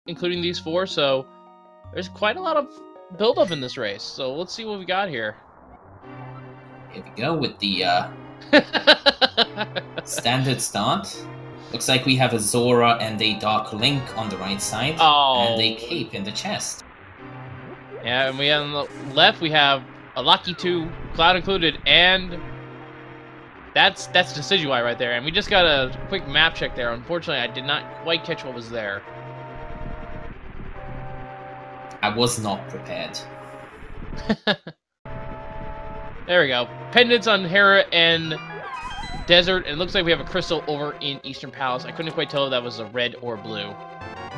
including these 4, so there's quite a lot of build-up in this race. So let's see what we got here. Here we go with the standard start. Looks like we have a Zora and a Dark Link on the right side, and a Cape in the chest. Yeah, and we have on the left, we have a Lucky 2, Cloud included, and that's Decidueye right there. And we just got a quick map check there. Unfortunately, I did not quite catch what was there. I was not prepared. There we go. Pendants on Hera and Desert, and it looks like we have a crystal over in Eastern Palace. I couldn't quite tell if that was a red or blue.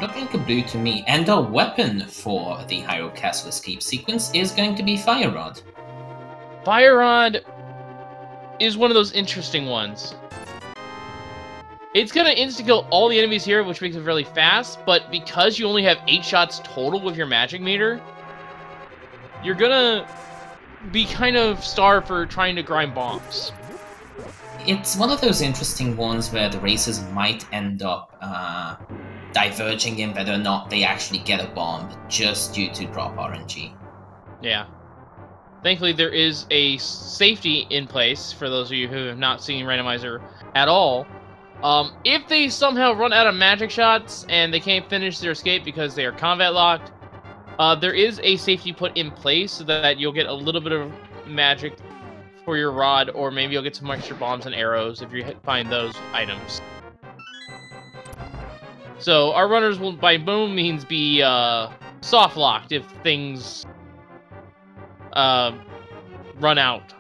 Looked like a blue to me. And the weapon for the Hyrule Castle escape sequence is going to be Fire Rod. Fire Rod is one of those interesting ones. It's gonna insta-kill all the enemies here, which makes it really fast, but because you only have 8 shots total with your magic meter, you're gonna be kind of starved for trying to grind bombs. It's one of those interesting ones where the races might end up diverging in whether or not they actually get a bomb just due to drop RNG. Yeah. Thankfully, there is a safety in place for those of you who have not seen Randomizer at all. If they somehow run out of magic shots and they can't finish their escape because they are combat locked, there is a safety put in place so that you'll get a little bit of magic for your rod, or maybe you'll get some extra bombs and arrows if you find those items. So our runners will by no means be soft locked if things run out.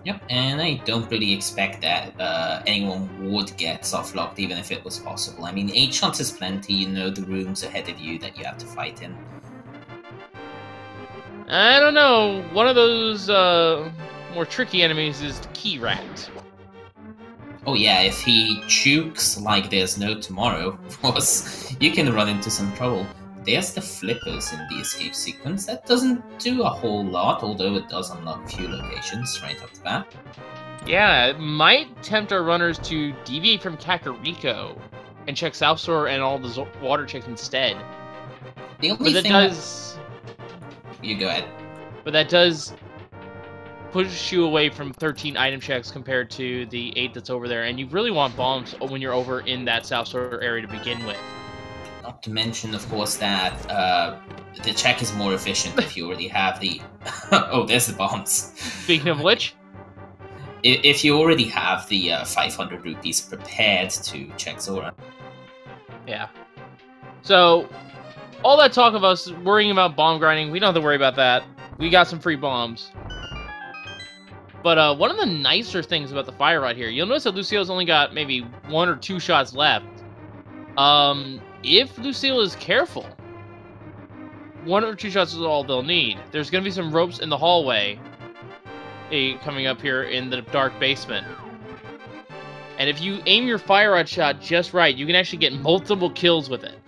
Yep, and I don't really expect that anyone would get soft locked even if it was possible. I mean, 8 shots is plenty, you know the rooms ahead of you that you have to fight in. I don't know. One of those more tricky enemies is the Key Rat. Oh yeah, if he chukes like there's no tomorrow, of course, you can run into some trouble. There's the flippers in the escape sequence. That doesn't do a whole lot, although it does unlock a few locations right off the bat. Yeah, it might tempt our runners to deviate from Kakariko and check South Shore and all the water checks instead. The only thing does... You go ahead. But that does push you away from 13 item checks compared to the 8 that's over there, and you really want bombs when you're over in that South Shore area to begin with. Not to mention, of course, that the check is more efficient if you already have the... Oh, there's the bombs. Speaking of which... If you already have the 500 rupees prepared to check Zora. Yeah. So, all that talk of us worrying about bomb grinding, we don't have to worry about that. We got some free bombs. But one of the nicer things about the Fire Rod here, you'll notice that Lucille's only got maybe 1 or 2 shots left. If Lucille is careful, 1 or 2 shots is all they'll need. There's going to be some ropes in the hallway coming up here in the dark basement. And if you aim your Fire Rod shot just right, you can actually get multiple kills with it.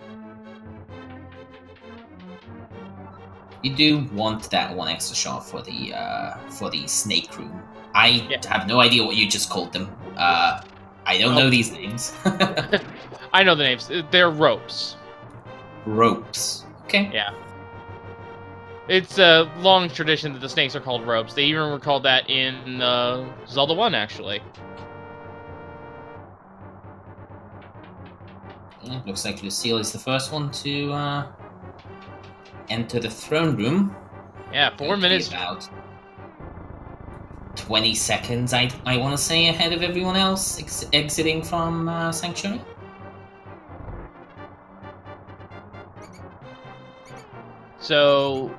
You do want that 1 extra shot for the snake room. I have no idea what you just called them. I don't know these names. I know the names. They're ropes. Ropes. Okay. Yeah. It's a long tradition that the snakes are called ropes. They even were called that in Zelda 1, actually. Yeah, looks like Lucille is the first one to enter the throne room. Yeah, 4 minutes. About 20 seconds, I want to say, ahead of everyone else exiting from Sanctuary. So,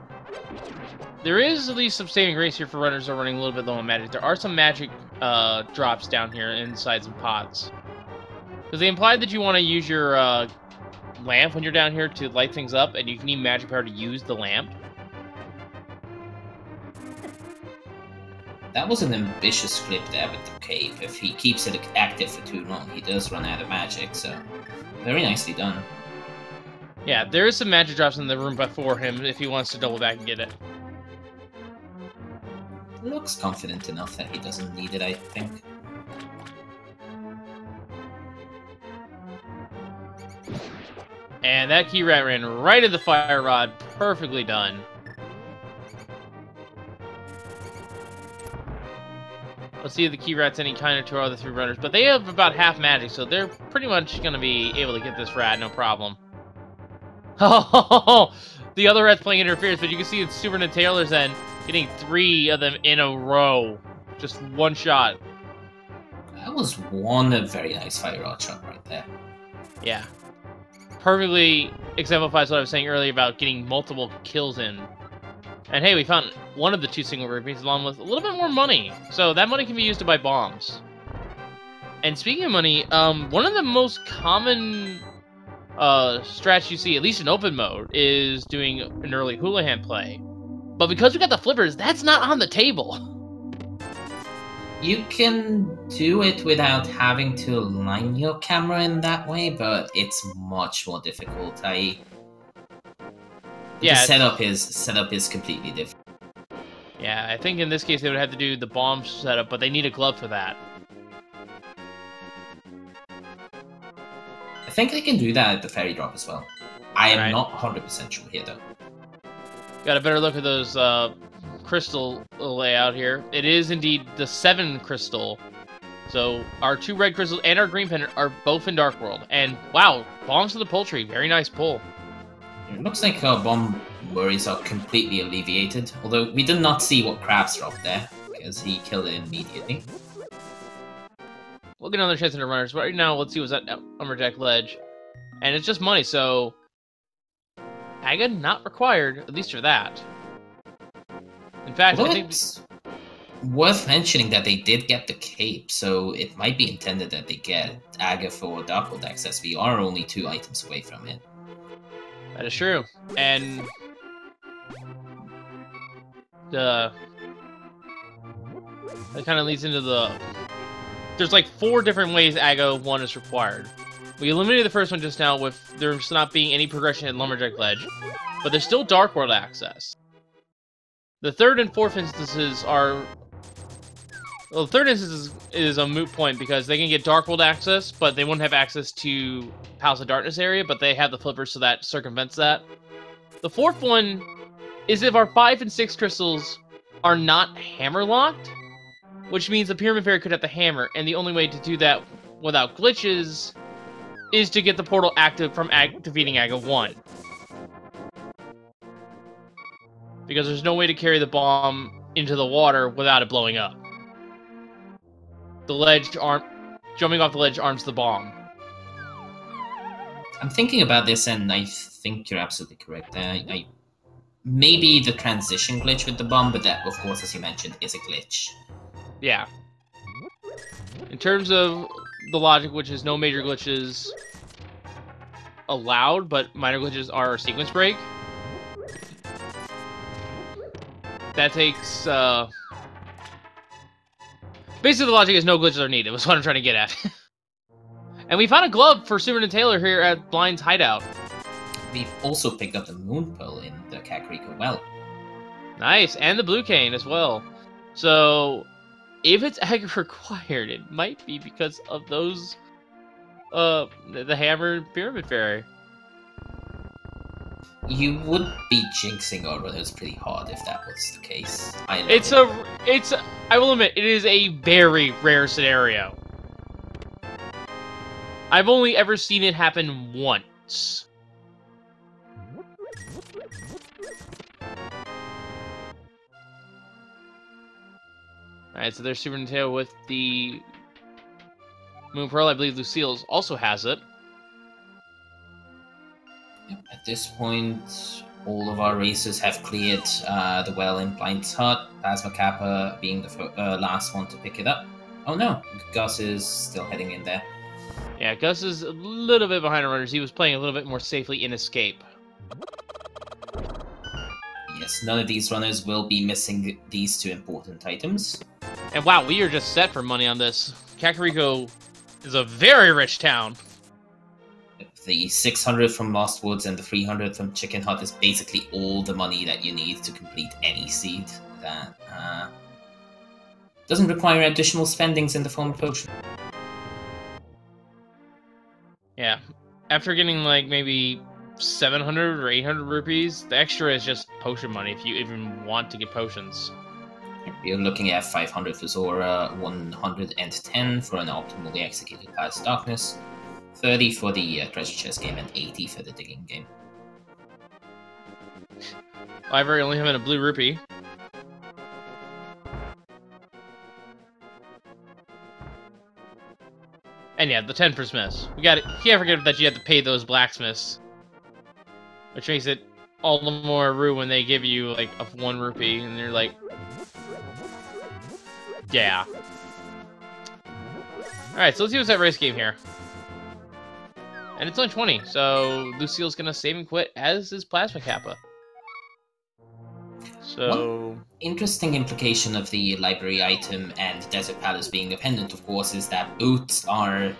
there is at least some saving grace here for runners that are running a little bit low on magic. There are some magic drops down here inside some pots. Because they implied that you want to use your lamp when you're down here to light things up, and you can need magic power to use the lamp. That was an ambitious clip there with the cave. If he keeps it active for too long, he does run out of magic, so very nicely done. Yeah, there is some magic drops in the room before him if he wants to double back and get it. Looks confident enough that he doesn't need it, I think. And that key rat ran right into the fire rod. Perfectly done. Let's see if the key rat's any kinder to our other 3 runners. But they have about half magic, so they're pretty much going to be able to get this rat, no problem. Oh, the other rat's playing interference, but you can see it's Super Nintailer's then getting 3 of them in a row. Just one shot. That was one very nice fire rod shot right there. Yeah. Perfectly exemplifies what I was saying earlier about getting multiple kills in. And hey, we found one of the 2 single rupees along with a little bit more money. So that money can be used to buy bombs. And speaking of money, one of the most common strats you see, at least in open mode, is doing an early Houlihan play. But because we got the flippers, that's not on the table. You can do it without having to align your camera in that way, but it's much more difficult. The setup is completely different. Yeah, I think in this case they would have to do the bomb setup, but they need a glove for that. I think they can do that at the fairy drop as well. I am not 100% sure here though. Got a better look at those crystal layout here. It is indeed the 7 crystal. So our 2 red crystals and our green pendant are both in Dark World. And wow, bombs to the poultry. Very nice pull. It looks like our bomb worries are completely alleviated. Although we did not see what crabs dropped there, because he killed it immediately. We'll get another chance in the runners. Right now, let's see what's that Lumberjack ledge. And it's just money, so Aga not required, at least for that. In fact, I think it's worth mentioning that they did get the cape, so it might be intended that they get Aga for Dark World access. We are only 2 items away from it. That is true. And that kind of leads into the... There's like 4 different ways Aga 1 is required. We eliminated the first one just now with there's not being any progression in Lumberjack Ledge, but there's still Dark World access. The 3rd and 4th instances are... Well, the 3rd instance is a moot point because they can get Dark World access, but they won't have access to Palace of Darkness area, but they have the flippers, so that circumvents that. The 4th one is if our 5 and 6 crystals are not hammer-locked, which means the Pyramid Fairy could have the hammer, and the only way to do that without glitches is to get the portal active from defeating Aga 1. Because there's no way to carry the bomb into the water without it blowing up. The ledge jumping off the ledge arms the bomb. I'm thinking about this, and I think you're absolutely correct there. Maybe the transition glitch with the bomb, but that, of course, as you mentioned, is a glitch. Yeah. In terms of the logic, which is no major glitches allowed, but minor glitches are sequence break. That takes, basically the logic is no glitches are needed, was what I'm trying to get at. And we found a glove for Super Nintailer here at Blind's hideout. We've also picked up the Moon Pearl in the Kakariko well. Nice, and the Blue Cane as well. So, if it's Aga required, it might be because of those, the Hammer and Pyramid Fairy. You would be jinxing our runners pretty hard if that was the case. I will admit, it is a very rare scenario. I've only ever seen it happen once. Alright, so there's Super Nintendo with the Moon Pearl. I believe Lucille's also has it. At this point, all of our racers have cleared the well in Blind's hut, Plasma Kappa being the last one to pick it up. Oh no, Gus is still heading in there. Yeah, Gus is a little bit behind the runners. He was playing a little bit more safely in Escape. Yes, none of these runners will be missing these 2 important items. And wow, we are just set for money on this. Kakariko is a very rich town. The 600 from Lost Woods and the 300 from Chicken Hut is basically all the money that you need to complete any seed. That doesn't require additional spendings in the form of potion. Yeah. After getting, like, maybe 700 or 800 rupees. The extra is just potion money if you even want to get potions. You're looking at 500 for Zora, 110 for an optimally executed Path of Darkness, 30 for the treasure chest game, and 80 for the digging game. Library only having a blue rupee. And yeah, the 10 for smiths. You can't forget that you have to pay those blacksmiths. Which makes it all the more rude when they give you like a 1 rupee and they're like, yeah. Alright, so let's see what's that race game here. And it's only 20, so Lucille's gonna save and quit, as is Plasma Kappa. So... One interesting implication of the library item and Desert Palace being dependent, of course, is that boots are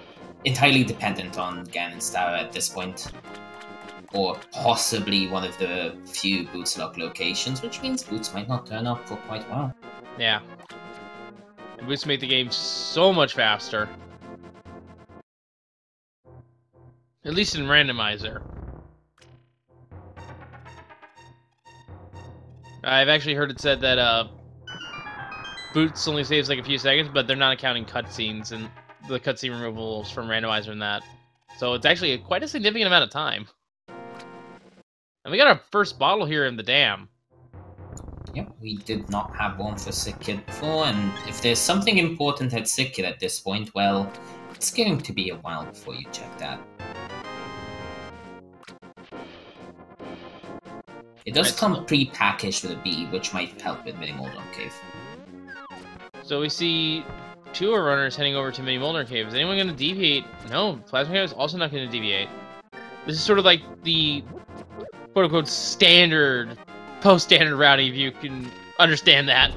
entirely dependent on Ganon's Tower at this point. Or possibly one of the few boots lock locations, which means boots might not turn up for quite a while. Yeah. And boots make the game so much faster. At least in Randomizer. I've actually heard it said that boots only saves like a few seconds, but they're not accounting cutscenes and the cutscene removals from Randomizer and that. So it's actually quite a significant amount of time. And we got our first bottle here in the dam. Yep, we did not have one for Sick Kid before, and if there's something important at Sick Kid at this point, well, it's going to be a while before you check that. It does come pre-packaged with a B, which might help with Mini Moldon Cave. So we see two runners heading over to Mini Moldon Cave. Is anyone going to deviate? No, Plasma Cave is also not going to deviate. This is sort of like the quote-unquote standard, post-standard routing, if you can understand that.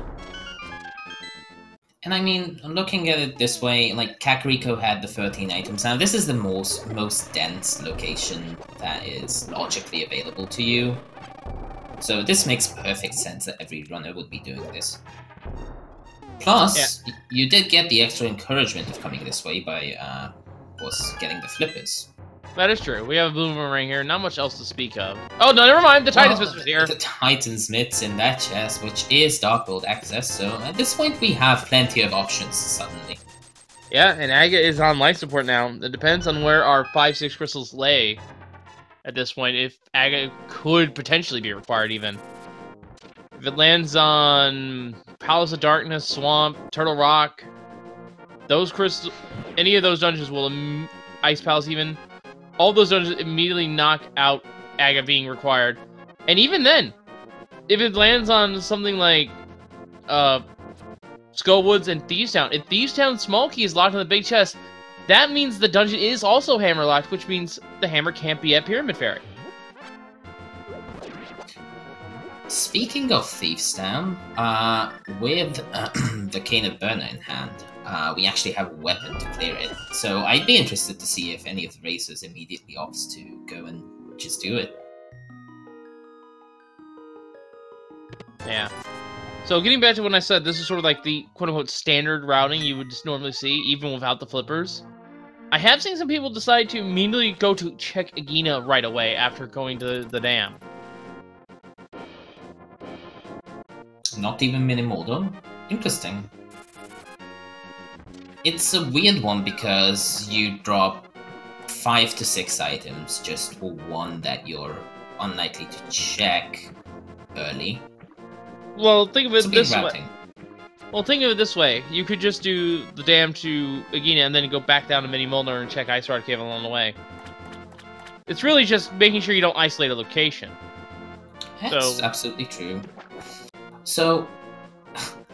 And I mean, looking at it this way, like, Kakariko had the 13 items. Now, this is the most dense location that is logically available to you. So this makes perfect sense that every runner would be doing this. Plus, you did get the extra encouragement of coming this way by, of course, getting the flippers. That is true. We have a boomerang here. Not much else to speak of. Oh, no, never mind. The Titan Smith's here. The Titan Smith's in that chest, which is Dark World access. So at this point, we have plenty of options suddenly. Yeah, and Aga is on life support now. It depends on where our 5-6 crystals lay at this point. If Aga could potentially be required, even. If it lands on Palace of Darkness, Swamp, Turtle Rock, those crystals, any of those dungeons will, Ice Palace even, all those dungeons immediately knock out Aga being required. And even then, if it lands on something like Skullwoods and Thieves Town, if Thieves Town's small key is locked in the big chest, that means the dungeon is also hammer locked, which means the hammer can't be at Pyramid Fairy. Speaking of Thieves Town, with the Cane of Burner in hand, we actually have a weapon to clear it. So I'd be interested to see if any of the racers immediately opts to go and just do it. Yeah. So getting back to what I said, this is sort of like the quote-unquote standard routing you would just normally see, even without the flippers. I have seen some people decide to immediately go to check Agina right away after going to the dam. Not even Mini Moldon? Interesting. It's a weird one because you drop 5 to 6 items just for one that you're unlikely to check early. Well, think of it this way. Well, think of it this way. You could just do the dam to Agina and then go back down to Mini Moldon and check Ice Rod Cave along the way. It's really just making sure you don't isolate a location. That's absolutely true. So,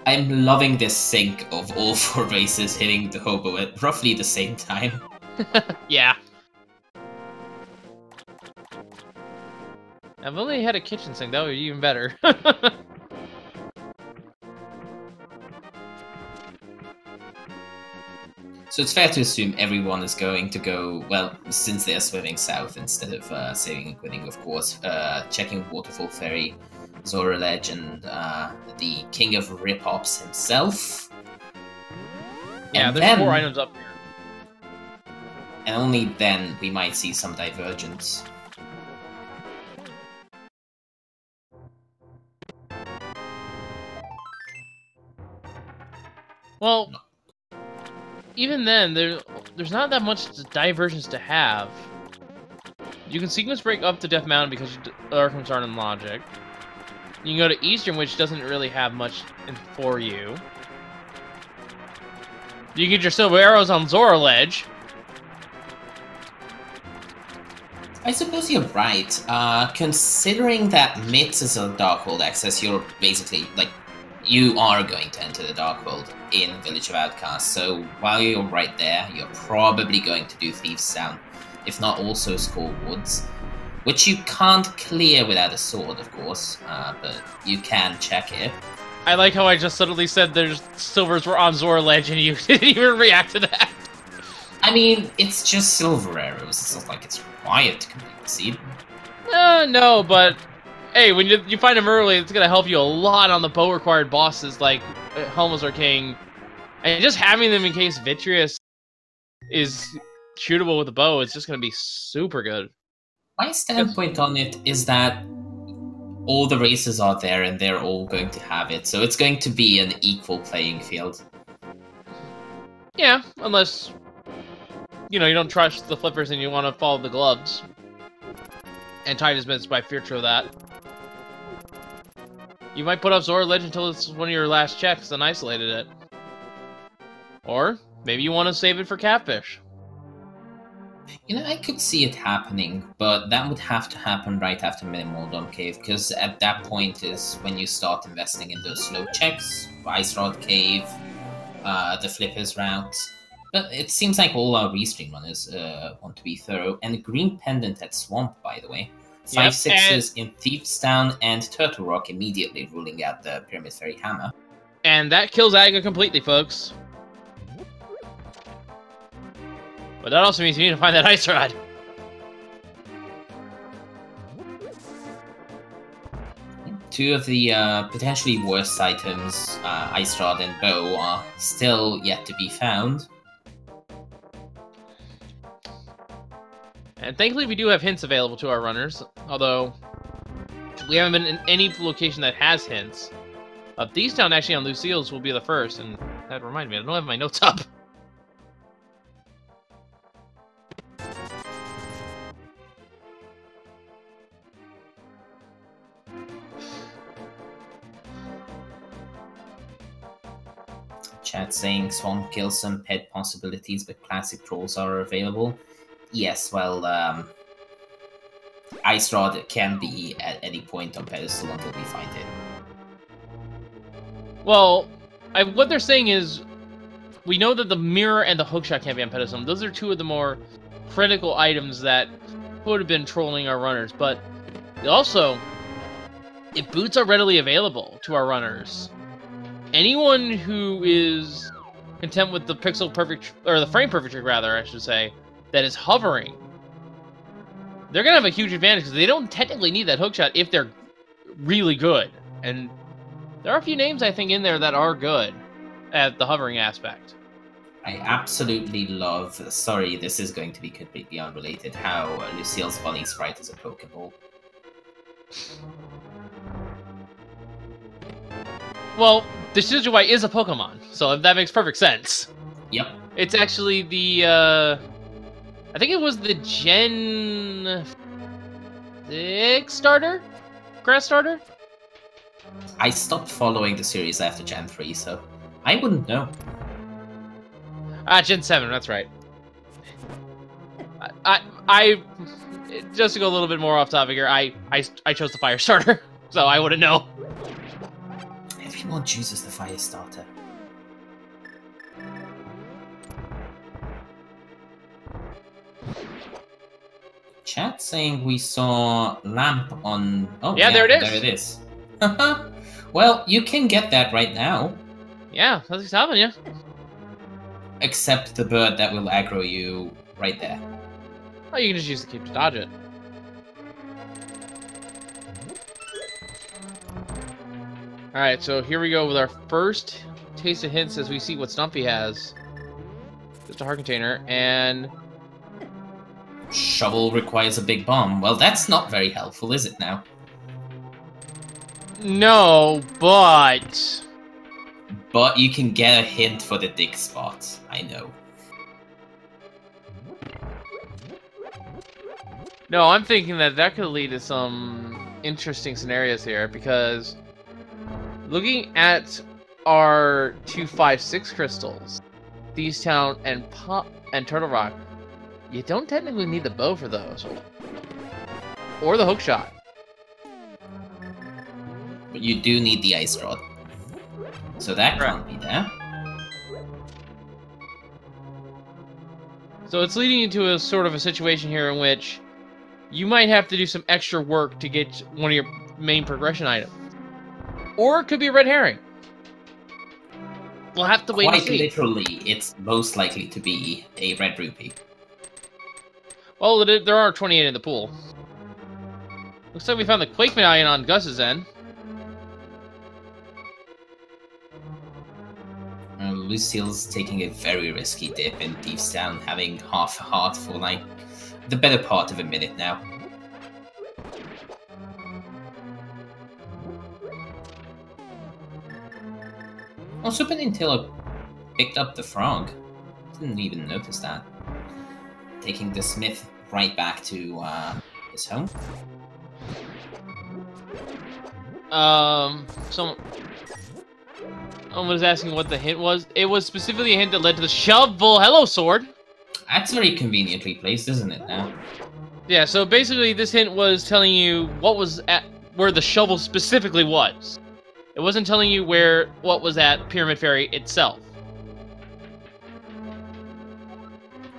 I'm loving this sync of all 4 races hitting the hobo at roughly the same time. Yeah. I've only had a kitchen sink, that would be even better. So it's fair to assume everyone is going to go, well, since they're swimming south instead of saving and quitting, of course, checking Waterfall Ferry, Zora Ledge, and the King of Rip-Ops himself. Yeah, there's 4 items up here. And only then we might see some divergence. Well, even then, there's not that much diversions to have. You can sequence break up to Death Mountain because Arkham's aren't in logic. You can go to Eastern, which doesn't really have much for you. You can get your silver arrows on Zora Ledge. I suppose you're right. Considering that Myths is a Dark World access, you're basically, like, you are going to enter the Dark World in Village of Outcasts, so while you're right there, you're probably going to do Thieves' Town, if not also Skull Woods, which you can't clear without a sword, of course, but you can check it. I like how I just suddenly said there's silvers were on Zora Ledge and you didn't even react to that. I mean, it's just silver arrows, it's not like it's required to complete the seed. No, but hey, when you find them early, it's gonna help you a lot on the bow-required bosses like Helmazar King, and just having them in case Vitreous is shootable with a bow is just gonna be super good. My standpoint on it is that all the races are there and they're all going to have it, so it's going to be an equal playing field. Yeah, unless, you know, you don't trust the flippers and you want to follow the gloves. And Titus Myths by virtue of that. You might put up Zora Ledge until it's one of your last checks and isolated it. Or, maybe you want to save it for Catfish. You know, I could see it happening, but that would have to happen right after Minimoldom Cave, because at that point is when you start investing in those slow checks, Ice Rod Cave, the Flippers route. But it seems like all our restream runners want to be thorough. And Green Pendant at Swamp, by the way. 5/6s in Thieves' Town and Turtle Rock immediately ruling out the Pyramid Fairy Hammer. And that kills Aga completely, folks. But that also means you need to find that Ice Rod. Two of the potentially worst items, Ice Rod and Bow, are still yet to be found. And thankfully we do have hints available to our runners, although we haven't been in any location that has hints. Thieves' Town actually on Lucille's will be the first, and that reminded me, I don't have my notes up. Chat saying Swamp kills some pet possibilities, but classic trolls are available. Yes, well, Ice Rod can be at any point on pedestal until we find it. Well, what they're saying is, we know that the mirror and the hookshot can't be on pedestal. Those are two of the more critical items that would have been trolling our runners, but also, if boots are readily available to our runners, anyone who is content with the pixel perfect, or the frame perfect trick rather, I should say, that is hovering, they're gonna have a huge advantage because they don't technically need that hookshot if they're really good. And there are a few names I think in there that are good at the hovering aspect. I absolutely love, sorry, this is going to be completely unrelated, how Lucille's Bunny Sprite is a Pokeball. Well, the Decidueye is a Pokemon, so that makes perfect sense. Yep. It's actually the, I think it was the Gen 6 starter? Grass starter? I stopped following the series after Gen 3, so I wouldn't know. Gen 7, that's right. I just to go a little bit more off topic here, I chose the Fire starter, so I wouldn't know. Everyone chooses the Fire starter. Chat saying we saw lamp on... Oh, yeah, there it is. There it is. Well, you can get that right now. Yeah, that's what's happening, yeah. Except the bird that will aggro you right there. Oh, you can just use the keep to dodge it. Alright, so here we go with our first taste of hints as we see what Stumpy has. Just a heart container, and... Shovel requires a big bomb. Well, that's not very helpful, is it now? No, but... But you can get a hint for the dig spot, I know. No, I'm thinking that could lead to some interesting scenarios here, because looking at our 256 crystals, Thieves Town and Turtle Rock, you don't technically need the bow for those. Or the hook shot. But you do need the ice rod. So that Correct. can't be there. So it's leading into a sort of a situation here in which you might have to do some extra work to get one of your main progression items. Or it could be a red herring. We'll have to wait and Quite see. literally, it's most likely to be a red rupee. Well, there are 28 in the pool. Looks like we found the Quake Medallion on Gus's end. Lucille's taking a very risky dip in Thieves Town, having half a heart for like the better part of a minute now. Oh, Super Nintendo picked up the frog. Didn't even notice that. Taking the Smith right back to his home. Someone was asking what the hint was. It was specifically a hint that led to the shovel. Hello, sword. That's very conveniently placed, isn't it, now? Yeah, so basically this hint was telling you what was where the shovel specifically was. It wasn't telling you what was at Pyramid Ferry itself.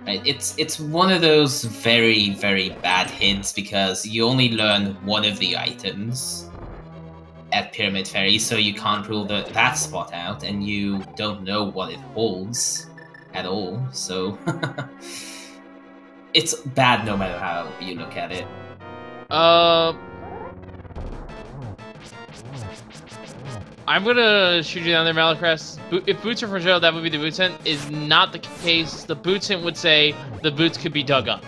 Right, it's one of those very, very bad hints because you only learn one of the items at Pyramid Ferry, so you can't rule that spot out, and you don't know what it holds at all, so it's bad no matter how you look at it. I'm gonna shoot you down there, Malacrest. If boots are for sale, that would be the boots hint. Is not the case. The boots hint would say the boots could be dug up.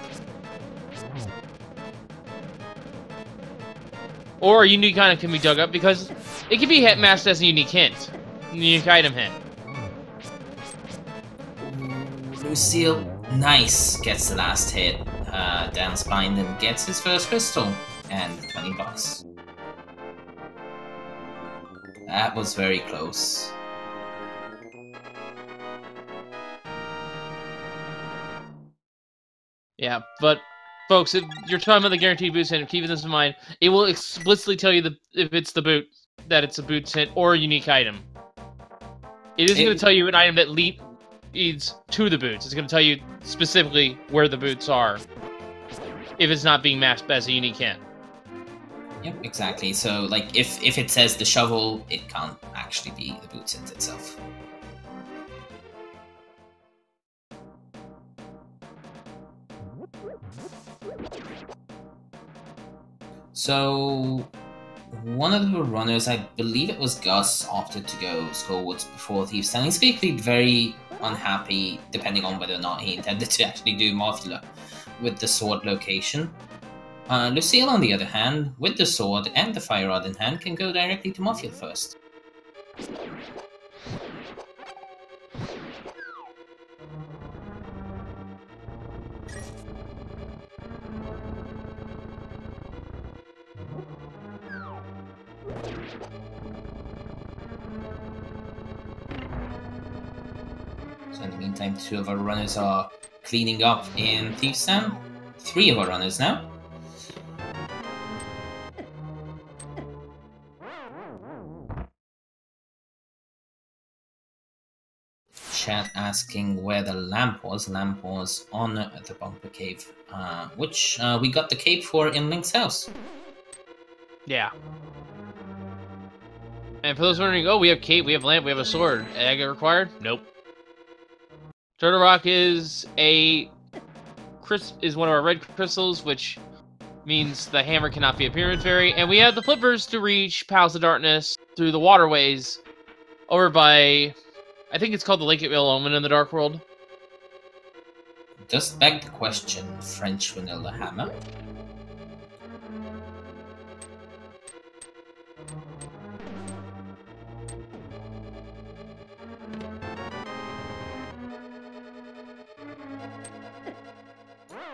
Or a unique item can be dug up, because it can be masked as a unique hint. Unique item hint. Lucille, nice, gets the last hit down spine and gets his first crystal, and 20 bucks. That was very close. Yeah, but folks, if you're talking about the guaranteed boots hint, keeping this in mind, it will explicitly tell you if it's the boot, that it's a boots hint or a unique item. It isn't going to tell you an item that leads to the boots. It's going to tell you specifically where the boots are, if it's not being masked as a unique hint. Yep, exactly. So, like, if it says the shovel, it can't actually be the boots hint itself. So, one of the runners, I believe it was Gus, opted to go Skullwoods before Thieves Town. He's basically very unhappy, depending on whether or not he intended to actually do Mothula with the sword location. Lucille, on the other hand, with the sword and the fire rod in hand, can go directly to Mothula first. So in the meantime, 2 of our runners are cleaning up in Thieves Town. 3 of our runners now. Chat asking where the lamp was. Lamp was on the bumper cave, which we got the cape for in Link's house. Yeah. And for those wondering, oh, we have cape, we have lamp, we have a sword. Egg required? Nope. Turtle Rock is one of our red crystals, which means the hammer cannot be a Pyramid Fairy, and we have the flippers to reach Palace of Darkness through the waterways over by, I think it's called the Lake of Ill Omen in the Dark World. Does beg the question, French vanilla hammer?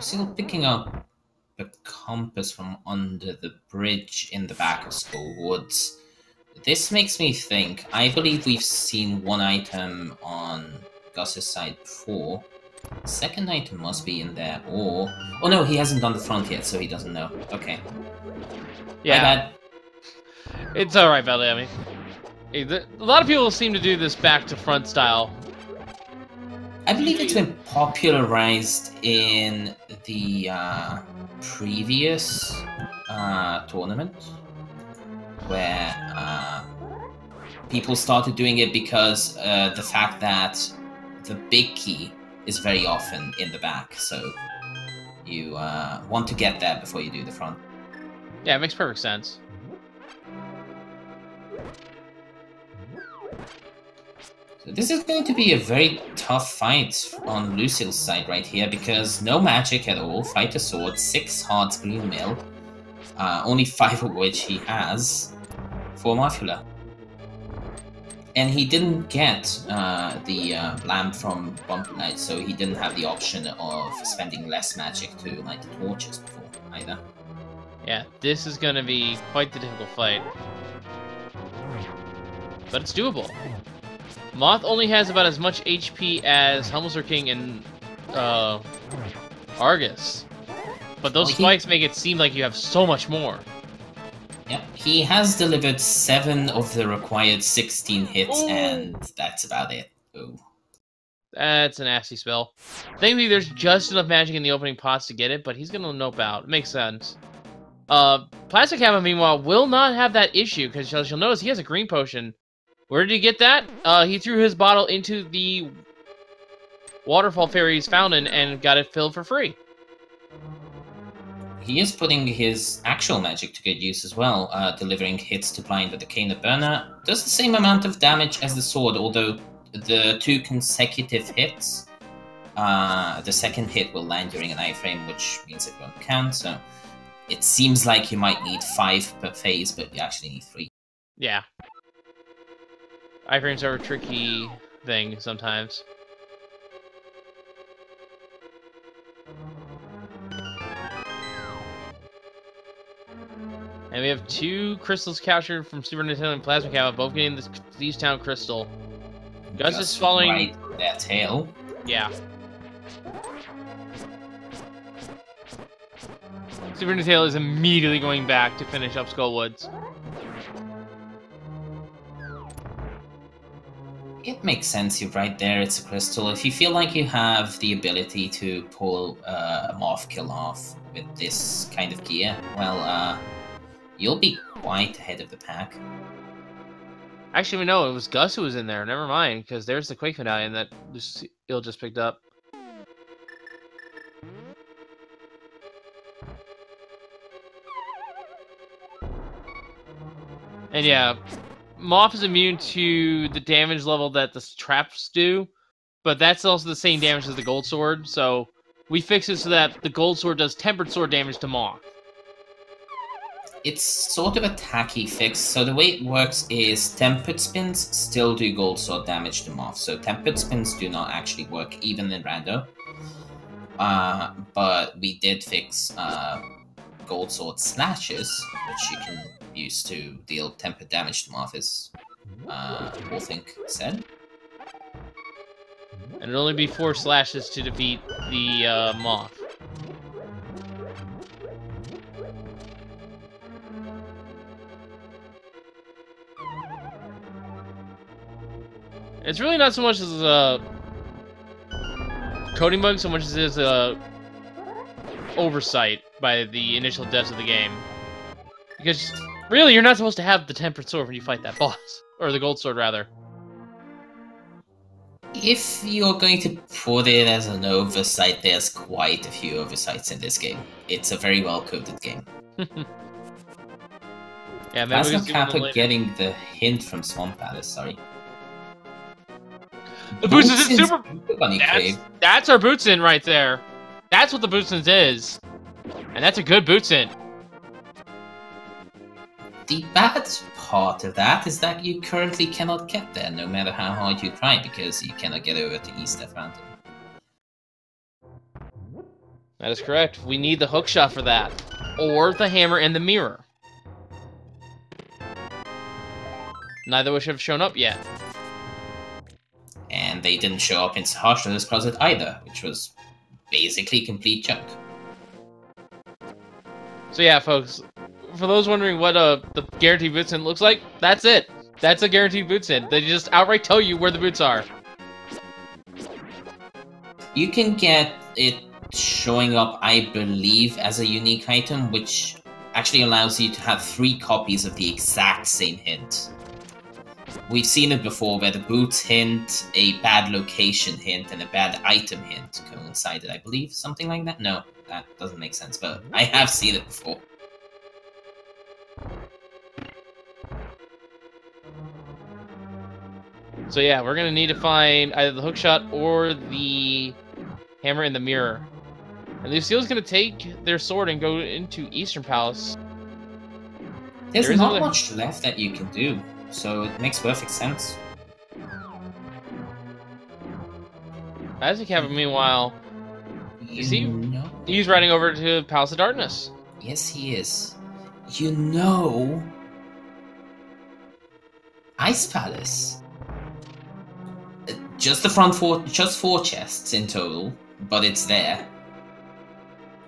still picking up the compass from under the bridge in the back of Skull Woods. This makes me think. I believe we've seen one item on Gus's side before. The second item must be in there, or... Oh no, he hasn't done the front yet, so he doesn't know. Okay. Yeah. My bad. It's alright, Valley. I mean, a lot of people seem to do this back to front style. I believe it's been popularized in the previous tournament, where people started doing it because the fact that the big key is very often in the back, so you want to get there before you do the front. Yeah, it makes perfect sense. So this is going to be a very tough fight on Lucille's side right here, because no magic at all, fighter sword, 6 hearts green mill, only 5 of which he has for Morphula. And he didn't get the lamp from Bump Night, so he didn't have the option of spending less magic to light the torches before either. Yeah, this is gonna be quite the difficult fight. But it's doable. Moth only has about as much HP as Hummelser King and Argus. But those spikes make it seem like you have so much more. Yep, he has delivered 7 of the required 16 hits, and that's about it. Ooh. That's a nasty spell. Thankfully, there's just enough magic in the opening pots to get it, but he's gonna nope out. It makes sense. Plastic Hammer, meanwhile, will not have that issue, because you'll notice he has a green potion. Where did he get that? He threw his bottle into the Waterfall Fairy's fountain and got it filled for free. He is putting his actual magic to good use as well, delivering hits to Blind with the Cane of Burner. Does the same amount of damage as the sword, although the 2 consecutive hits, the second hit will land during an iframe, which means it won't count, so it seems like you might need 5 per phase, but you actually need 3. Yeah. Iframes are a tricky thing sometimes. And we have 2 crystals captured from Super Nintendo and Plasma Kappa, both getting the Thieves Town crystal. Gus is following right their tail. Yeah. Super Nintendo is immediately going back to finish up Skullwoods. It makes sense, you're right there, it's a crystal. If you feel like you have the ability to pull a Moth kill off with this kind of gear, well, you'll be quite ahead of the pack. Actually, no, it was Gus who was in there. Never mind, because there's the Quake Medallion that Lucille just picked up. And yeah, Moth is immune to the damage level that the traps do, but that's also the same damage as the Gold Sword, so we fix it so that the Gold Sword does Tempered Sword damage to Moth. It's sort of a tacky fix, so the way it works is Tempered Spins still do Gold Sword damage to Moth, so Tempered Spins do not actually work even in Rando. But we did fix Gold Sword Slashes, which you can use to deal tempered damage to Moth, as Wolfink said. And it'll only be 4 slashes to defeat the Moth. It's really not so much as a coding bug, so much as it is a oversight by the initial devs of the game. Because really, you're not supposed to have the Tempered Sword when you fight that boss. Or the Gold Sword, rather. If you're going to put it as an oversight, there's quite a few oversights in this game. It's a very well-coded game. Yeah, Plasma Kappa getting the hint from Swamp Palace, sorry. The Bootsin is super... Bunny Cave. That's our Bootsin right there. That's what the Bootsin is. And that's a good Bootsin. The bad part of that is that you currently cannot get there, no matter how hard you try, because you cannot get over to East F Mountain. That is correct. We need the hookshot for that. Or the hammer and the mirror. Neither of which have shown up yet. And they didn't show up in Sahasra's closet either, which was basically complete junk. So yeah, folks, for those wondering what the guaranteed boots in looks like, that's it. That's a guaranteed boots in. They just outright tell you where the boots are. You can get it showing up, I believe, as a unique item, which actually allows you to have 3 copies of the exact same hint. We've seen it before where the boots hint, a bad location hint, and a bad item hint coincided, I believe. Something like that? No, that doesn't make sense, but I have seen it before. So yeah, we're gonna need to find either the hookshot or the hammer in the mirror. And Lucille's gonna take their sword and go into Eastern Palace. There's not much left that you can do, so it makes perfect sense. ALTTP, meanwhile, he's riding over to Palace of Darkness. Yes, he is. You know, Ice Palace. Just the front 4, just 4 chests in total, but it's there.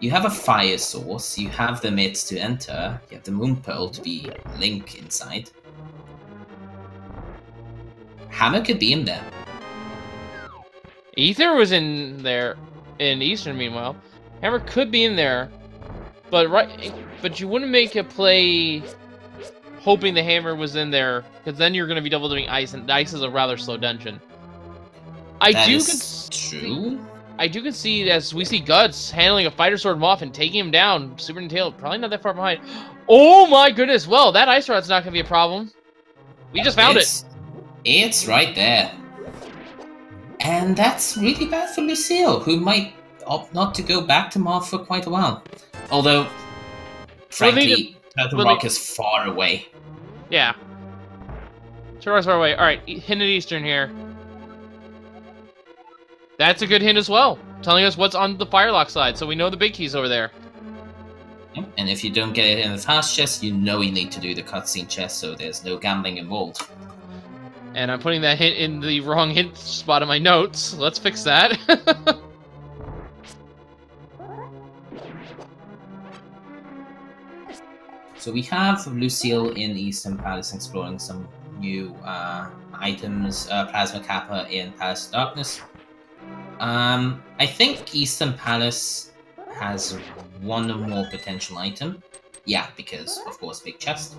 You have a fire source, you have the mitts to enter, you have the moon pearl to be Link inside. Hammer could be in there. Ether was in there in Eastern, meanwhile. Hammer could be in there, but you wouldn't make a play hoping the hammer was in there, because then you're going to be double doing ice, and ice is a rather slow dungeon. I do concede, as we see Guts handling a fighter sword Moth and taking him down, Super Nintendo, probably not that far behind. Oh my goodness, well, that ice rod's not going to be a problem. We just found it. It's right there. And that's really bad for Lucille, who might opt not to go back to Moth for quite a while. Although, frankly, Turtle Rock is far away. Yeah. Turtle Rock's far away. Alright, hint at Eastern here. That's a good hint as well, telling us what's on the Firelock side, so we know the big key's over there. And if you don't get it in the fast chest, you know you need to do the cutscene chest, so there's no gambling involved. And I'm putting that hint in the wrong hint spot in my notes. Let's fix that. So we have Lucille in Eastern Palace exploring some new items, Plasma Kappa in Palace of Darkness. I think Eastern Palace has one more potential item. Yeah, because, of course, big chest.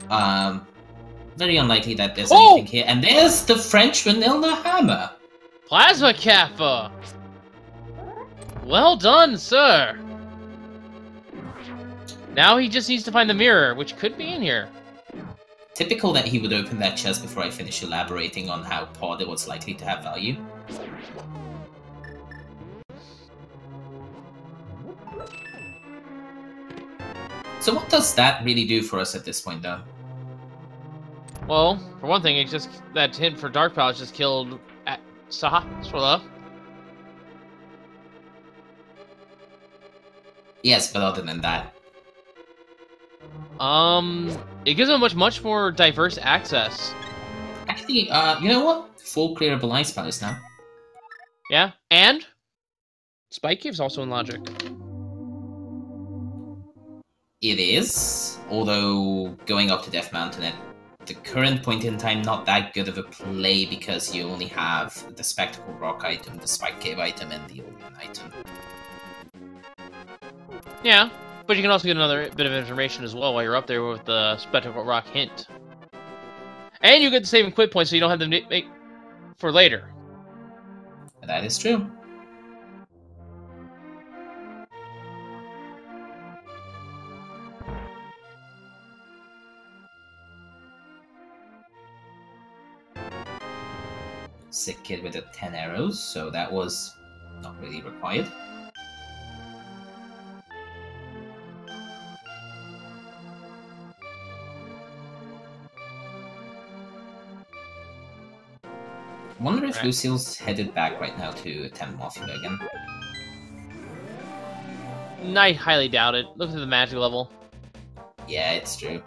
Very unlikely that there's anything here. And there's the French vanilla hammer! Plasma Kappa! Well done, sir! Now he just needs to find the mirror, which could be in here. Typical that he would open that chest before I finish elaborating on how Pod was likely to have value. So what does that really do for us at this point, though? Well, for one thing, it's just that hint for Dark Palace just killed Sahasra. Yes, but other than that. It gives them much more diverse access. Actually, you know what? Full clearable Ice Palace now. Yeah, and Spike Cave's also in Logic. It is, although going up to Death Mountain at the current point in time, not that good of a play because you only have the Spectacle Rock item, the Spike Cave item, and the Alien item. Yeah, but you can also get another bit of information as well while you're up there with the Spectacle Rock hint. And you get the same quit points so you don't have to make for later. That is true. Sick kid with the 10 arrows, so that was not really required. I wonder if Lucille's headed back right now to attempt Morphia again. I highly doubt it. Look at the magic level. Yeah, it's true.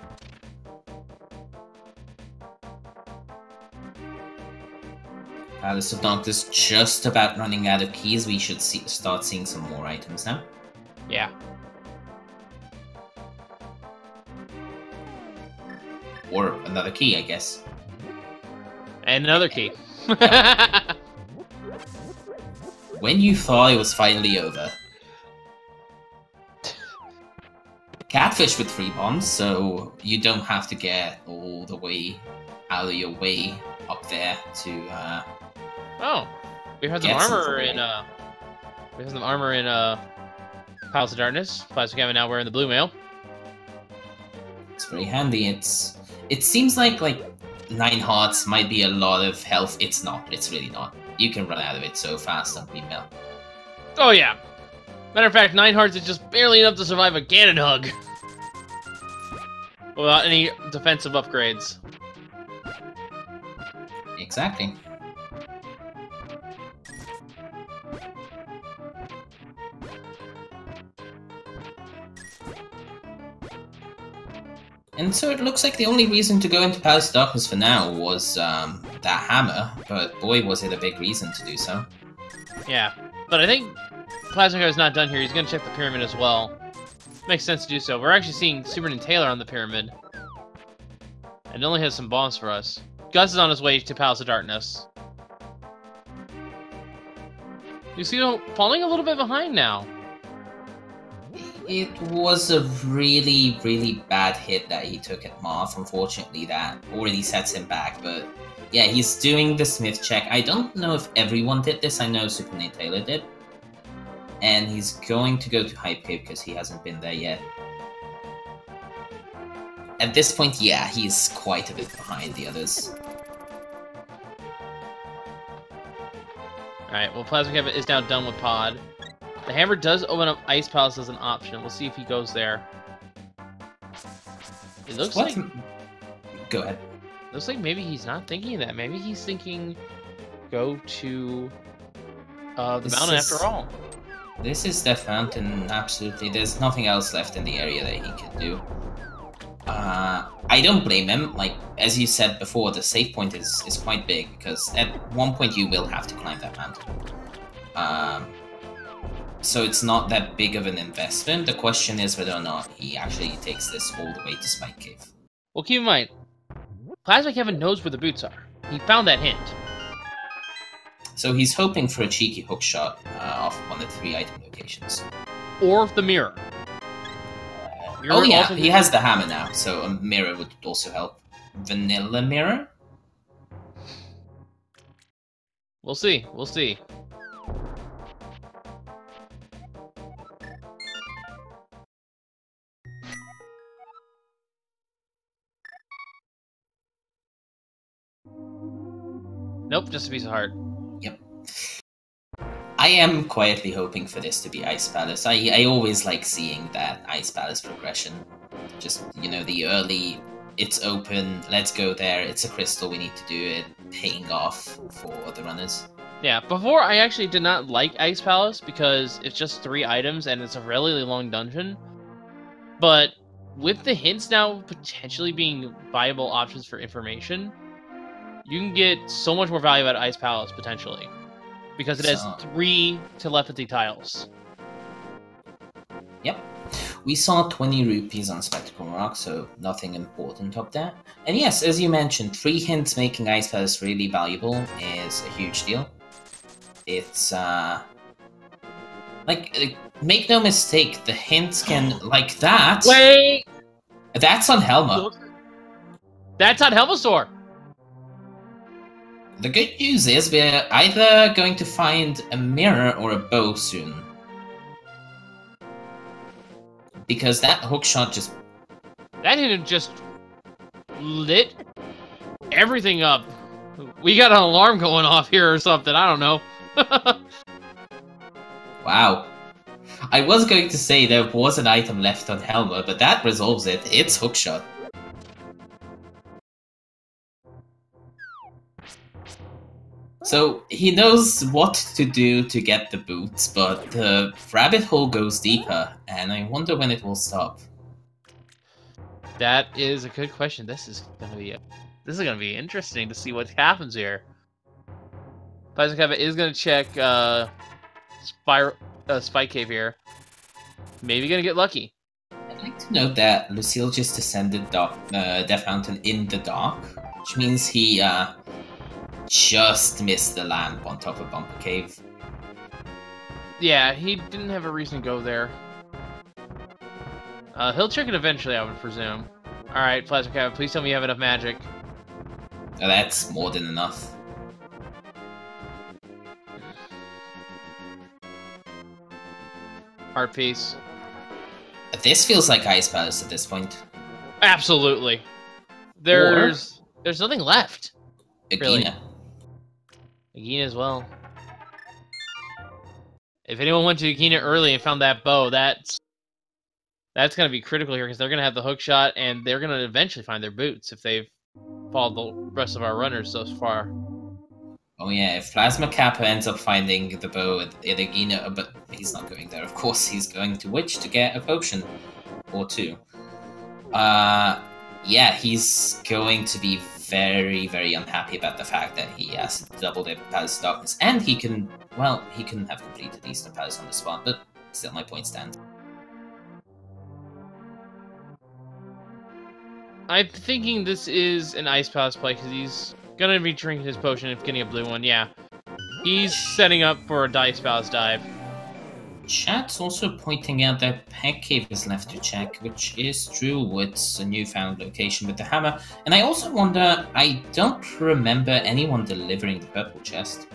Palace of Noctis just about running out of keys. We should start seeing some more items now. Yeah. Or another key, I guess. And another key. When you thought it was finally over. Catfish with 3 bombs, so you don't have to get all the way out of your way up there to Oh. We have some armor in Palace of Darkness. Plasma Kevin now wearing the blue mail. It's very handy. It seems like 9 hearts might be a lot of health. It's not. It's really not. You can run out of it so fast on Green Mail. Oh yeah. Matter of fact, 9 hearts is just barely enough to survive a Ganon hug. Without any defensive upgrades. Exactly. And so it looks like the only reason to go into Palace of Darkness for now was that hammer, but boy was it a big reason to do so. Yeah, but I think Plasma is not done here. He's going to check the pyramid as well. Makes sense to do so. We're actually seeing Superman Taylor on the pyramid. And it only has some bombs for us. Gus is on his way to Palace of Darkness. You see him falling a little bit behind now. It was a really, really bad hit that he took at Marth. Unfortunately, that already sets him back. But yeah, he's doing the Smith check. I don't know if everyone did this. I know Superman Taylor did. And he's going to go to Hype Cave because he hasn't been there yet. At this point, yeah, he's quite a bit behind the others. Alright, well, Plasma Kevin is now done with Pod. The hammer does open up Ice Palace as an option. We'll see if he goes there. It looks like... Go ahead. Looks like maybe he's not thinking of that. Maybe he's thinking go to the mountain after all. This is Death Mountain, absolutely. There's nothing else left in the area that he can do. I don't blame him. Like, as you said before, the save point is quite big, because at one point you will have to climb that mountain. So it's not that big of an investment. The question is whether or not he actually takes this all the way to Spike Cave. Well, keep in mind, Plasma Kevin knows where the boots are. He found that hint. So he's hoping for a cheeky hook shot off one of the 3 item locations. Or the mirror. Oh yeah, he has the hammer now, so a mirror would also help. Vanilla mirror? We'll see, we'll see. Nope, just a piece of heart. Yep. I am quietly hoping for this to be Ice Palace. I always like seeing that Ice Palace progression. Just, you know, the early, it's open, let's go there, it's a crystal, we need to do it, paying off for the runners. Yeah, before I actually did not like Ice Palace because it's just 3 items and it's a really long dungeon. But with the hints now potentially being viable options for information, you can get so much more value out of Ice Palace, potentially. Because it has 3 telepathy tiles. Yep. We saw 20 rupees on Spectacle Rock, so nothing important up there. And yes, as you mentioned, 3 hints making Ice Palace really valuable is a huge deal. It's, like, make no mistake, the hints can, like that... Wait! That's on Helma. That's on Helmasaur! The good news is we're either going to find a mirror or a bow soon. Because that hookshot just... That hit just lit everything up. We got an alarm going off here or something, I don't know. Wow. I was going to say there was an item left on Helma, but that resolves it. It's hookshot. So he knows what to do to get the boots, but the rabbit hole goes deeper, and I wonder when it will stop. That is a good question. This is gonna be interesting to see what happens here. Plasma Cabinet is gonna check Spike Cave here. Maybe gonna get lucky. I'd like to note that Lucille just descended Death Mountain in the dark, which means he just missed the lamp on top of Bumper Cave. Yeah, he didn't have a reason to go there. He'll check it eventually, I would presume. Alright, Plasma Cabinet, please tell me you have enough magic. That's more than enough. Heart piece. This feels like Ice Palace at this point. Absolutely. There's nothing left. Agina. Really. Agina as well. If anyone went to Agina early and found that bow, that's going to be critical here, because they're going to have the hook shot, and they're going to eventually find their boots if they've followed the rest of our runners so far. Oh yeah, if Plasma Kappa ends up finding the bow at Agina, but he's not going there, of course, he's going to Witch to get a potion. Or two. Yeah, he's going to be very, very unhappy about the fact that he has doubled the Palace of Darkness, and he couldn't have completed Eastern Palace on the spot, but still my point stands. I'm thinking this is an Ice Palace play, because he's gonna be drinking his potion and getting a blue one, yeah. He's setting up for a Ice Palace dive. Chat's also pointing out that Peg Cave is left to check, which is true with a newfound location with the hammer. And I also wonder, I don't remember anyone delivering the purple chest.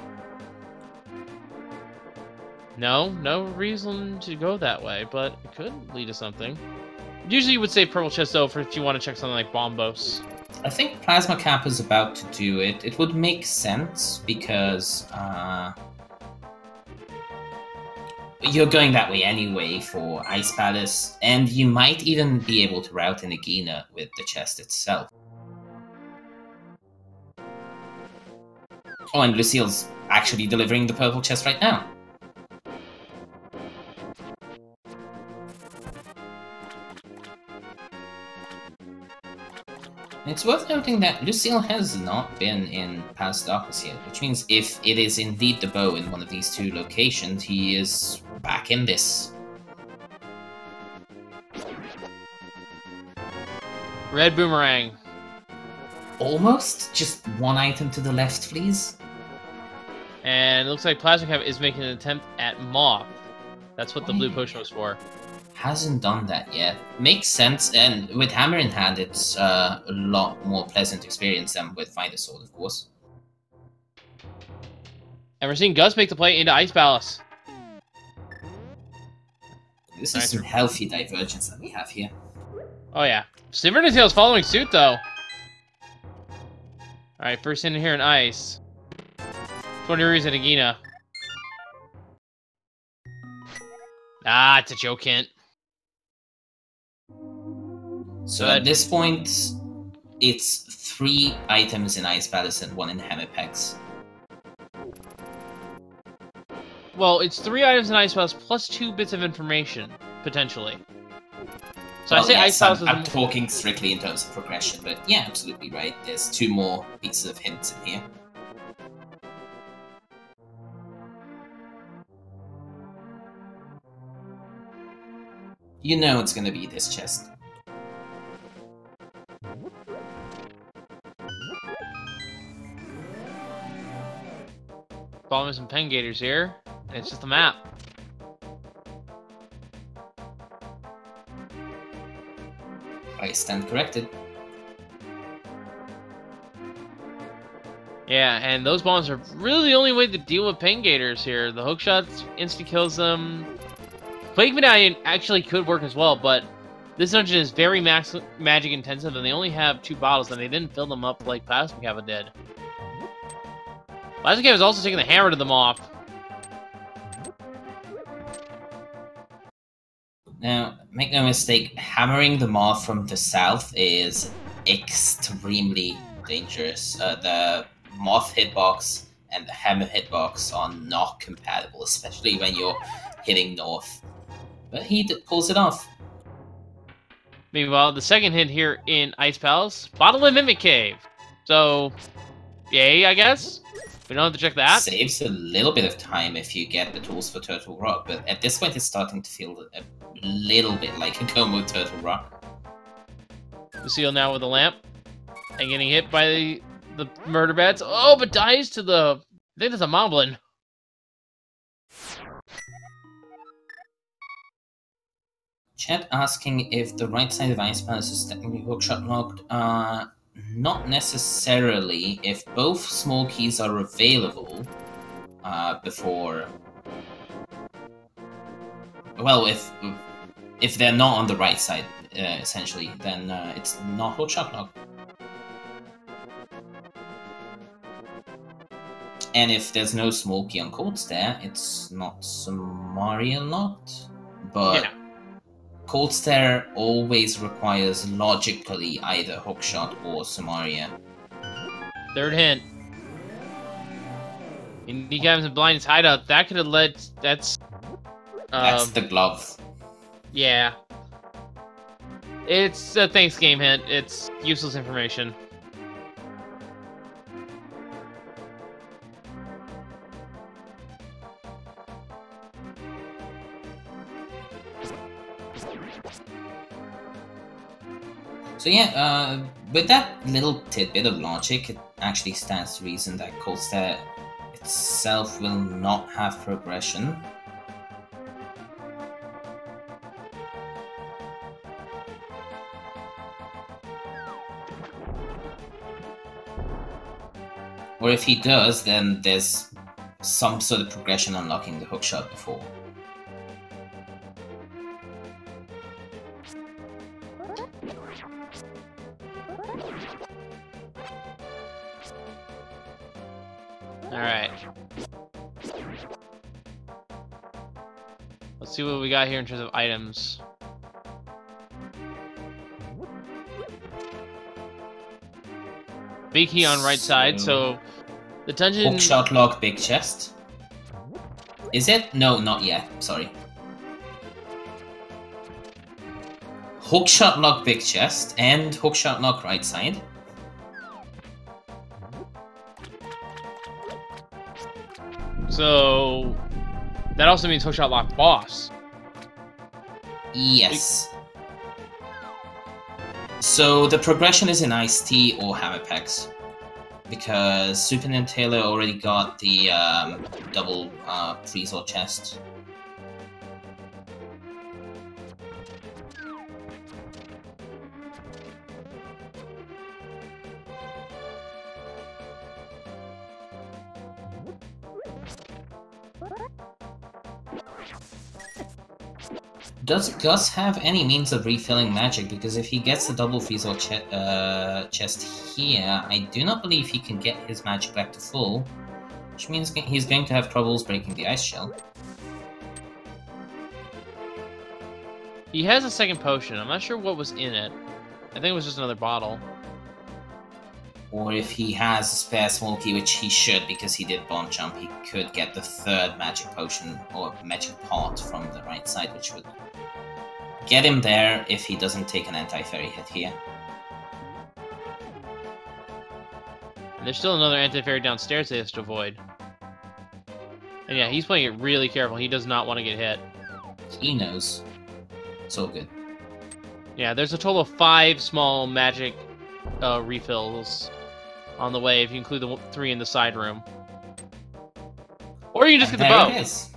No reason to go that way, but it could lead to something. Usually you would say purple chest, though, for if you want to check something like Bombos. I think Plasma Cap is about to do it. It would make sense, because you're going that way anyway for Ice Palace, and you might even be able to route in Agina with the chest itself. Oh, and Lucille's actually delivering the purple chest right now. It's worth noting that Lucille has not been in Palace of Darkness yet, which means if it is indeed the bow in one of these two locations, he is back in this. Red Boomerang. Almost? Just one item to the left, please? And it looks like Plasma Cap is making an attempt at Moth. That's what the blue potion was for. Hasn't done that yet. Makes sense, and with Hammer in hand, it's a lot more pleasant experience than with Finder Sword, of course. And we're seeing Gus make the play into Ice Palace. This is some healthy divergence that we have here. Oh yeah. Silvertail's following suit, though. Alright, first in here in Ice. 20 Ruiz and Agina. Ah, it's a joke hint. So at this point, it's 3 items in Ice Palace and 1 in Hammerpex. Well, it's 3 items in Ice Palace plus 2 bits of information, potentially. So well, I say yes, Ice Palace I'm talking strictly in terms of progression, but yeah, absolutely right. There's 2 more pieces of hints in here. You know it's gonna be this chest. Following some pen gators here, and it's just a map. I stand corrected. Yeah, and those bombs are really the only way to deal with pen gators here. The hook shots insta kills them. Plague Medallion actually could work as well, but this dungeon is very magic intensive, and they only have 2 bottles, and they didn't fill them up like Plasma Cava did. Plasma Cava is also taking the hammer to them off. Now, make no mistake, hammering the moth from the south is extremely dangerous. The moth hitbox and the hammer hitbox are not compatible, especially when you're hitting north. But he pulls it off. Meanwhile, the second hit here in Ice Palace, Bottle and Mimic Cave. So, yay, I guess? We don't have to check that. Saves a little bit of time if you get the tools for Turtle Rock, but at this point it's starting to feel a little bit like a Como Turtle Rock. Lucille now with the lamp, and getting hit by the murder bats. Oh, but dies to the... I think that's a Moblin. Chat asking if the right side of Ice Palace is technically hookshot locked. Not necessarily. If both small keys are available before... Well, if they're not on the right side, essentially, then it's not hookshot locked. And if there's no small key on Cold Stare, it's not Summaria locked. But... Yeah. Cold Stare always requires logically either Hookshot or Summaria. Third hint. He got him to blind his hideout. That could have led... That's the glove. Yeah. It's a thanks game hint. It's useless information. So yeah, with that little tidbit of logic, it actually stands to reason that Cold Stare itself will not have progression. Or if he does, then there's some sort of progression unlocking the hookshot before. Alright. Let's see what we got here in terms of items. Big key on right side, so the dungeon... Hookshot lock big chest. Is it? No, not yet. Sorry. Hookshot lock big chest and hookshot lock right side. So that also means hookshot lock boss. Yes. So the progression is in Ice Tea or Hammer Packs, because Super Nintendo already got the double freeze-all chest. Does Gus have any means of refilling magic? Because if he gets the double freeze-all chest here, I do not believe he can get his magic back to full, which means he's going to have troubles breaking the ice shell. He has a second potion. I'm not sure what was in it. I think it was just another bottle. Or if he has a spare small key, which he should because he did bomb jump, he could get the third magic potion or magic part from the right side, which would get him there if he doesn't take an anti-fairy hit here. And there's still another anti-fairy downstairs that he has to avoid. And yeah, he's playing it really careful. He does not want to get hit. He knows. It's all good. Yeah, there's a total of 5 small magic refills on the way if you include the 3 in the side room. Or you can just get the bow. There it is.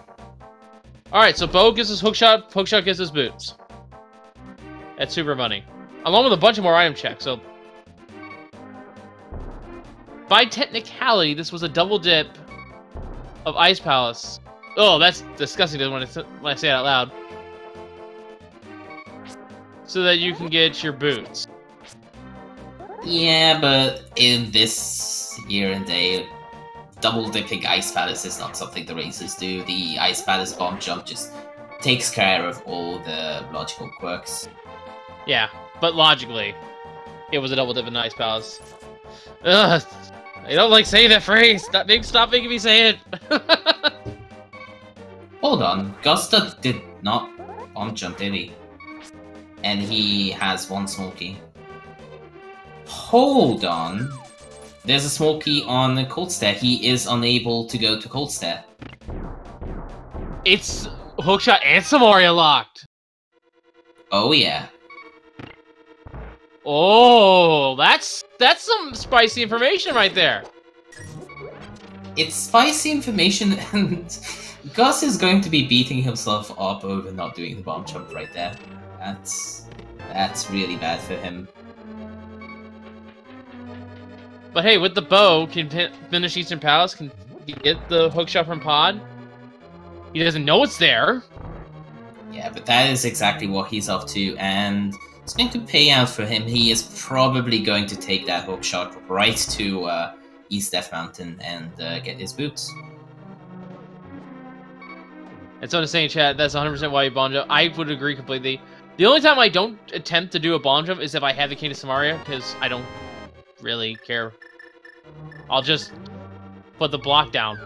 Alright, so bow gives us hookshot, hookshot gives us boots. That's super money. Along with a bunch of more item checks, so... By technicality, this was a double dip of Ice Palace. Oh, that's disgusting when I say it out loud. So that you can get your boots. Yeah, but in this year and day, double dipping Ice Palace is not something the racers do. The Ice Palace bomb jump just takes care of all the logical quirks. Yeah, but logically, it was a double dip in Ice Palace. Ugh. I don't like saying that phrase. Stop making me say it. Hold on, Gusta did not bomb jump, did he? And he has one Smokey. Hold on. There's a Smokey on the Cold Stare. He is unable to go to Cold Stare. It's Hookshot and Samaria locked. Oh yeah. Oh, that's some spicy information right there. It's spicy information, and Gus is going to be beating himself up over not doing the bomb jump right there. That's really bad for him. But hey, with the bow, can finish Eastern Palace, can get the hookshot from Pod. He doesn't know it's there. Yeah, but that is exactly what he's up to, and it's going to pay out for him. He is probably going to take that hookshot right to East Death Mountain and get his boots. And someone is saying, chat, that's 100% why you bomb jump. I would agree completely. The only time I don't attempt to do a bomb jump is if I have the King of Samaria, because I don't really care. I'll just put the block down.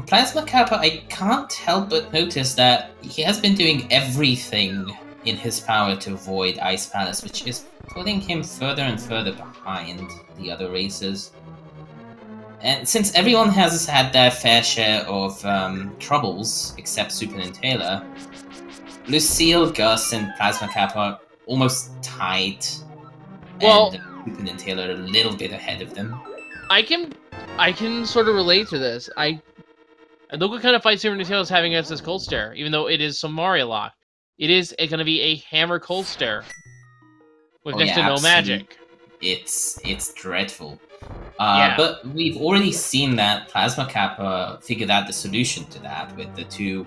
Plasma Kappa, I can't help but notice that he has been doing everything in his power to avoid Ice Palace, which is putting him further and further behind the other races. And since everyone has had their fair share of troubles, except Super Taylor, Lucille, Gus, and Plasma Kappa are almost tied. Well, and Super Taylor a little bit ahead of them. I can sort of relate to this. I look what kind of fight Super Nintendo is having against this Cold Stare, even though it is Samaria lock. It is going to be a hammer Cold Stare with next to no magic. It's dreadful. Yeah. But we've already seen that Plasma Kappa figured out the solution to that with the two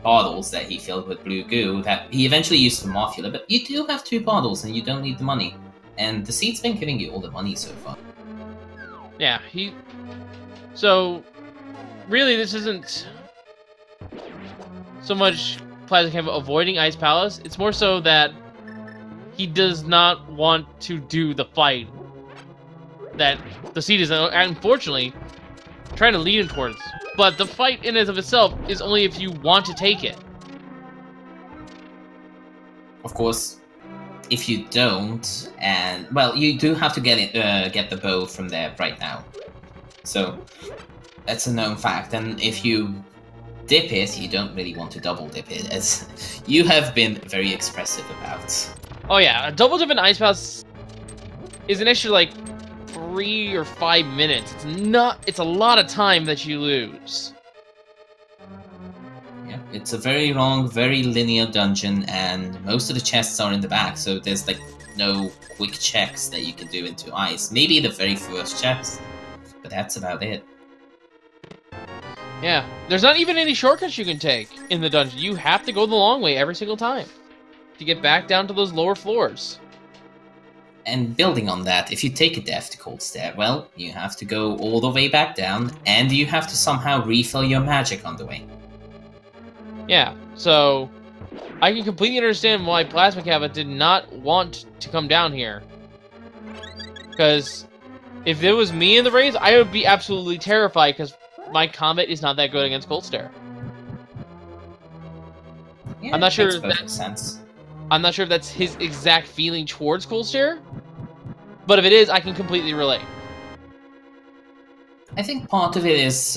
bottles that he filled with blue goo that he eventually used for Morphula. But you do have two bottles and you don't need the money. And the seed's been giving you all the money so far. Yeah, So, really, this isn't so much Plasma Kappa avoiding Ice Palace. It's more so that he does not want to do the fight that the seed is, unfortunately, trying to lead him towards. But the fight in and of itself is only if you want to take it. Of course, if you don't, and well, you do have to get the bow from there right now. So that's a known fact. And if you dip it, you don't really want to double dip it, as you have been very expressive about. Oh yeah, a double dip in Ice Palace is an extra like 3 or 5 minutes. It's a lot of time that you lose. Yeah, it's a very long, very linear dungeon, and most of the chests are in the back, so there's like no quick checks that you can do into ice. Maybe the very first checks, but that's about it. Yeah, there's not even any shortcuts you can take in the dungeon. You have to go the long way every single time to get back down to those lower floors. And building on that, if you take a death to Cold Stare, well, you have to go all the way back down, and you have to somehow refill your magic on the way. Yeah, so I can completely understand why Plasma Kappa did not want to come down here. Because if it was me in the race, I would be absolutely terrified because my combat is not that good against Cold Stare. Yeah, I'm not sure if that makes sense. I'm not sure if that's his exact feeling towards Cold Stare, but if it is, I can completely relate. I think part of it is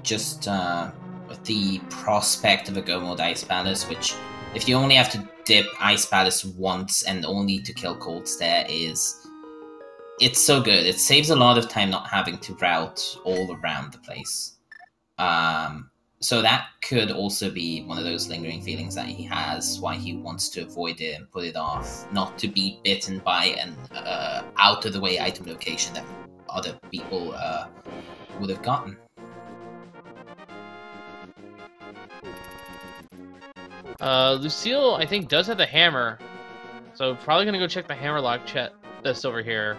just the prospect of a Go Mode Ice Palace, which, if you only have to dip Ice Palace once and only to kill Cold Stare, it's so good. It saves a lot of time not having to route all around the place. So that could also be one of those lingering feelings that he has, why he wants to avoid it and put it off, not to be bitten by an out-of-the-way item location that other people would have gotten. Lucille, I think, does have the hammer, so probably gonna go check the hammerlock that's over here.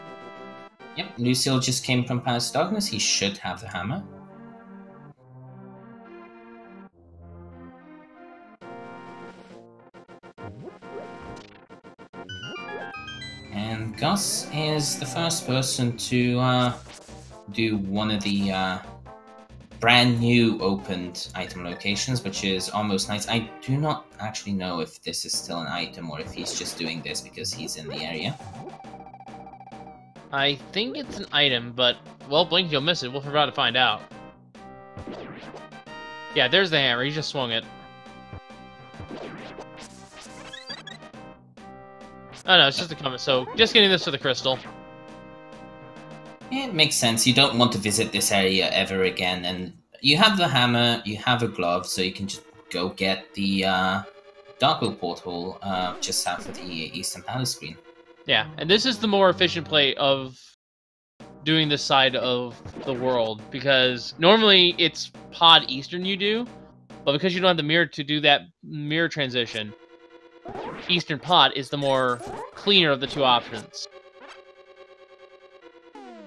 Yep, Lucille just came from Palace of Darkness. He should have the hammer. And Gus is the first person to do one of the brand new opened item locations, which is Almost Nights. I do not actually know if this is still an item or if he's just doing this because he's in the area. I think it's an item, but, well, blink, you'll miss it. We'll about to find out. Yeah, there's the hammer. He just swung it. Oh, no, it's just a comment. So, just getting this for the crystal. It makes sense. You don't want to visit this area ever again, and you have the hammer, you have a glove, so you can just go get the Darkwood portal just south of the Eastern Palace screen. Yeah, and this is the more efficient play of doing this side of the world, because normally it's Pod Eastern you do, but because you don't have the mirror to do that mirror transition, Eastern Pod is the more cleaner of the two options.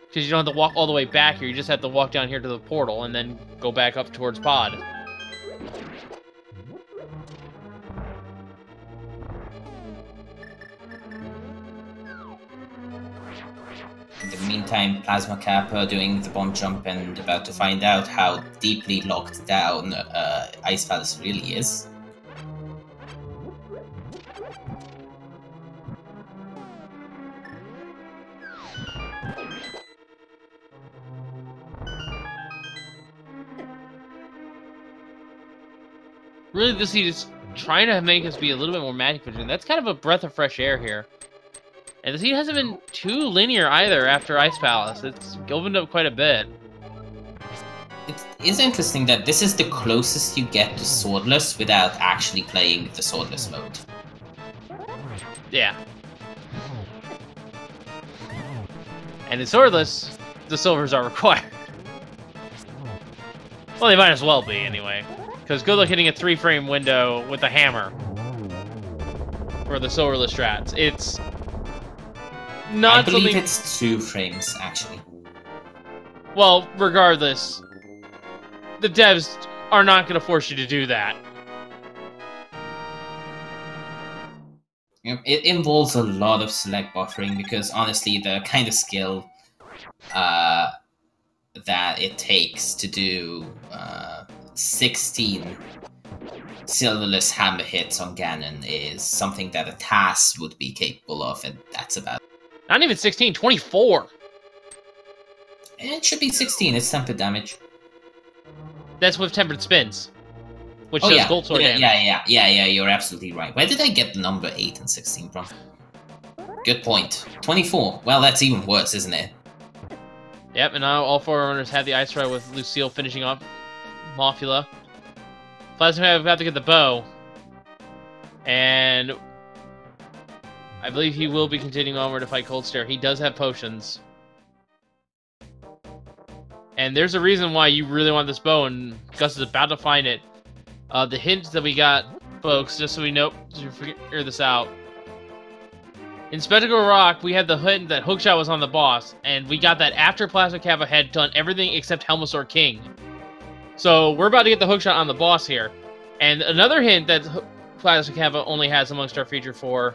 Because you don't have to walk all the way back here, you just have to walk down here to the portal and then go back up towards Pod. In the meantime, Plasma Kappa doing the bomb jump and about to find out how deeply locked down Ice Palace really is. Really, this seed is trying to make us be a little bit more magic vision. That's kind of a breath of fresh air here. And the seed hasn't been too linear either after Ice Palace. It's opened up quite a bit. It is interesting that this is the closest you get to Swordless without actually playing the Swordless mode. Yeah. And in Swordless, the silvers are required. Well, they might as well be, anyway. Because good luck hitting a 3-frame window with a hammer for the silverless strats. It's not something... I believe it's 2 frames, actually. Well, regardless, the devs are not going to force you to do that. It involves a lot of select buffering because, honestly, the kind of skill that it takes to do 16 silverless hammer hits on Ganon is something that a TAS would be capable of, and that's about it. Not even 16, 24! It should be 16, it's tempered damage. That's with tempered spins. Which does gold sword damage. Yeah, you're absolutely right. Where did I get the number 8 and 16 from? Good point. 24. Well, that's even worse, isn't it? Yep, and now all 4 runners have the Ice Ride with Lucille finishing off Mothula. Plasma have to get the bow. And I believe he will be continuing onward to fight Cold Stare. He does have potions. And there's a reason why you really want this bow, and Gus is about to find it. The hints that we got, folks, just so we know, to figure this out. In Spectacle Rock, we had the hint that Hookshot was on the boss, and we got that after Plasma Kappa had done everything except Helmasaur King. So we're about to get the Hookshot on the boss here. And another hint that Plasma Kappa only has amongst our feature 4.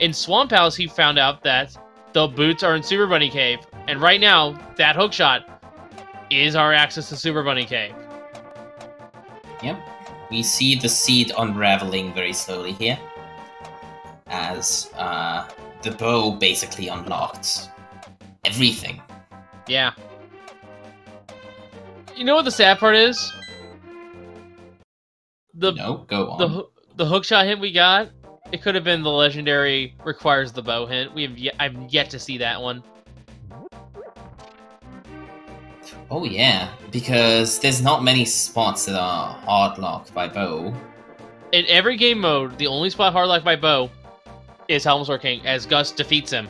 In Swamp Palace, he found out that the boots are in Super Bunny Cave. And right now, that Hookshot is our access to Super Bunny Cave. Yep. We see the seed unraveling very slowly here. As the bow basically unlocked everything. Yeah. You know what the sad part is? No, go on. The hookshot hint we got, it could have been the legendary requires the bow hint. I've yet to see that one. Oh yeah, because there's not many spots that are hard locked by bow. In every game mode, the only spot hard locked by bow is Helmasaur King, as Gus defeats him.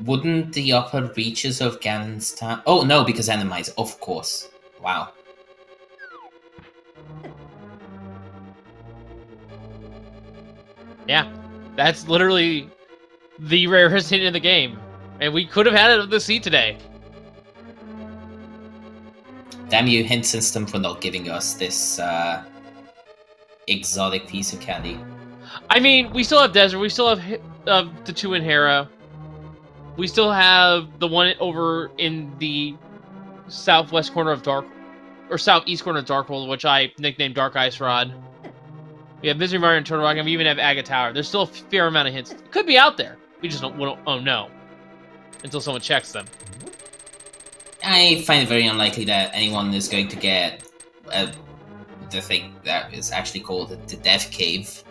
Wouldn't the upper reaches of Ganon's time... Oh, no, because Randomizer, of course. Wow. Yeah, that's literally the rarest hint in the game. And we could have had it with the seed today. Damn you, Hint System, for not giving us this exotic piece of candy. I mean, we still have Desert. We still have the 2 in Hera. We still have the one over in the southwest corner of or southeast corner of Darkworld, which I nicknamed Dark Ice Rod. We have Misery Mire and Turtle Rock, and we even have Agate Tower. There's still a fair amount of hints. It could be out there. We just don't know until someone checks them. I find it very unlikely that anyone is going to get the thing that is actually called the Death Cave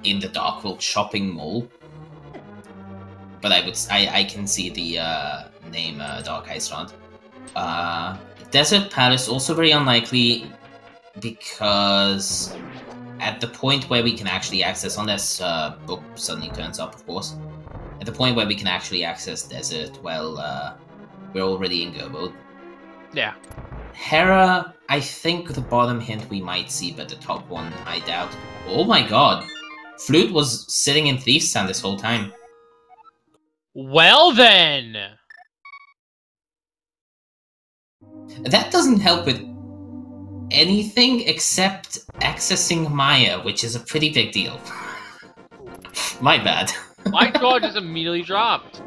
in the Darkworld shopping mall. But I can see the name Dark Ice Rod. Desert Palace also very unlikely because at the point where we can actually access, unless book suddenly turns up, of course, at the point where we can actually access Desert, well, we're already in go mode. Yeah. Hera, I think the bottom hint we might see, but the top one I doubt. Oh my god, Flute was sitting in Thief's Stand this whole time. Well then! That doesn't help with anything except accessing Maya, which is a pretty big deal. My bad. My jaw just immediately dropped.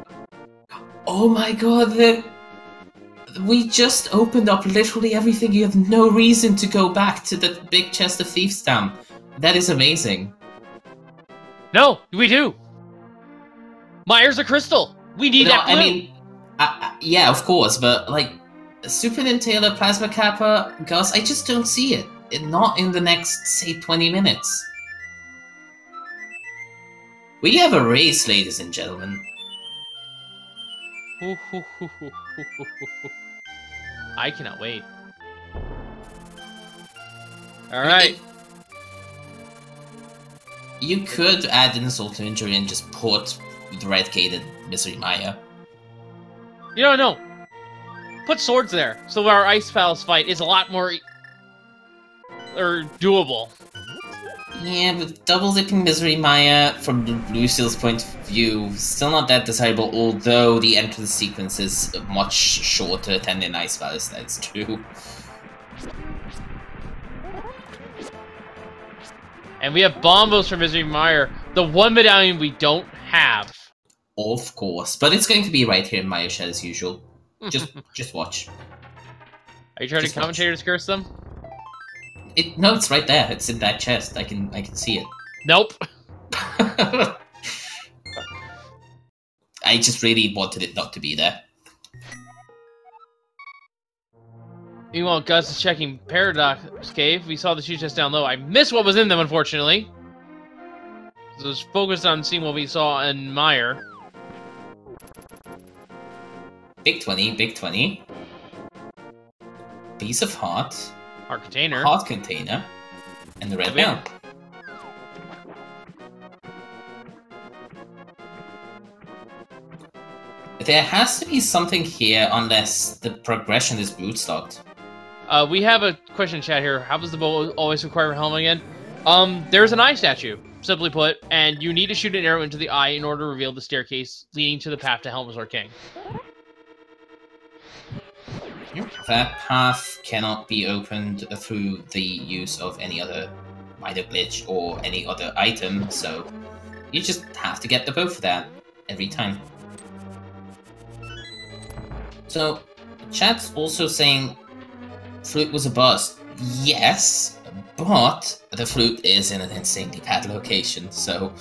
Oh my god, we just opened up literally everything. You have no reason to go back to the big chest of Thief's Town. That is amazing. No, we do. Maya's a crystal. We need that blue. I mean, yeah, of course, but like Super Nintaler, Plasma Kappa, Gus, I just don't see it. Not in the next, say, 20 minutes. We have a race, ladies and gentlemen. I cannot wait. Alright. You could add insult to injury and just port the red gated Misery Maya. You don't know. Put swords there, so our Ice Palace fight is a lot more doable. Yeah, but double dipping Misery Maya from Blue Steel's point of view, still not that desirable, although the entrance sequence is much shorter than in Ice Palace, that's true. And we have Bombos for Misery Mire, the one medallion we don't have. Of course, but it's going to be right here in Maya Shed as usual. Just watch. Are you trying to commentators curse them? No, it's right there. It's in that chest. I can see it. Nope. I just really wanted it not to be there. Meanwhile, Gus is checking Paradox Cave. We saw the shoe chest down low. I missed what was in them, unfortunately. So I was focused on seeing what we saw in Mire. Big 20, big 20. Piece of heart. Heart container. Heart container. And the red bell. There has to be something here unless the progression is bootstocked. We have a question in chat here. How does the bow always require a helmet again? There's an eye statue, simply put, and you need to shoot an arrow into the eye in order to reveal the staircase leading to the path to Helmsor King. That path cannot be opened through the use of any other minor glitch or any other item, so you just have to get the bow for that every time. So, chat's also saying Flute was a bust. Yes, but the Flute is in an insanely bad location, so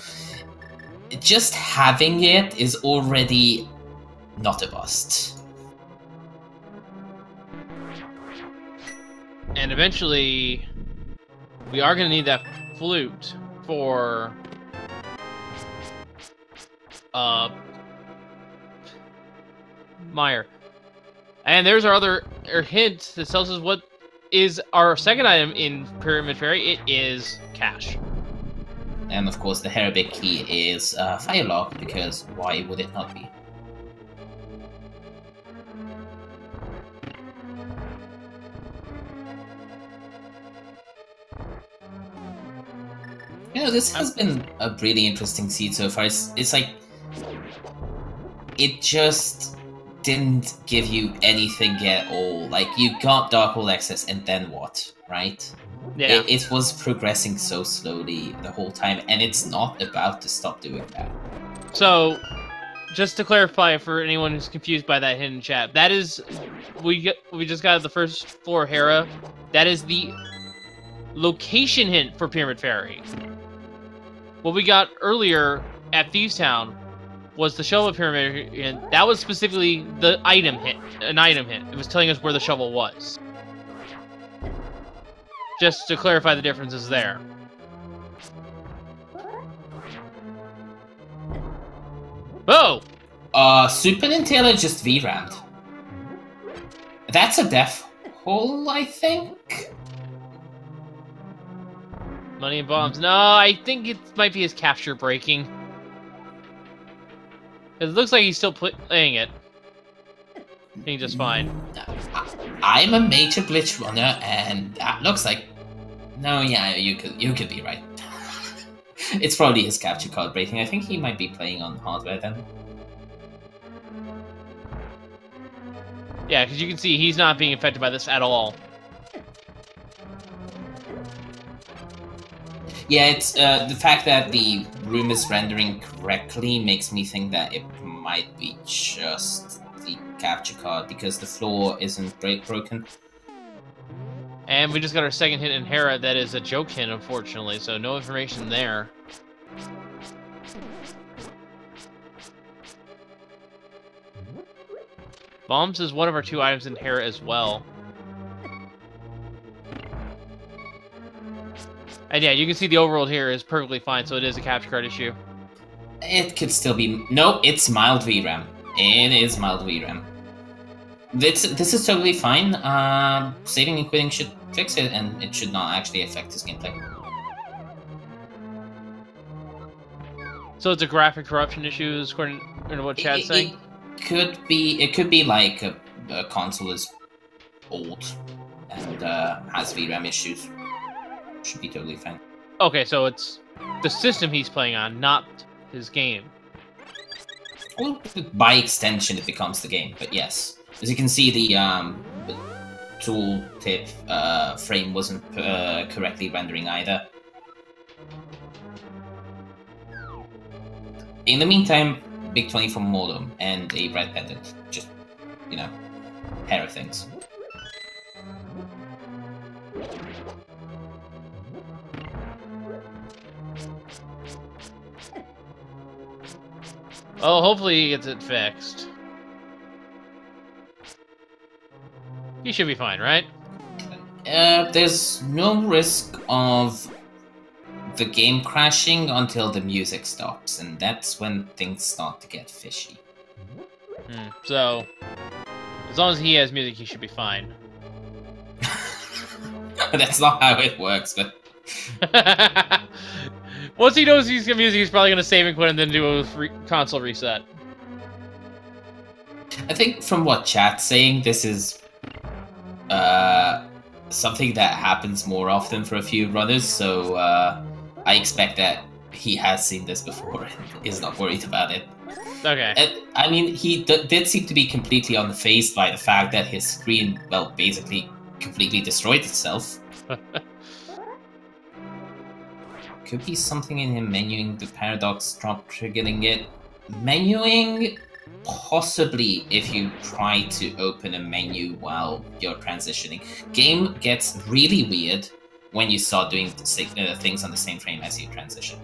just having it is already not a bust. And eventually, we are going to need that flute for Mire. And there's our other hint that tells us what is our second item in Pyramid Fairy. It is cash. And of course the Herabic key is Firelock, because why would it not be? You know, this has been a really interesting seed so far. It's like, it just didn't give you anything at all. Like, you got Dark Hole access, and then what, right? Yeah. It was progressing so slowly the whole time, and it's not about to stop doing that. So, just to clarify for anyone who's confused by that hidden chat, that is, we just got the first floor of Hera. That is the location hint for Pyramid Fairy. What we got earlier at Thieves Town was the shovel pyramid hint. That was specifically the item hint, an item hint. It was telling us where the shovel was. Just to clarify the differences there. Oh! Super Nintendo just VRAM'd. That's a death hole, I think? Money and bombs. No, I think it might be his capture breaking. It looks like he's still playing it. Being just fine. I'm a major glitch runner, and that looks like... No, yeah, you could be right. It's probably his capture card breaking. I think he might be playing on hardware then. Yeah, because you can see he's not being affected by this at all. Yeah, it's the fact that the room is rendering correctly makes me think that it might be just the capture card because the floor isn't broken. And we just got our second hint in Hera. That is a joke hint, unfortunately, so no information there. Bombs is one of our 2 items in Hera as well. And yeah, you can see the overworld here is perfectly fine, so it is a capture card issue. It could still be... No, it's mild VRAM. It is mild VRAM. This is totally fine. Saving and quitting should fix it, and it should not actually affect his gameplay. So it's a graphic corruption issue, according to what chat's saying? It could be like a console is old and has VRAM issues. Should be totally fine. Okay, so it's the system he's playing on, not his game. Well, by extension, it becomes the game, but yes. As you can see, the tooltip frame wasn't correctly rendering either. In the meantime, Big 24 modem and a red pendant. Just, you know, pair of things. Oh, hopefully he gets it fixed. He should be fine, right? There's no risk of the game crashing until the music stops, and that's when things start to get fishy. So, as long as he has music, he should be fine. That's not how it works, but... Once he knows he's got music, he's probably going to save and quit and then do a console reset. I think from what chat's saying, this is something that happens more often for a few runners, so I expect that he has seen this before and is not worried about it. Okay. And, I mean, he did seem to be completely unfazed by the fact that his screen, well, basically completely destroyed itself. Could be something in him menuing the paradox drop triggering it. Menuing, possibly if you try to open a menu while you're transitioning. Game gets really weird when you start doing things on the same frame as you transition.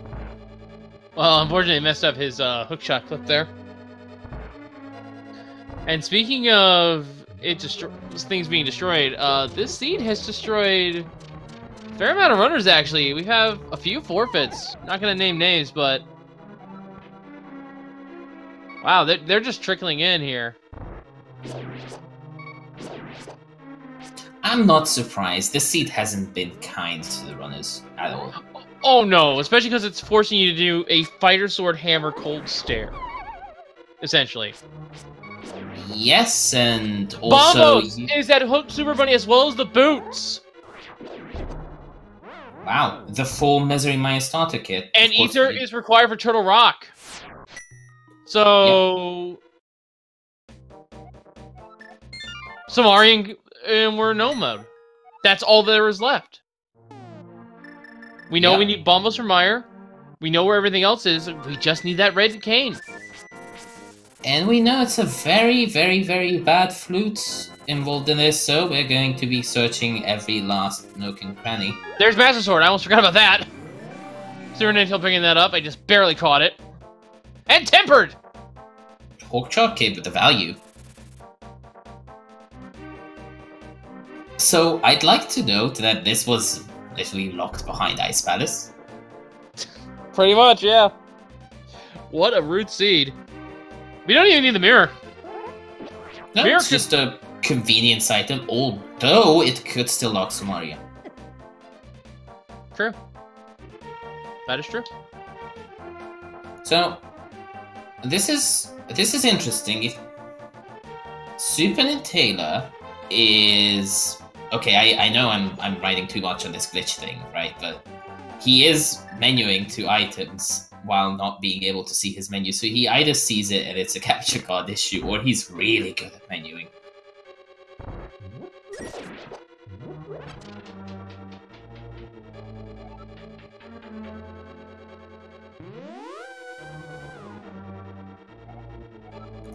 Well, unfortunately, it messed up his hookshot clip there. And speaking of things being destroyed, this seed has destroyed a fair amount of runners, actually. We have a few forfeits. Not going to name names, but... Wow, they're just trickling in here. I'm not surprised. This seed hasn't been kind to the runners at all. Oh no, especially because it's forcing you to do a fighter sword hammer cold stare. Essentially. Yes, and also... Bombos is that hook Super Bunny as well as the boots! Wow, the full Misery Maya starter kit. And Ether is required for Turtle Rock. So... Yep. Samari and we're in no mode. That's all there is left. We know we need Bombos for Meyer. We know where everything else is. We just need that red cane. And we know it's a very, very, very bad flute involved in this, so we're going to be searching every last nook and cranny. There's Master Sword. I almost forgot about that. Zero Nintel picking that up. I just barely caught it. And tempered! Hawkshot came with the value. So I'd like to note that this was literally locked behind Ice Palace. Pretty much, yeah. What a root seed. We don't even need the mirror. No, it's just a convenience item, although it could still lock Somaria. True. That is true. So, this is interesting. If Super Nintendo is okay, I know I'm writing too much on this glitch thing, right? But he is menuing to items while not being able to see his menu. So he either sees it and it's a capture card issue, or he's really good at menuing.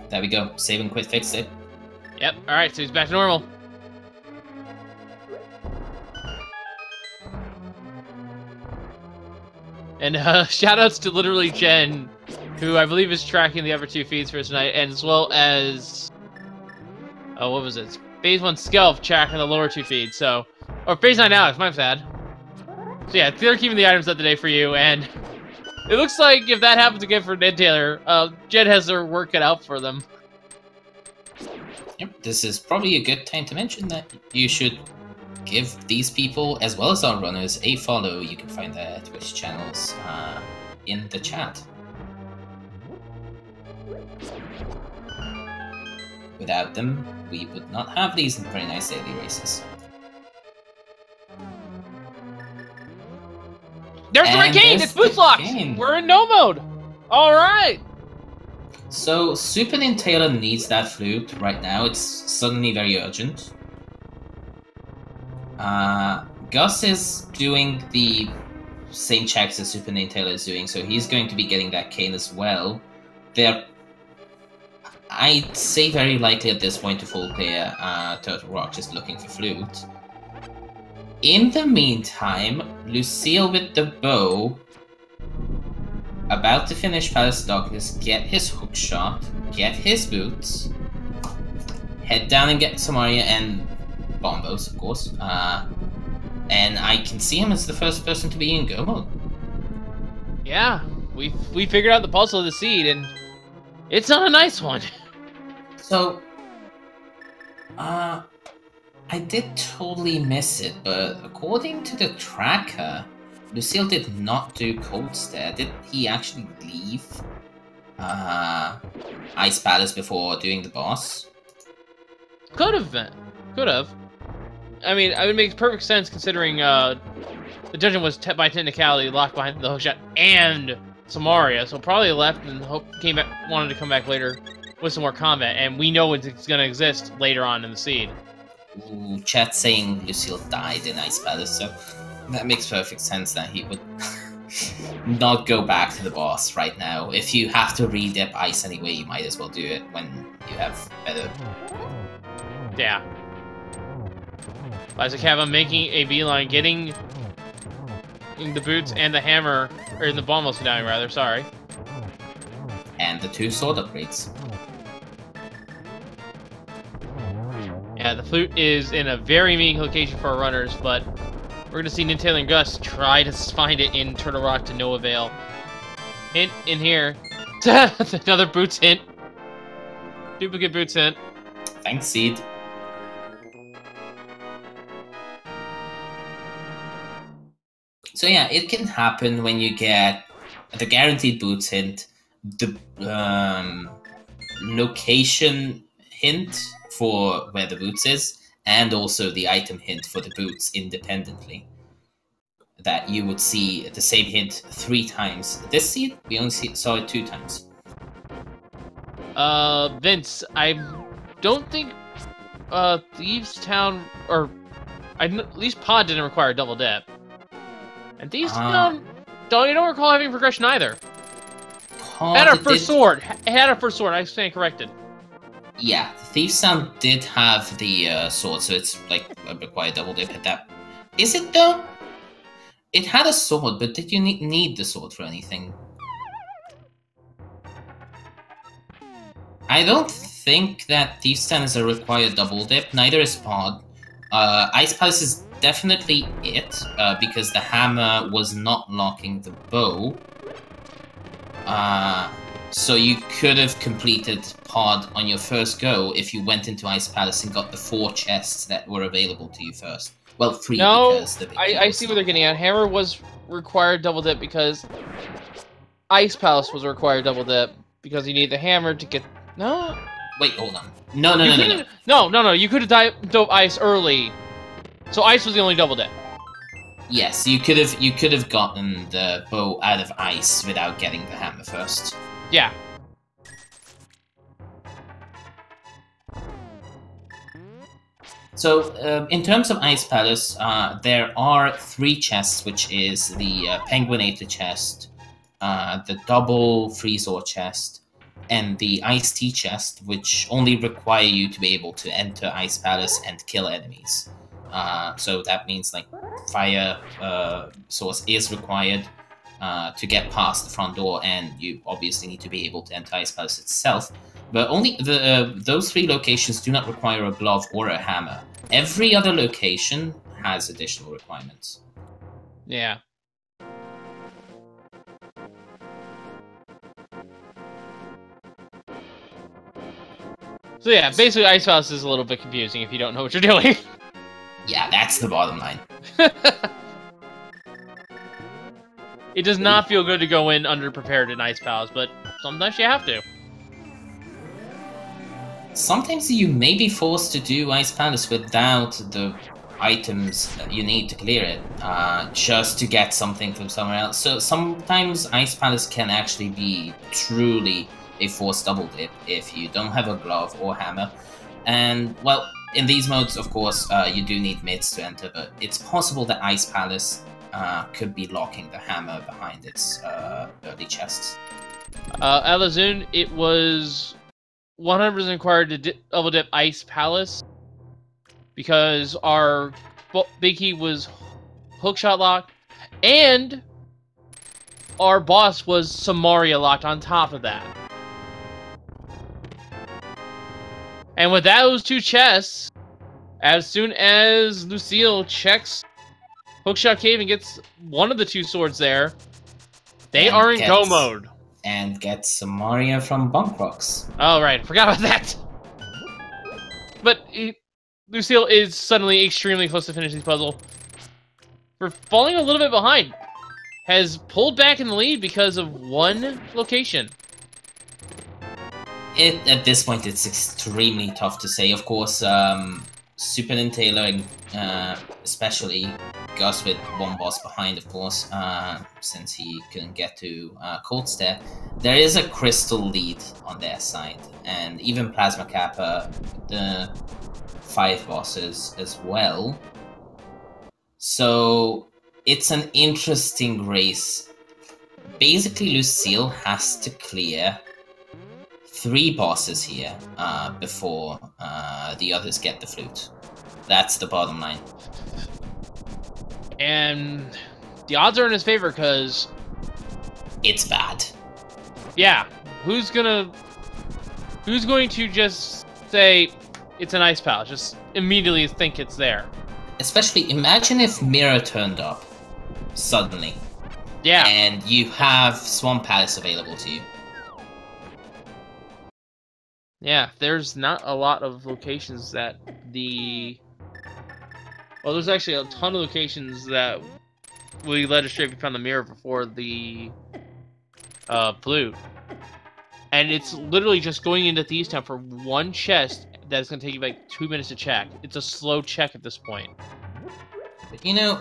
There we go. Save and quit fixed it. Yep, alright, so he's back to normal. And shoutouts to literally Jen, who I believe is tracking the other two feeds for tonight, and as well as what was it? Phase 1 Skelf tracking the lower two feeds, so or Phase 9 Alex, my bad. So yeah, they're keeping the items up to date for you, and it looks like if that happens again for Ned Taylor, Jen has their work cut out for them. Yep, this is probably a good time to mention that you should give these people, as well as our runners, a follow. You can find their Twitch channels in the chat. Without them, we would not have these very nice daily races. There's the arcade! It's boost locked! We're in no mode! Alright! So, Super Nintendo needs that flute right now. It's suddenly very urgent. Gus is doing the same checks as Super Nintendo is doing, so he's going to be getting that cane as well. They're, I'd say, very likely at this point to full clear Turtle Rock, just looking for flute. In the meantime, Lucille with the bow, about to finish Palace Darkness, get his hook shot, get his boots, head down and get Samaria and Bombos, of course. And I can see him as the first person to be in go mode. Yeah, we figured out the puzzle of the seed, and it's not a nice one. So, I did totally miss it, but according to the tracker, Lucille did not do Cold Stare. Did he actually leave Ice Palace before doing the boss? Could have been. Could have. I mean, it would make perfect sense considering the dungeon was by technicality locked behind the hookshot and Samaria, so probably left and wanted to come back later with some more combat, and we know it's going to exist later on in the seed. Ooh, chat saying Lucille died in Ice Palace, so that makes perfect sense that he would not go back to the boss right now. If you have to re-dip ice anyway, you might as well do it when you have better. Yeah. Isaac Cava making a beeline, getting the boots and the hammer, or the bombos down rather, sorry. And the 2 sword upgrades. Yeah, the flute is in a very mean location for our runners, but we're gonna see Nintail and Gus try to find it in Turtle Rock to no avail. Hint in here. Another boots hint. Duplicate boots hint. Thanks, Seed. So yeah, it can happen when you get the guaranteed boots hint, the location hint for where the boots is, and also the item hint for the boots independently. That you would see the same hint 3 times. This seed, we only saw it 2 times. Vince, I don't think Thieves Town, or at least Pod didn't require double dip. And Thieves Town, you don't recall having progression either. Pod Had our first sword. Had our first sword. I stand corrected. Yeah, Thieves Town did have the sword, so it's like required double dip at that. Is it though? It had a sword, but did you need the sword for anything? I don't think that Thieves Town is a required double dip. Neither is Pod. Ice Palace is definitely it, because the hammer was not locking the bow. So you could have completed Pod on your first go if you went into Ice Palace and got the 4 chests that were available to you first. Well, 3 because the I see what they're getting at. Hammer was required double dip because Ice Palace was required double dip because you need the hammer to get... No? Wait, hold on. No. You could have dove ice early. So ice was the only double dip. Yes, you could have gotten the bow out of ice without getting the hammer first. Yeah. So, in terms of Ice Palace, there are 3 chests, which is the Penguinator chest, the double Freezor chest, and the Ice Tea chest, which only require you to be able to enter Ice Palace and kill enemies. So that means like fire source is required to get past the front door, and you obviously need to be able to enter Ice Palace itself. But only those 3 locations do not require a glove or a hammer. Every other location has additional requirements. Yeah. So yeah, basically Ice Palace is a little bit confusing if you don't know what you're doing. Yeah, that's the bottom line. It does not feel good to go in underprepared in Ice Palace, but sometimes you have to. Sometimes you may be forced to do Ice Palace without the items that you need to clear it, just to get something from somewhere else. So sometimes Ice Palace can actually be truly a forced double dip if you don't have a glove or hammer. And, well, in these modes, of course, you do need mids to enter, but it's possible that Ice Palace could be locking the hammer behind its early chests. At Lazoon, it was 100% required to double dip Ice Palace because our big key was hookshot locked, and our boss was Samaria locked on top of that. And with those 2 chests, as soon as Lucille checks Hookshot Cave and gets one of the 2 swords there, they are in go mode. And gets Samaria from Bunk Rocks. Oh, right. Forgot about that. But Lucille is suddenly extremely close to finishing this puzzle. For falling a little bit behind, has pulled back in the lead because of 1 location. At this point, it's extremely tough to say. Of course, Super Nintendo, especially Gus with 1 boss behind, of course, since he couldn't get to Cold Stare. There is a crystal lead on their side, and even Plasma Kappa, the 5 bosses as well. So it's an interesting race. Basically, Lucille has to clear 3 bosses here before the others get the flute. That's the bottom line. And the odds are in his favor because it's bad. Yeah, who's going to just say it's an Ice Palace? Just immediately think it's there. Especially, imagine if Mirror turned up suddenly. Yeah. And you have Swamp Palace available to you. Yeah, there's not a lot of locations that well, there's actually a ton of locations that we led astray if we found the mirror before the flute. And it's literally just going into Thieves Town for 1 chest that's going to take you like 2 minutes to check. It's a slow check at this point. But, you know,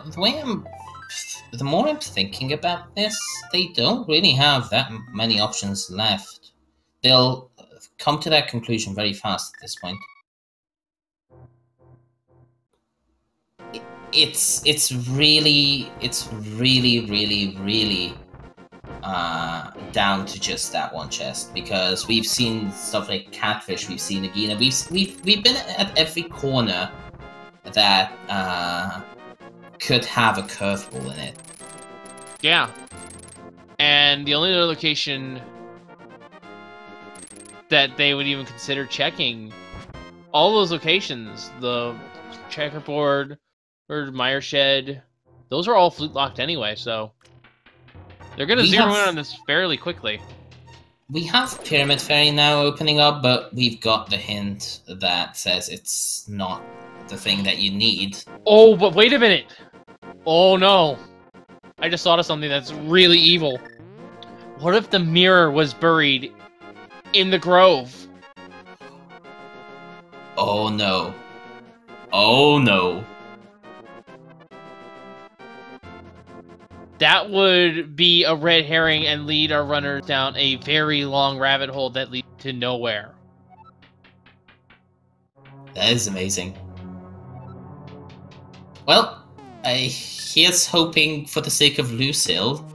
the more I'm thinking about this, they don't really have that many options left. They'll come to that conclusion very fast at this point. it's really down to just that one chest, because we've seen stuff like Catfish, we've seen Nagina, we've been at every corner that could have a curveball in it. Yeah. And the only other location that they would even consider checking, all those locations, the checkerboard or Mire Shed, those are all flute locked anyway, so they're gonna zero in on this fairly quickly. We have Pyramid Ferry now opening up, but we've got the hint that says it's not the thing that you need. Oh, but wait a minute! Oh no! I just thought of something that's really evil. What if the mirror was buried in the grove? Oh no. Oh no. That would be a red herring and lead our runners down a very long rabbit hole that leads to nowhere. That is amazing. Well, here's hoping, for the sake of Lucille,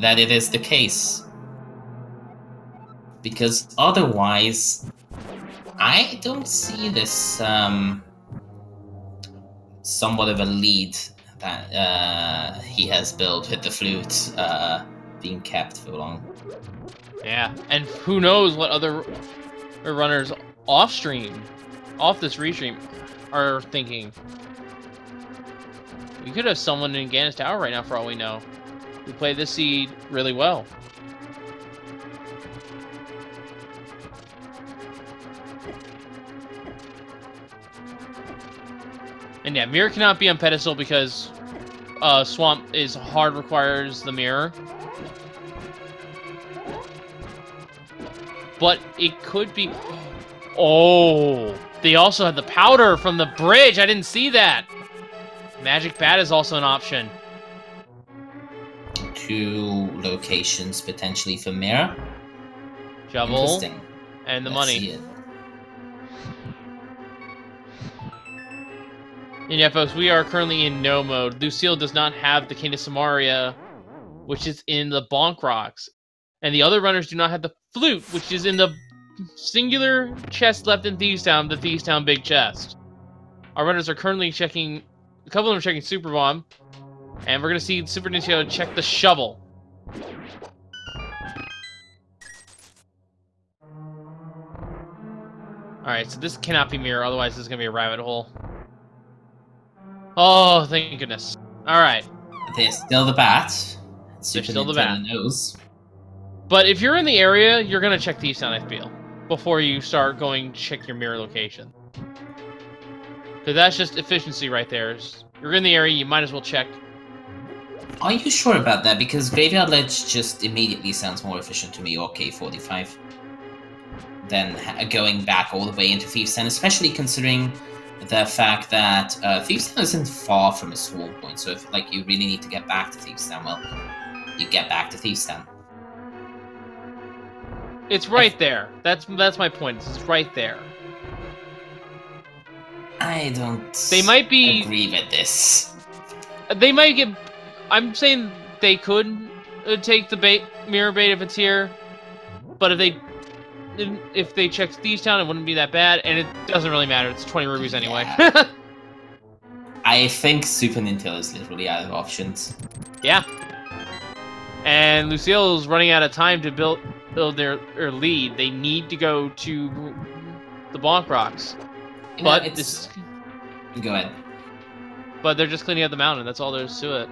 that it is the case. Because otherwise, I don't see this somewhat of a lead that he has built with the flute being kept for long. Yeah, and who knows what other runners off this restream, are thinking. We could have someone in Gannis Tower right now, for all we know, who played this seed really well. And yeah, mirror cannot be on pedestal because swamp is hard, requires the mirror. But it could be... Oh, they also had the powder from the bridge. I didn't see that. Magic Bat is also an option. 2 locations potentially for mirror. Shovel. Interesting. And the Let's money. see it. And yeah, folks, we are currently in no mode. Lucille does not have the Cane of Samaria, which is in the Bonk Rocks. And the other runners do not have the flute, which is in the singular chest left in Thieves Town, the Thieves Town big chest. Our runners are currently checking, a couple of them are checking Super Bomb, and we're going to see Super Nintendo check the shovel. Alright, so this cannot be mirror, otherwise this is going to be a rabbit hole. Oh, thank goodness. Alright. There's still the bat. There's still the bat. Knows. But if you're in the area, you're going to check Thieves Town, I feel, before you start going to check your mirror location. Because that's just efficiency right there. You're in the area, you might as well check. Are you sure about that? Because Graveyard Ledge just immediately sounds more efficient to me, or K45, than going back all the way into Thieves Town, especially considering the fact that Thieves Town isn't far from a swarm point, so if like you really need to get back to Thieves Town, well, you get back to Thieves Town. It's right there. That's my point. It's right there. I don't. They might be agree with this. They might get. I'm saying they could take the mirror bait if it's here, but if they checked Thieves Town, it wouldn't be that bad, and it doesn't really matter. It's 20 rubies anyway. Yeah. I think Super Nintendo is literally out of options. Yeah. And Lucille's running out of time to build their lead. They need to go to the Bonk Rocks. You know, But this. Go ahead. But they're just cleaning up the mountain. That's all there is to it.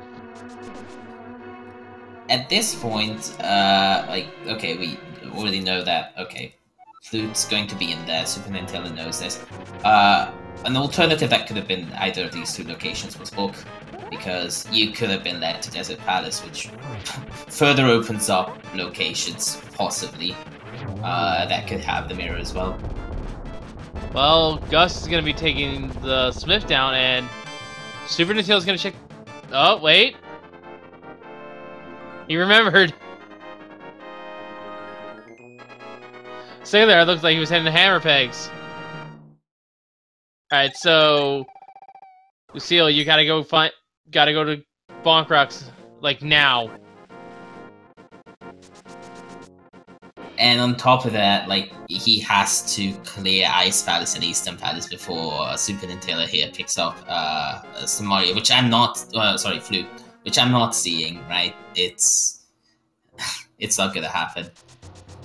At this point, like, okay, we already know that, okay, Flute's going to be in there, Super Nintendo knows this. An alternative that could have been either of these 2 locations was Book, because you could have been led to Desert Palace, which further opens up locations, possibly, that could have the mirror as well. Well, Gus is going to be taking the Smith down, and Super Nintendo's going to check... Oh, wait. He remembered. Stay there, it looks like he was hitting the hammer pegs. Alright, so... Lucille, you gotta go to Bonk Rocks, like, now. And on top of that, like, he has to clear Ice Palace and Eastern Palace before Super Nintendo here picks up some Mario, which I'm not, sorry, Flute, which I'm not seeing, right? It's not gonna happen.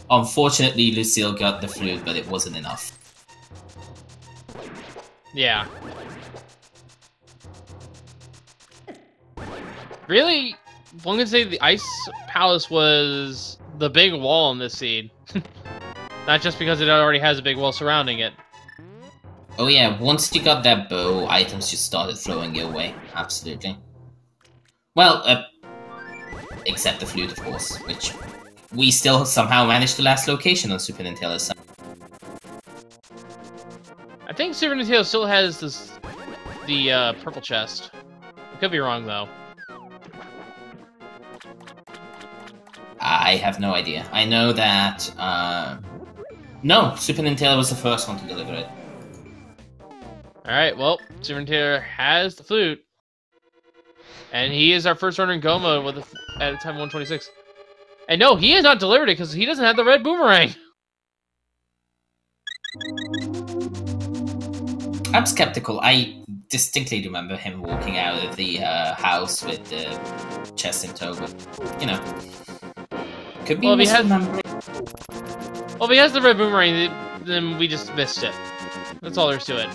Unfortunately, Lucille got the Flute, but it wasn't enough. Yeah. Really, one can say the Ice Palace was the big wall in this seed. Not just because it already has a big wall surrounding it. Oh yeah, once you got that bow, items just started throwing you away. Absolutely. Well, except the Flute, of course, which we still somehow managed the last location on Super Nintendo. I think Super Nintendo still has the purple chest. I could be wrong, though. I have no idea. I know that, no, Super Nintendo was the first one to deliver it. Alright, well, Super Nintendo has the Flute. And he is our first runner in Go mode with at a time 126. And no, he has not delivered it because he doesn't have the red boomerang. I'm skeptical. I distinctly remember him walking out of the house with the chest in tow, but, you know. Could be misremembering. Well, if he has the red boomerang, then we just missed it. That's all there's to it.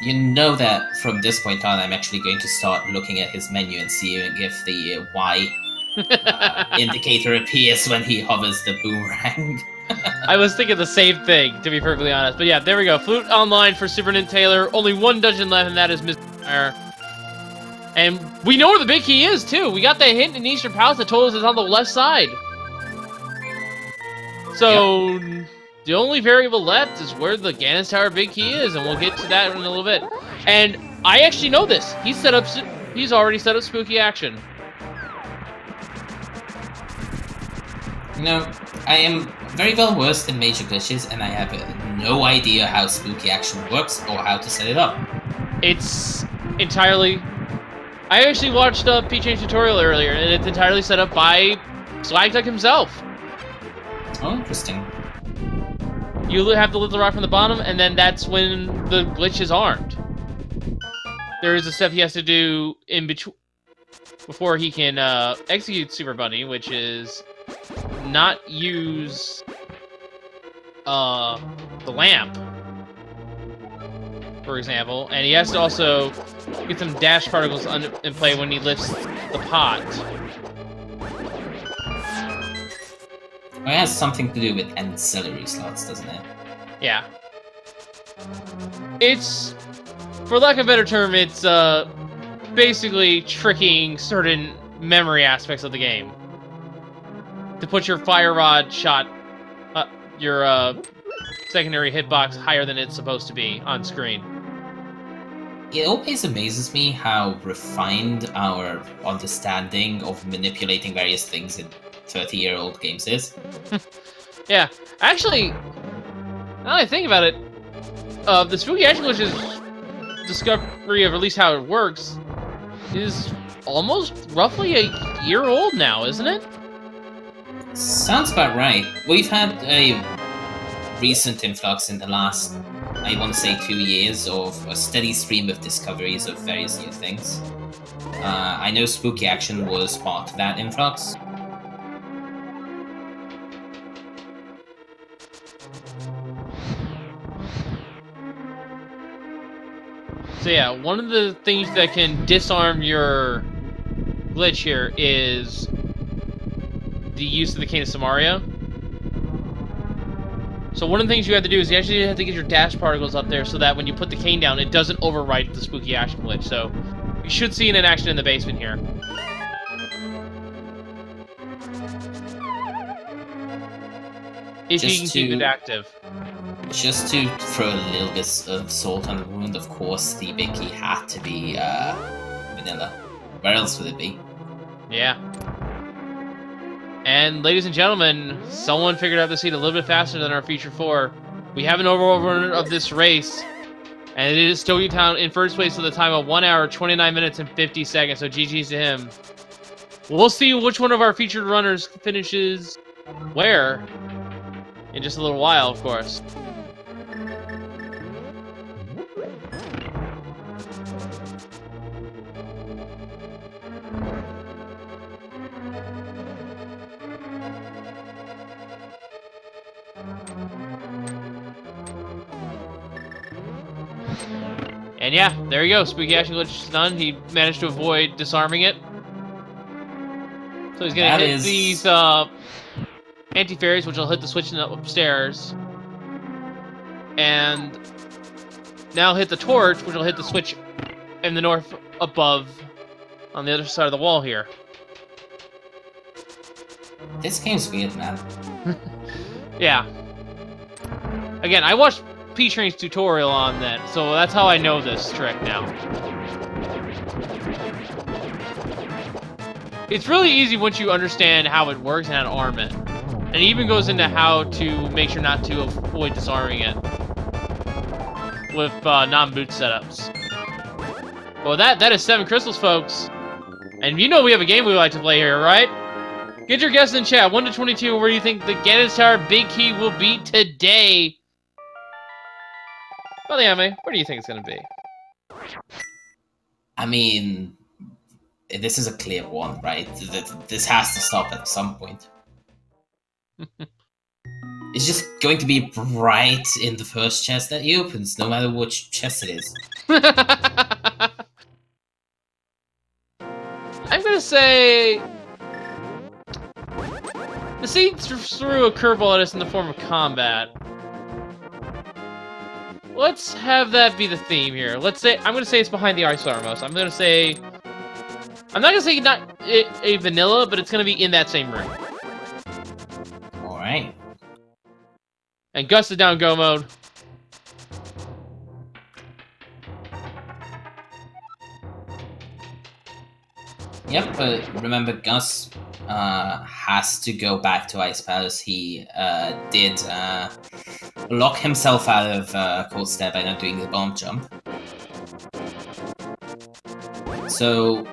You know that from this point on, I'm actually going to start looking at his menu and seeing if the Y indicator appears when he hovers the boomerang. I was thinking the same thing, to be perfectly honest. But yeah, there we go. Flute Online for Super Nintendo. Only one dungeon left, and that is Mr. Fire. And we know where the big key is, too. We got that hint in Eastern Palace that told us it's on the left side. So, yep. The only variable left is where the Ganon's Tower big key is, and we'll get to that in a little bit. And I actually know this. He's already set up spooky action. You know, I am very well versed in major glitches, and I have no idea how spooky action works or how to set it up. It's entirely... I actually watched a P-Change tutorial earlier, and it's entirely set up by Slagtug himself. Oh, interesting. You have to lift the rock from the bottom, and then that's when the glitch is armed. There is a step he has to do in between before he can execute Super Bunny, which is not use the lamp, for example, and he has to also get some dash particles in play when he lifts the pot. It has something to do with ancillary slots, doesn't it? Yeah. It's, for lack of a better term, it's basically tricking certain memory aspects of the game to put your fire rod shot, your secondary hitbox higher than it's supposed to be on screen. It always amazes me how refined our understanding of manipulating various things in 30-year-old games is. Yeah, actually, now that I think about it, the Spooky Action Glitch's discovery of at least how it works is almost roughly a year old now, isn't it? Sounds about right. We've had a recent influx in the last, I want to say, 2 years of a steady stream of discoveries of various new things. I know Spooky Action was part of that influx. So yeah, one of the things that can disarm your glitch here is the use of the Cane of Samaria. So one of the things you have to do is you actually have to get your dash particles up there so that when you put the cane down, it doesn't overwrite the Spooky Action glitch. So you should see it in action in the basement here. If you can keep it active. Just to throw a little bit of salt on the wound, of course, the big key had to be vanilla. Where else would it be? Yeah. And ladies and gentlemen, someone figured out the seed a little bit faster than our feature 4. We have an overall runner of this race, and it is Stogie Town in first place with a time of 1 hour, 29 minutes, and 50 seconds, so GG's to him. We'll see which one of our featured runners finishes where in just a little while, of course. And yeah, there you go. Spooky Action Glitch is done. He managed to avoid disarming it. So he's gonna hit these anti-fairies, which will hit the switch upstairs. And now hit the torch, which will hit the switch in the north above on the other side of the wall here. This game's weird, man. Yeah. Again, I watched P-Train's tutorial on that, so that's how I know this trick now. It's really easy once you understand how it works and how to arm it. And it even goes into how to make sure not to avoid disarming it with non-boot setups. Well, that is 7 crystals, folks. And you know we have a game we like to play here, right? Get your guesses in chat, 1 to 22, where do you think the Ganon's Tower Big Key will be today? Well, the anime, where do you think it's going to be? I mean, this is a clear one, right? This has to stop at some point. It's just going to be right in the first chest that he opens, no matter which chest it is. I'm going to say... the seed threw a curveball at us in the form of combat. Let's have that be the theme here. Let's say, I'm gonna say it's behind the ice armor. I'm gonna say, I'm not gonna say not a vanilla, but it's gonna be in that same room. All right. And Gus is down go mode. Yep, but remember Gus has to go back to Ice Palace. He did lock himself out of Cold Step by not doing the bomb jump. So,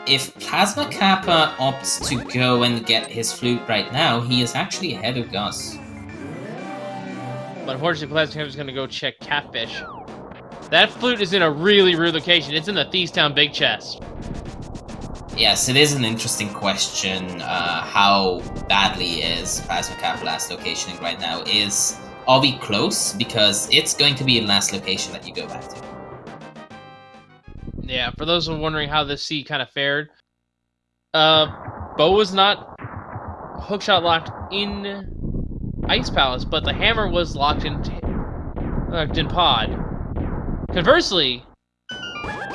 if Plasma Kappa opts to go and get his flute right now, he is actually ahead of Gus. But unfortunately, Plasma Kappa is going to go check Catfish. That flute is in a really rude location. It's in the Thieves Town Big Chest. Yes, it is an interesting question. How badly is Plasma Kappa last locationing right now? Are we close? Because it's going to be the last location that you go back to. Yeah, for those who are wondering how this seed kind of fared, Bo was not hookshot locked in Ice Palace, but the hammer was locked in Pod. Conversely,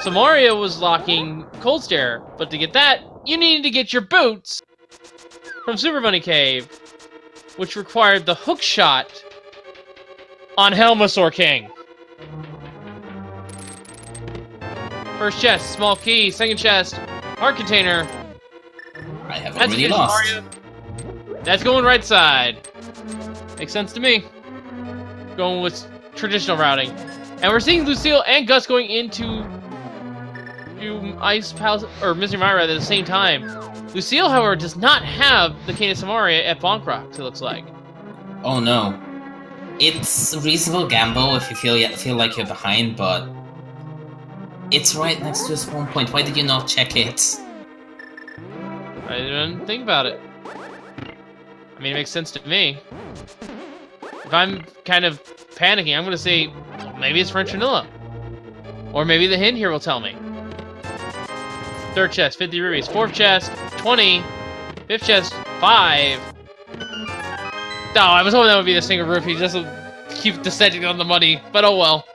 Samaria was locking Cold Stare, but to get that, you needed to get your boots from Super Bunny Cave, which required the hook shot on Helmasaur King. First chest, small key. Second chest, heart container. I have already lost. Samaria. That's going right side. Makes sense to me. Going with traditional routing. And we're seeing Lucille and Gus going into Ice Palace, or Mystery Mire at the same time. Lucille, however, does not have the Cane of Samaria at Bonk Rocks, it looks like. Oh no. It's a reasonable gamble if you feel like you're behind, but it's right next to a spawn point. Why did you not check it? I didn't think about it. I mean, it makes sense to me. If I'm kind of panicking, I'm going to say, well, maybe it's French vanilla. Or maybe the hint here will tell me. Third chest, 50 rubies. Fourth chest, 20. Fifth chest, 5. Oh, I was hoping that would be the single rupee, just to keep descending on the money, but oh well.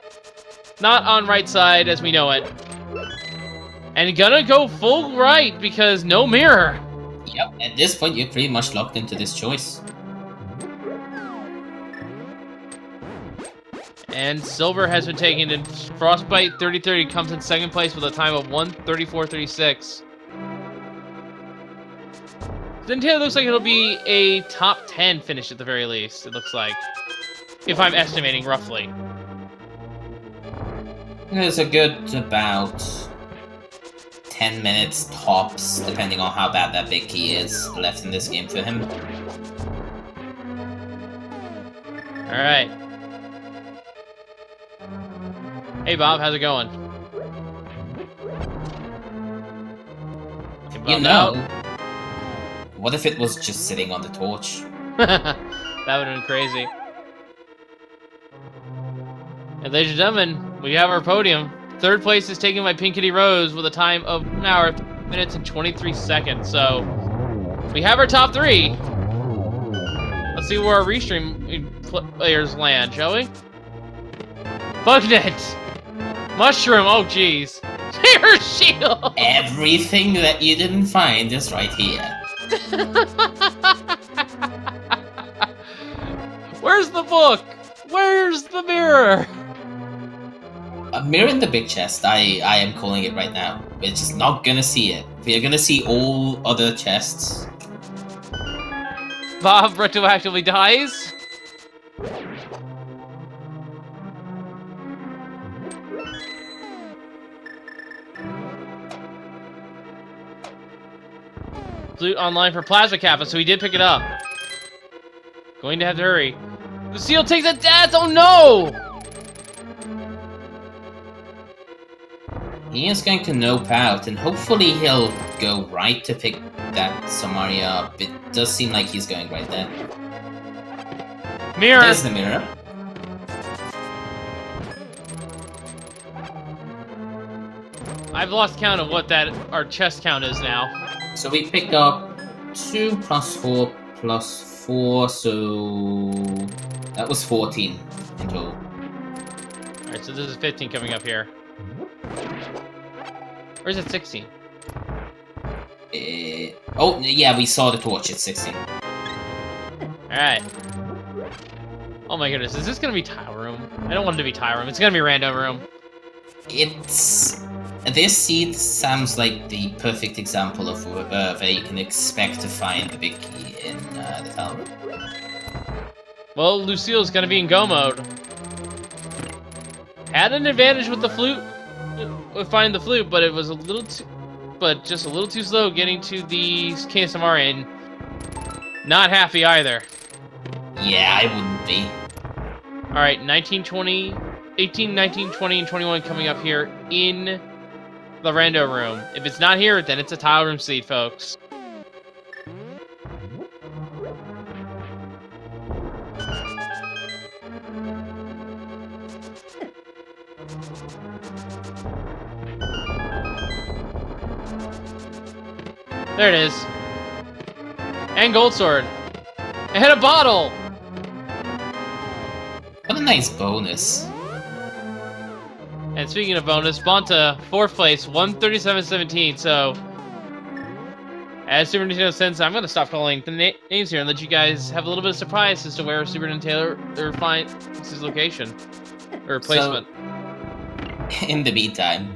Not on right side as we know it. And gonna go full right because no mirror. Yep, at this point you're pretty much locked into this choice. And Silver has been taken in Frostbite 30-30 comes in second place with a time of 1:34.36. then Taylor looks like it'll be a top 10 finish at the very least, it looks like. If I'm estimating roughly. There's a good about 10 minutes tops, depending on how bad that big key is, left in this game for him. Alright. Hey Bob, how's it going? You know, what if it was just sitting on the torch? That would have been crazy. And ladies and gentlemen, we have our podium. Third place is taken by Pink Kitty Rose with a time of 1 hour, 3 minutes, and 23 seconds. So, we have our top 3. Let's see where our restream players land, shall we? Bugnet! Mushroom, oh jeez. Mirror Shield! Everything that you didn't find is right here. Where's the book? Where's the mirror? A mirror in the big chest, I am calling it right now. We're just not gonna see it. We're gonna see all other chests. Bob retroactively dies. Loot online for Plasma Kappa, so he did pick it up. Going to have to hurry. The seal takes a death! Oh no! He is going to nope out, and hopefully he'll go right to pick that Samaria up. It does seem like he's going right there. Mirror! There's the mirror. I've lost count of what our chest count is now. So we picked up 2 plus 4 plus 4, so that was 14 in total. Alright, so this is 15 coming up here. Or is it 16? Oh, yeah, we saw the torch. It's 16. Alright. Oh my goodness, is this gonna be tile room? I don't want it to be tile room. It's gonna be random room. It's... This seed sounds like the perfect example of where you can expect to find the big key in the tile room. Well, Lucille's gonna be in go mode. Had an advantage with the flute, with finding the flute, but it was a little too, just a little too slow getting to the KSMR, and not happy either. Yeah, I wouldn't be. All right, 19, 20, 18, 19, 20, and 21 coming up here in the rando room. If it's not here, then it's a tile room seed, folks. There it is. And gold sword. And hit a bottle! What a nice bonus. And speaking of bonus, Bonta, 4th place, 137.17. So, as Super Nintendo sends, I'm going to stop calling the names here and let you guys have a little bit of surprise as to where Super Nintendo finds his location. Or placement. So, in the meantime,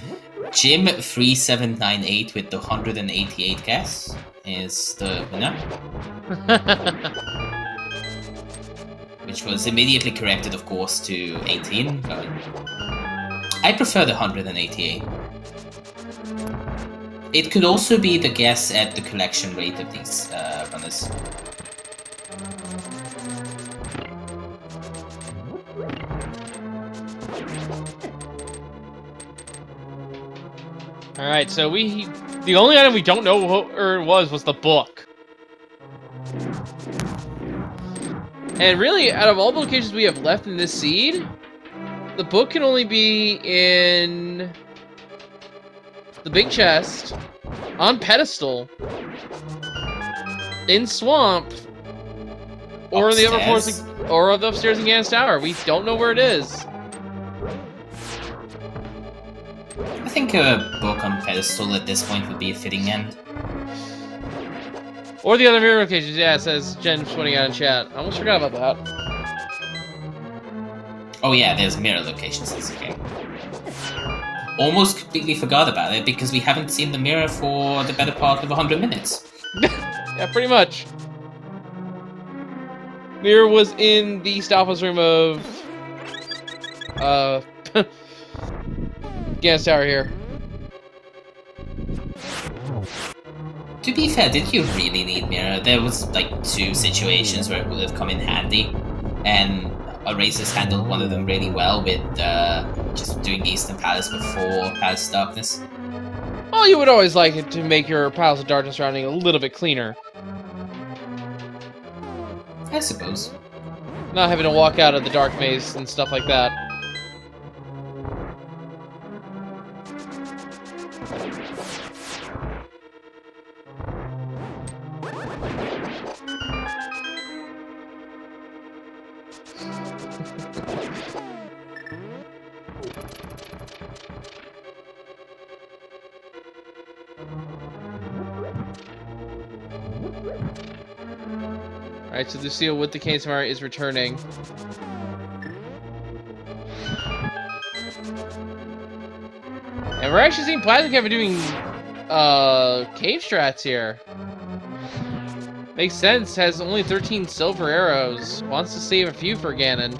Jim3798 with the 188 guess is the winner. Which was immediately corrected, of course, to 18. But I prefer the 188. It could also be the guess at the collection rate of these runners. Alright, so the only item we don't know what it was the book. And really, out of all the locations we have left in this seed, the book can only be in the big chest, on pedestal, in swamp, or in the upper floors, or the upstairs in Gannis Tower. We don't know where it is. I think a book on pedestal at this point would be a fitting end. Or the other mirror locations, yeah, says Jen's pointing out in chat. I almost forgot about that. Oh yeah, there's mirror locations in this game. Almost completely forgot about it because we haven't seen the mirror for the better part of 100 minutes. Yeah, pretty much. Mir was in the East Alpha's room of Gans Tower here. To be fair, did you really need Mirror? There was like 2 situations where it would have come in handy, and Erasers handled one of them really well with just doing Eastern Palace before Palace of Darkness. Well, you would always like it to make your Palace of Darkness surrounding a little bit cleaner. I suppose. Not having to walk out of the Dark Maze and stuff like that. Alright, so Lucille with the Cane Samara is returning. And we're actually seeing Plasma Cafe doing cave strats here. Makes sense, has only 13 silver arrows. Wants to save a few for Ganon.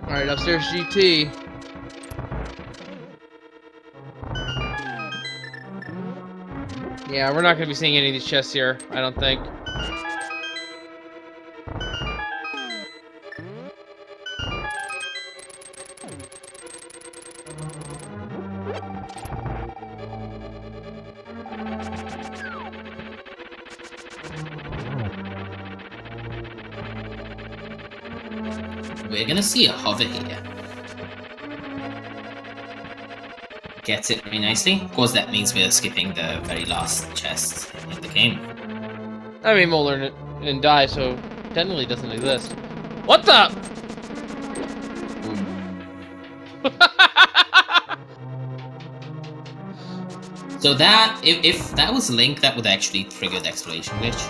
Alright, upstairs GT. Yeah, we're not going to be seeing any of these chests here, I don't think. We're gonna see a hover here. Gets it very nicely. Of course, that means we're skipping the very last chest in the game. I mean, we'll learn it and die, so technically it doesn't exist. What the? So that, if that was Link, that would actually trigger the exploration glitch.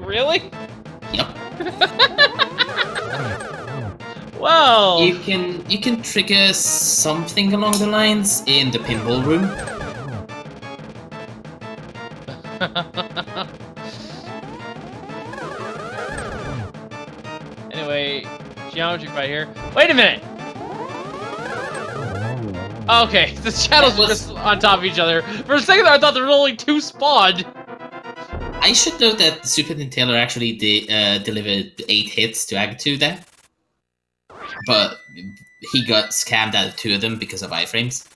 Really? Yep. Wow. You can trigger something along the lines in the pinball room. Anyway, geometry fight here. Wait a minute. Okay, the shadows were just on top of each other. For a second there, I thought there were only 2 spawned. I should note that Super Nintendo actually delivered 8 hits to Agatu there. But he got scammed out of 2 of them because of iframes.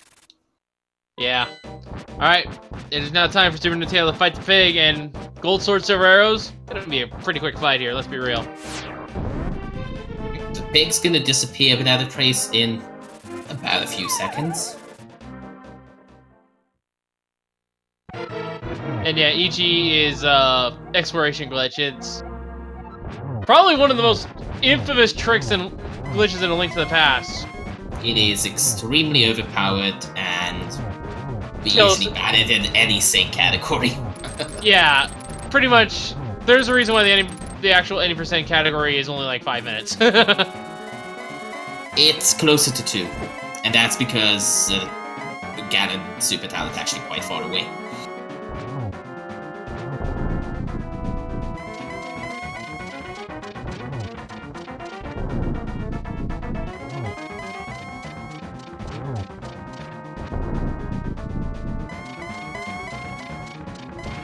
Yeah. Alright, it is now time for Super Nintendo to fight the pig and Gold Sword, Silver Arrows. It'll be a pretty quick fight here, let's be real. The pig's gonna disappear without a trace in about a few seconds. And yeah, EG is exploration glitch. It's probably one of the most infamous tricks and glitches in A Link to the Past. It is extremely overpowered and we usually ban it in any sync category. Yeah, pretty much. There's a reason why the actual any percent category is only like 5 minutes. It's closer to 2, and that's because Ganon Super Talent is actually quite far away.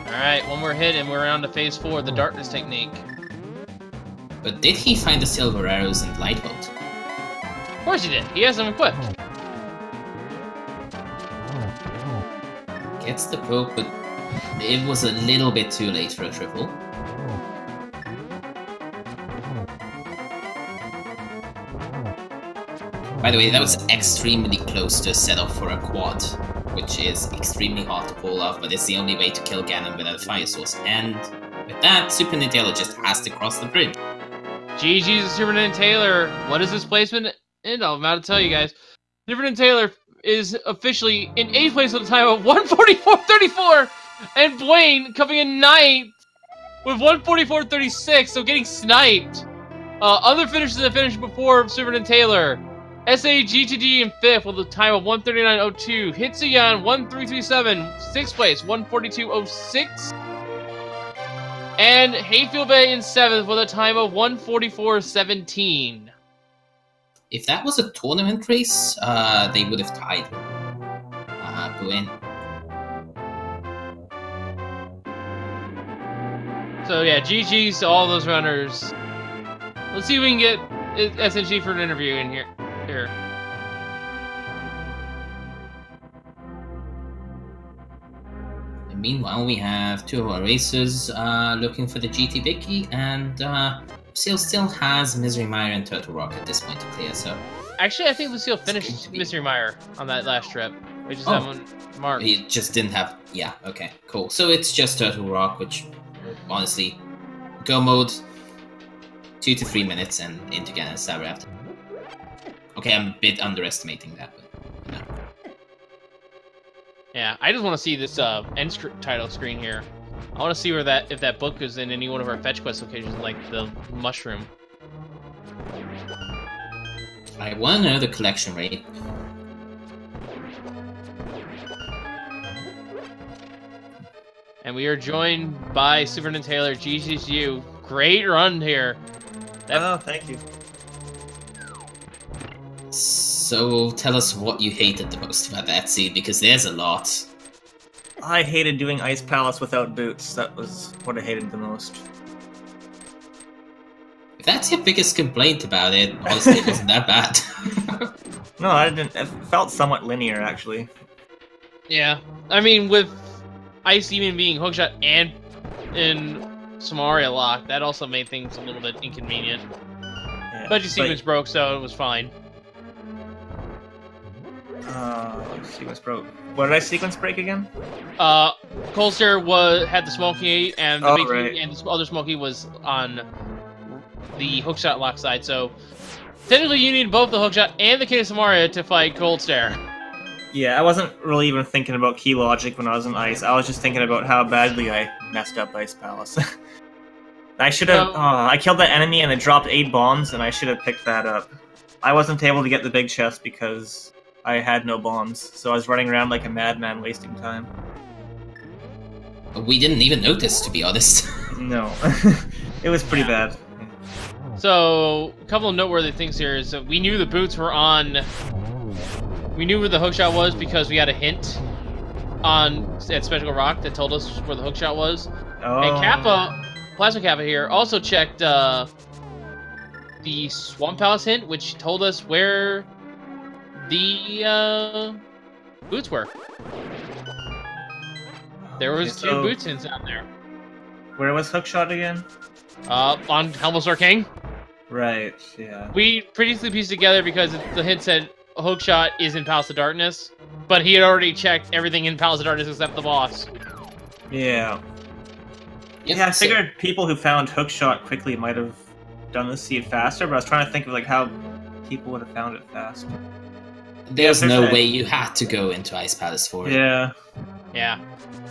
Alright, one more hit and we're on to phase 4, the darkness technique. But did he find the silver arrows and light bolt? Of course he did. He has them equipped. Gets the poke, but it was a little bit too late for a triple. By the way, that was extremely close to a setup for a quad, which is extremely hard to pull off, but it's the only way to kill Ganon without a fire source. And with that, Super Nintendo just has to cross the bridge. GG's Super Nintendo. What is this placement? And I'm about to tell you guys. Super Nintendo is officially in 8th place at the time of 144.34, and Blaine coming in 9th with 144.36, so getting sniped. Other finishers that finished before Super Nintendo. SAGTG in 5th with a time of 1:39.02. Hitsuyan 1337, 6th place, 1:42.06. And Hayfield Bay in 7th with a time of 1:44.17. If that was a tournament race, they would have tied. Win. So yeah, GG's to all those runners. Let's see if we can get SNG for an interview in here. And meanwhile, we have 2 of our racers looking for the GT Vicky, and Lucille still has Misery Mire and Turtle Rock at this point to clear, so... Actually, I think Lucille finished Mystery Mire on that last trip. We just have one marked. It just didn't have... Yeah, okay, cool. So it's just Turtle Rock, which, honestly, go mode, 2 to 3 minutes and into Ganon Tower after. Okay, I'm a bit underestimating that, but no. Yeah, I just want to see this end title screen here. I want to see where if that book is in any one of our fetch quest locations, like the mushroom. I want to know the collection rate. And we are joined by Superintendent Taylor, GG's. Great run here. Oh, thank you. So tell us what you hated the most about that scene, because there's a lot. I hated doing Ice Palace without boots. That was what I hated the most. If that's your biggest complaint about it, honestly, it wasn't that bad. No, I didn't. It felt somewhat linear, actually. Yeah, I mean, with Ice Demon being hookshot and in Samaria lock, that also made things a little bit inconvenient. Yeah, but your sequence broke, so it was fine. Sequence broke. What did I sequence break again? Cold Stare had the Smoky, and the and the other Smoky was on the hookshot lock side, so technically you need both the hookshot and the King of Samaria to fight Cold Stare. Yeah, I wasn't really even thinking about key logic when I was in Ice. I was just thinking about how badly I messed up Ice Palace. I should have... I killed that enemy and it dropped 8 bombs, and I should have picked that up. I wasn't able to get the big chest because I had no bombs, so I was running around like a madman wasting time. We didn't even notice, to be honest. No. It was pretty bad. So, a couple of noteworthy things here is that we knew the boots were on... We knew where the hookshot was because we had a hint at Spectacle Rock that told us where the hookshot was. Oh. And Kappa, Plasma Kappa here, also checked the Swamp Palace hint, which told us where the boots were. There was 2 boots hints out there. Where was hookshot again? On Helmstar King. Right, yeah. We previously pieced together because the hint said hookshot is in Palace of Darkness, but he had already checked everything in Palace of Darkness except the boss. Yeah. Yeah, I figured people who found hookshot quickly might have done the seed faster, but I was trying to think of like how people would have found it fast. There's no way you had to go into Ice Palace for it. Yeah. Yeah.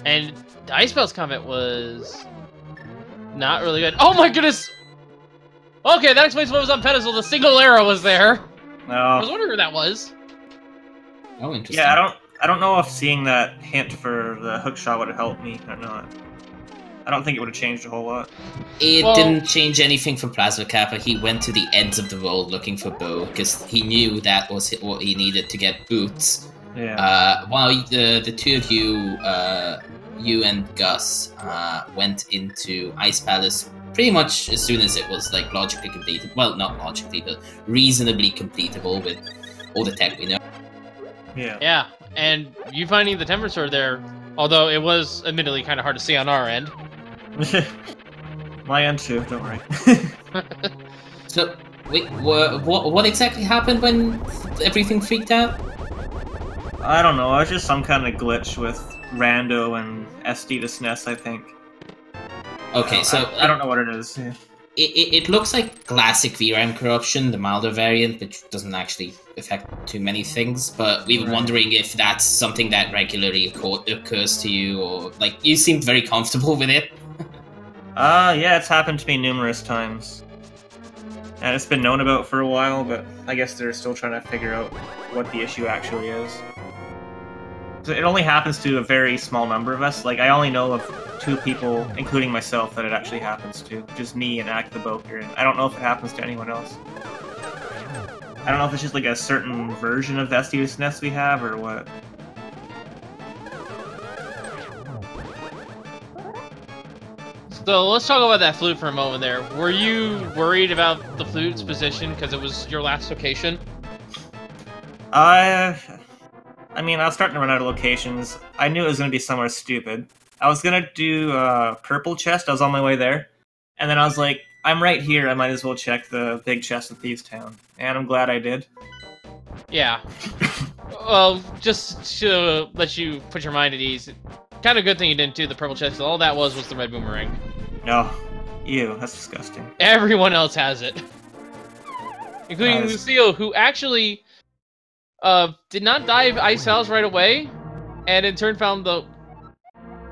And the Ice Palace combat was not really good. Oh my goodness! Okay, that explains what was on pedestal. The single arrow was there. No. I was wondering who that was. Oh, interesting. Yeah, I don't know if seeing that hint for the hookshot would have helped me or not. I don't think it would have changed a whole lot. It didn't change anything for Plasma Kappa. He went to the ends of the world looking for Bo because he knew that was what he needed to get boots. Yeah. While the 2 of you, you and Gus, went into Ice Palace pretty much as soon as it was like logically completed. Well, not logically, but reasonably completable with all the tech we know. Yeah. Yeah, and you finding the Temper Sword there, although it was admittedly kind of hard to see on our end. My end too, don't worry. So, wait, what exactly happened when everything freaked out? I don't know, it was just some kind of glitch with Rando and SD to SNES, I think. Okay, so... I don't know what it is. Yeah. It looks like classic VRAM corruption, the milder variant, which doesn't actually affect too many things, but we were wondering if that's something that regularly occurs to you, or, like, you seemed very comfortable with it. Yeah, it's happened to me numerous times. And it's been known about for a while, but I guess they're still trying to figure out what the issue actually is. So it only happens to a very small number of us. Like, I only know of 2 people, including myself, that it actually happens to. Just me and Act the Boker. And I don't know if it happens to anyone else. I don't know if it's just like a certain version of the SDSNS we have, or what. So let's talk about that flute for a moment there. Were you worried about the flute's position because it was your last location? I mean, I was starting to run out of locations. I knew it was going to be somewhere stupid. I was going to do Purple Chest. I was on my way there. And then I was like, I'm right here. I might as well check the big chest in Thieves Town. And I'm glad I did. Yeah. Well, just to let you put your mind at ease, kind of good thing you didn't do the Purple Chest. All that was the red boomerang. Oh, ew, that's disgusting. Everyone else has it. Including Lucille, who actually did not dive Ice Palace right away, and in turn found the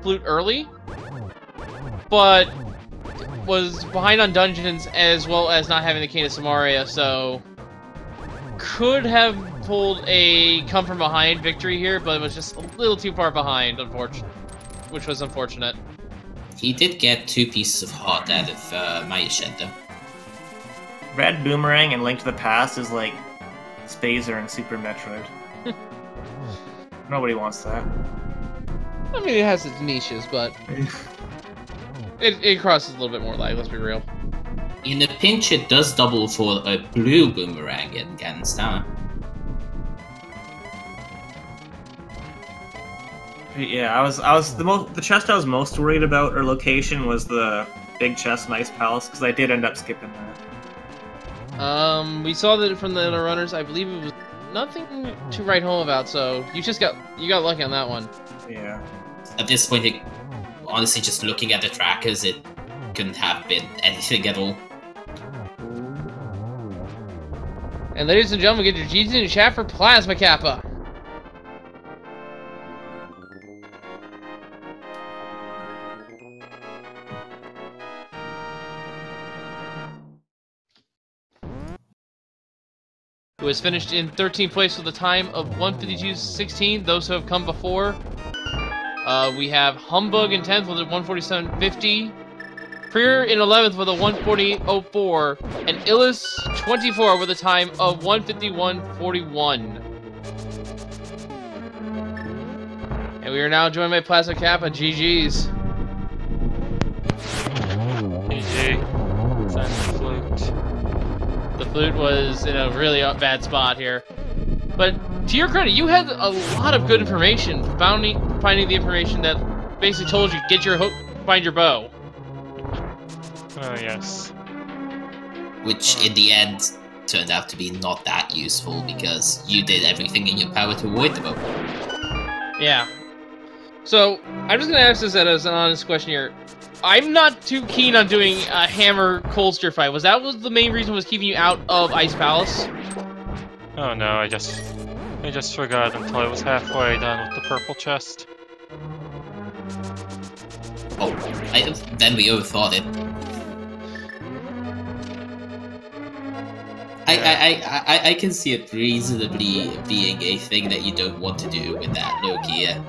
flute early, but was behind on dungeons as well as not having the Cane of Samaria, so could have pulled a come from behind victory here, but it was just a little too far behind, which was unfortunate. He did get 2 pieces of heart out of Maya Shed, though. Red Boomerang and Link to the Past is like Spazer and Super Metroid. Nobody wants that. I mean, it has its niches, but it crosses a little bit more light, let's be real. In a pinch, it does double for a blue boomerang in Ganon's Tower. Yeah, the chest I was most worried about, or location, was the big chest in Ice Palace, because I did end up skipping that. We saw that from the other runners. I believe it was nothing to write home about, so you got lucky on that one. Yeah. At this point, honestly, just looking at the trackers, it couldn't have been anything at all. And ladies and gentlemen, get your G's in the chat for Plasma Kappa. Who has finished in 13th place with a time of 1:52.16. Those who have come before, we have Humbug in 10th with a 1:47.50. Prier in 11th with a 1:40.04, and Illis 24 with a time of 1:51.41. And we are now joined by Plasma Kappa. GG's. GG. Time to flute. The flute was in a really bad spot here. But to your credit, you had a lot of good information, finding the information that basically told you, get your hook, find your bow. Oh, yes. Which, in the end, turned out to be not that useful, because you did everything in your power to avoid the bow. Yeah. So, I'm just going to ask this as an honest question here. I'm not too keen on doing a hammer Coldster fight. Was the main reason was keeping you out of Ice Palace? Oh no, I just forgot until I was halfway done with the purple chest. Oh, then we overthought it. I can see it reasonably being a thing that you don't want to do with that Logia,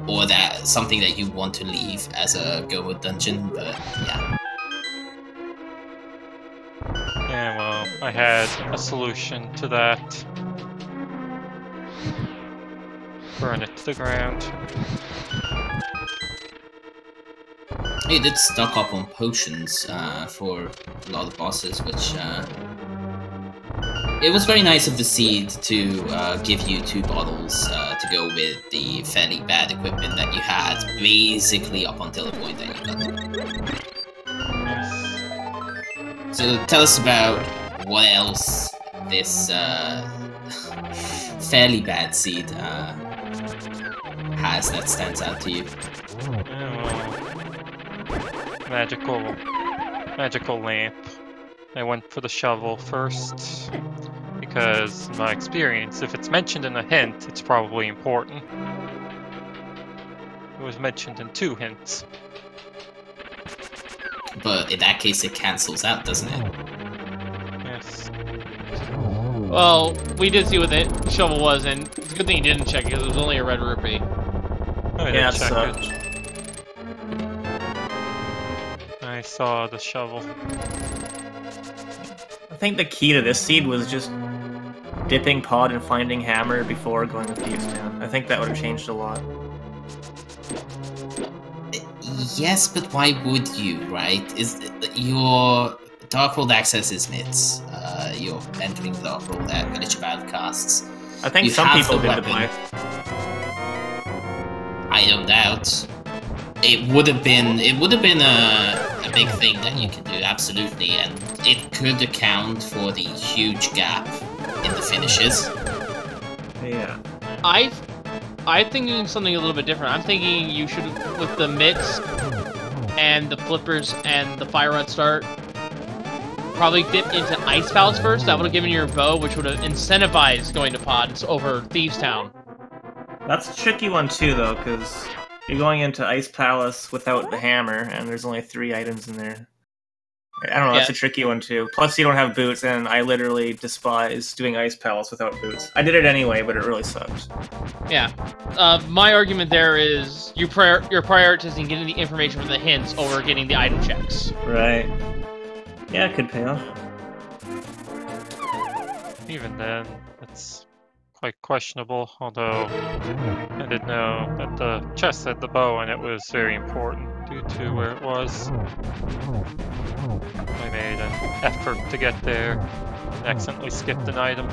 or that something that you want to leave as a go mode dungeon, but yeah. Yeah, well, I had a solution to that. Burn it to the ground. You did stock up on potions for a lot of bosses, which it was very nice of the Seed to give you 2 bottles to go with the fairly bad equipment that you had, basically up until the point that you got it. Yes. So tell us about what else this fairly bad Seed has that stands out to you. Magical lamp. I went for the shovel first, because in my experience, if it's mentioned in a hint, it's probably important. It was mentioned in 2 hints. But in that case, it cancels out, doesn't it? Well, we did see what the shovel was, and it's a good thing you didn't check it because it was only a red rupee. I Yeah, didn't it check sucked. it. I saw the shovel. I think the key to this seed was just dipping pod and finding hammer before going to Thieves Town. I think that would have changed a lot. Yes, but why would you, right? Is your Dark World access is mids. You're entering the Dark World at Village of Outcasts. I think You some have people the did the weapon. play. I don't doubt. It would have been a big thing that you could do, absolutely, and it could account for the huge gap in the finishes. Yeah. I'm thinking something a little bit different. I'm thinking you should, with the mitts and the flippers and the fire rod start, probably dip into Ice Palace first. That would have given you your bow, which would have incentivized going to pods over Thieves Town. That's a tricky one too, though, because you're going into Ice Palace without the hammer, and there's only 3 items in there. I don't know, that's a tricky one too. Plus, you don't have boots, and I literally despise doing Ice Palace without boots. I did it anyway, but it really sucked. Yeah. My argument there is you're prioritizing getting the information from the hints over getting the item checks. Right. Yeah, it could pay off. Even then, it's quite questionable, although I did know that the chest had the bow and it was very important due to where it was. I made an effort to get there and accidentally skipped an item.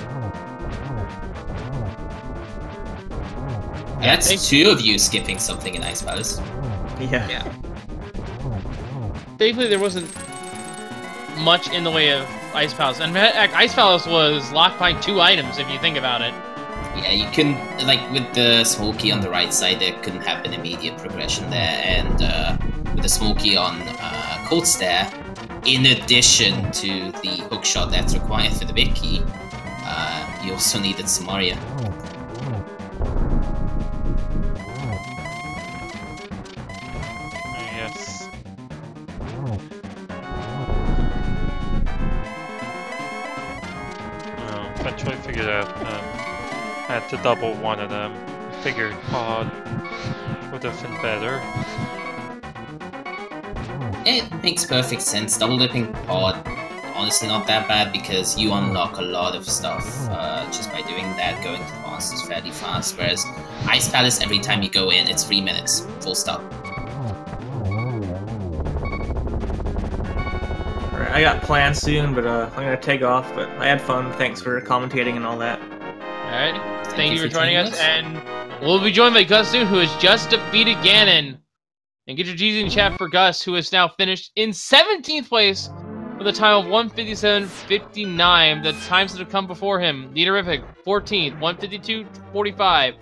That's 2 of you skipping something in Ice Palace. Yeah. Thankfully, there wasn't much in the way of Ice Palace. And Ice Palace was locked by 2 items, if you think about it. Yeah, you can, like, with the Smoky on the right side, there couldn't have been immediate progression there, and with the Smoky on Cold Stare, in addition to the hookshot that's required for the big key, you also needed Samaria. Yes. Eventually figured out I had to double one of them. I figured pod would have been better. It makes perfect sense. Double dipping pod, honestly not that bad because you unlock a lot of stuff just by doing that. Going to the boss is fairly fast, whereas Ice Palace, every time you go in, it's 3 minutes, full stop. Alright, I got plans soon, but I'm gonna take off, but I had fun. Thanks for commentating and all that. Alright. Thank you for joining us, and we'll be joined by Gus soon, who has just defeated Ganon. And get your G's in chat for Gus, who has now finished in 17th place with a time of 1:57.59. The times that have come before him: Niterific, 14th, 1:52.45.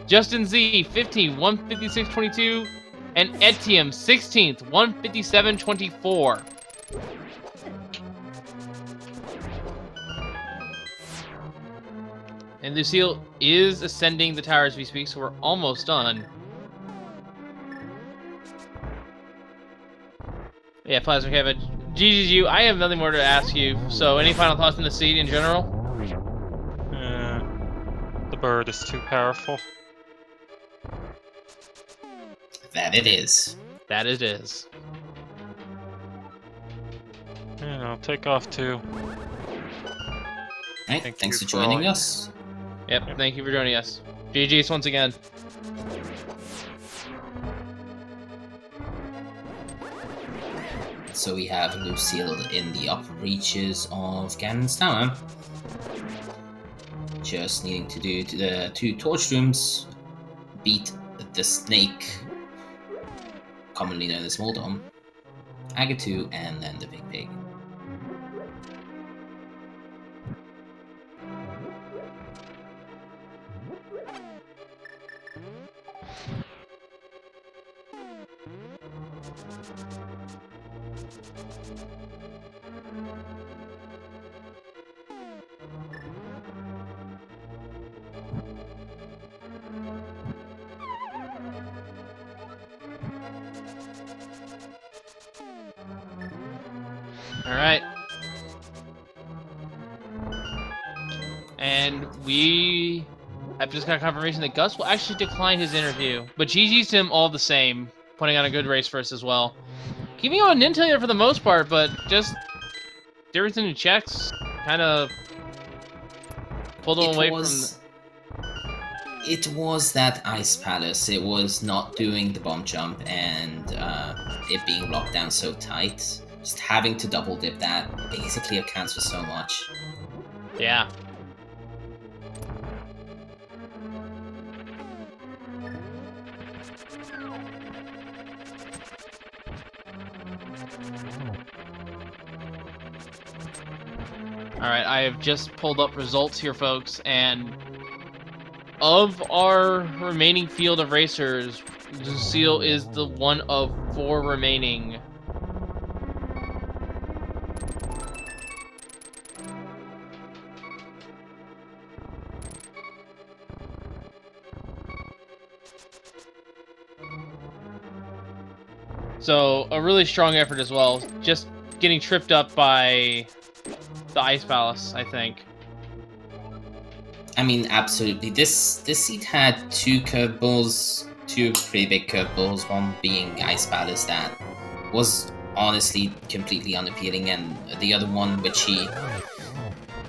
Justin Z, 15th, 1:56.22. And Etium, 16th, 1:57.24. And Lucille is ascending the tower as we speak, so we're almost done. Yeah, Plasma Kevin. GGU, I have nothing more to ask you. So, any final thoughts on the seed in general? The bird is too powerful. That it is. That it is. And I'll take off too. Right, thanks for joining us. Yep, thank you for joining us. GG's once again. So we have Lucille in the upper reaches of Ganon's Tower. Just needing to do the 2 torch rooms, beat the snake, commonly known as Moldom, Agatu, and then the Big Pig. Alright. And we have just got confirmation that Gus will actually decline his interview. But GG's to him all the same, putting on a good race for us as well. Keeping on Ninja there for the most part, but just difference in the checks kind of pulled him away from the... It was that Ice Palace. It was not doing the bomb jump and it being locked down so tight. Just having to double dip that basically accounts for so much. Yeah. Alright, I have just pulled up results here, folks, and of our remaining field of racers, Lucille is the one of 4 remaining. So, a really strong effort as well. Just getting tripped up by the Ice Palace, I think. I mean, absolutely. This seat had 2 curveballs, 2 pretty big curveballs, one being Ice Palace that was honestly completely unappealing, and the other one, which he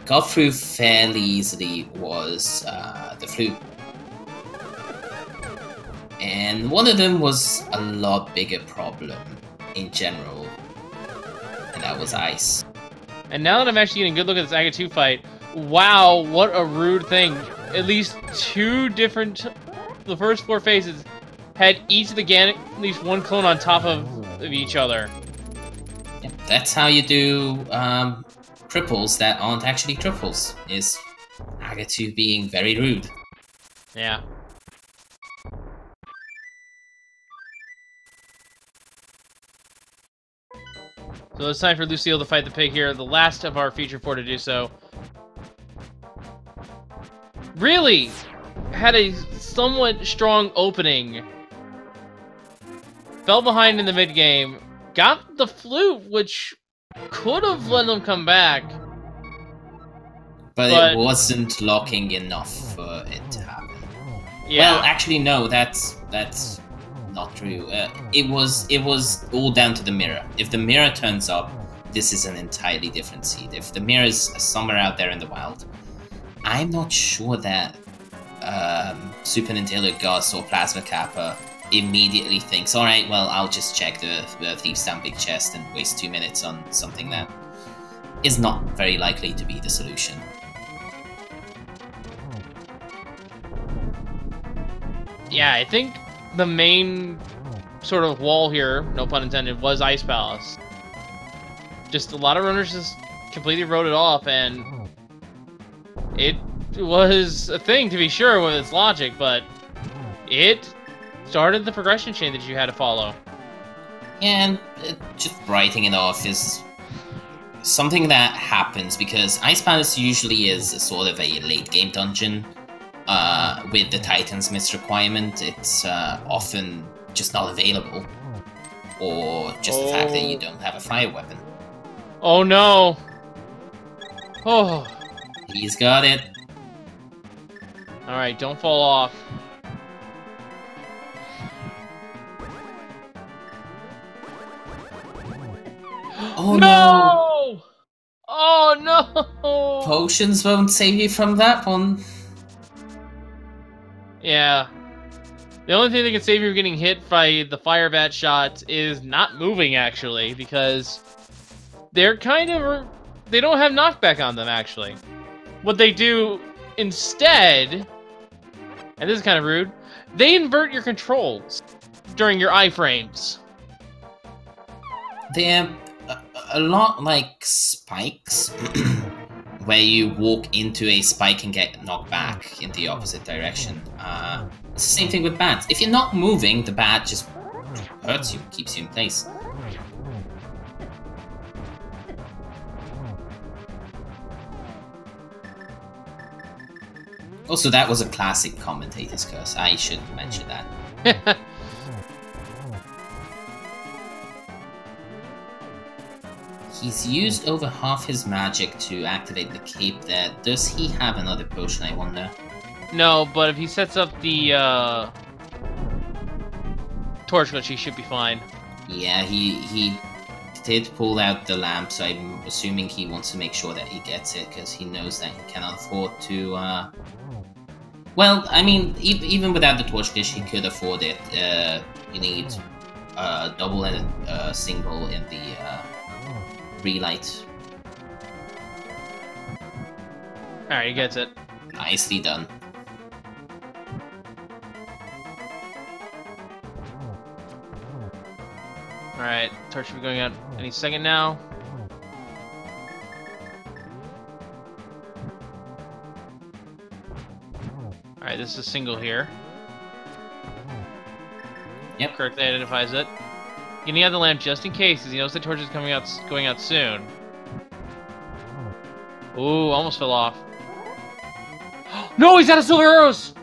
got through fairly easily, was the Flute. And one of them was a lot bigger problem in general, and that was Ice. And now that I'm actually getting a good look at this Aga 2 fight, wow, what a rude thing. At least 2 different... The first 4 phases had each of the Ganic, at least 1 clone on top of each other. Yep, that's how you do triples that aren't actually triples, is Aga 2 being very rude. Yeah. So it's time for Lucille to fight the pig here, the last of our feature 4 to do so. Really had a somewhat strong opening. Fell behind in the mid-game. Got the Flute, which could have let them come back. But it wasn't locking enough for it to happen. Yeah. Well, actually, no, that's not true. It was all down to the mirror. If the mirror turns up, this is an entirely different seed. If the mirror is somewhere out there in the wild, I'm not sure that Super Nintendo Gus or Plasma Kappa immediately thinks, alright, well, I'll just check the Thief's Down Big Chest and waste 2 minutes on something that is not very likely to be the solution. Yeah, I think the main sort of wall here, no pun intended, was Ice Palace. Just a lot of runners just completely wrote it off, and it was a thing, to be sure, with its logic, but it started the progression chain that you had to follow. Yeah, and just writing it off is something that happens because Ice Palace usually is a sort of a late-game dungeon. With the Titan's Mist requirement, it's often just not available. Or just the fact that you don't have a fire weapon. Oh no! Oh. He's got it. Alright, don't fall off. Oh no! Oh no! Potions won't save you from that one. Yeah. The only thing that can save you from getting hit by the fire bat shots is not moving, actually, because they're kind of... They don't have knockback on them, actually. What they do instead, and this is kind of rude, they invert your controls during your iframes. They're a lot like spikes, where you walk into a spike and get knocked back in the opposite direction. It's the same thing with bats. If you're not moving, the bat just hurts you, keeps you in place. Also, that was a classic commentator's curse. I should mention that. He's used over half his magic to activate the cape there. Does he have another potion, I wonder? No, but if he sets up the torch glitch, he should be fine. Yeah, he did pull out the lamp, so I'm assuming he wants to make sure that he gets it, because he knows that he cannot afford to, Well, I mean, even without the torch glitch, he could afford it. You need a double and a single in the relight. Alright, he gets it. Nicely done. Alright, torch should be going out any second now. Alright, this is single here. Yep. Correctly identifies it. Getting out the lamp just in case, because he knows the torch is going out soon. Ooh, almost fell off. No, he's out of silver arrows!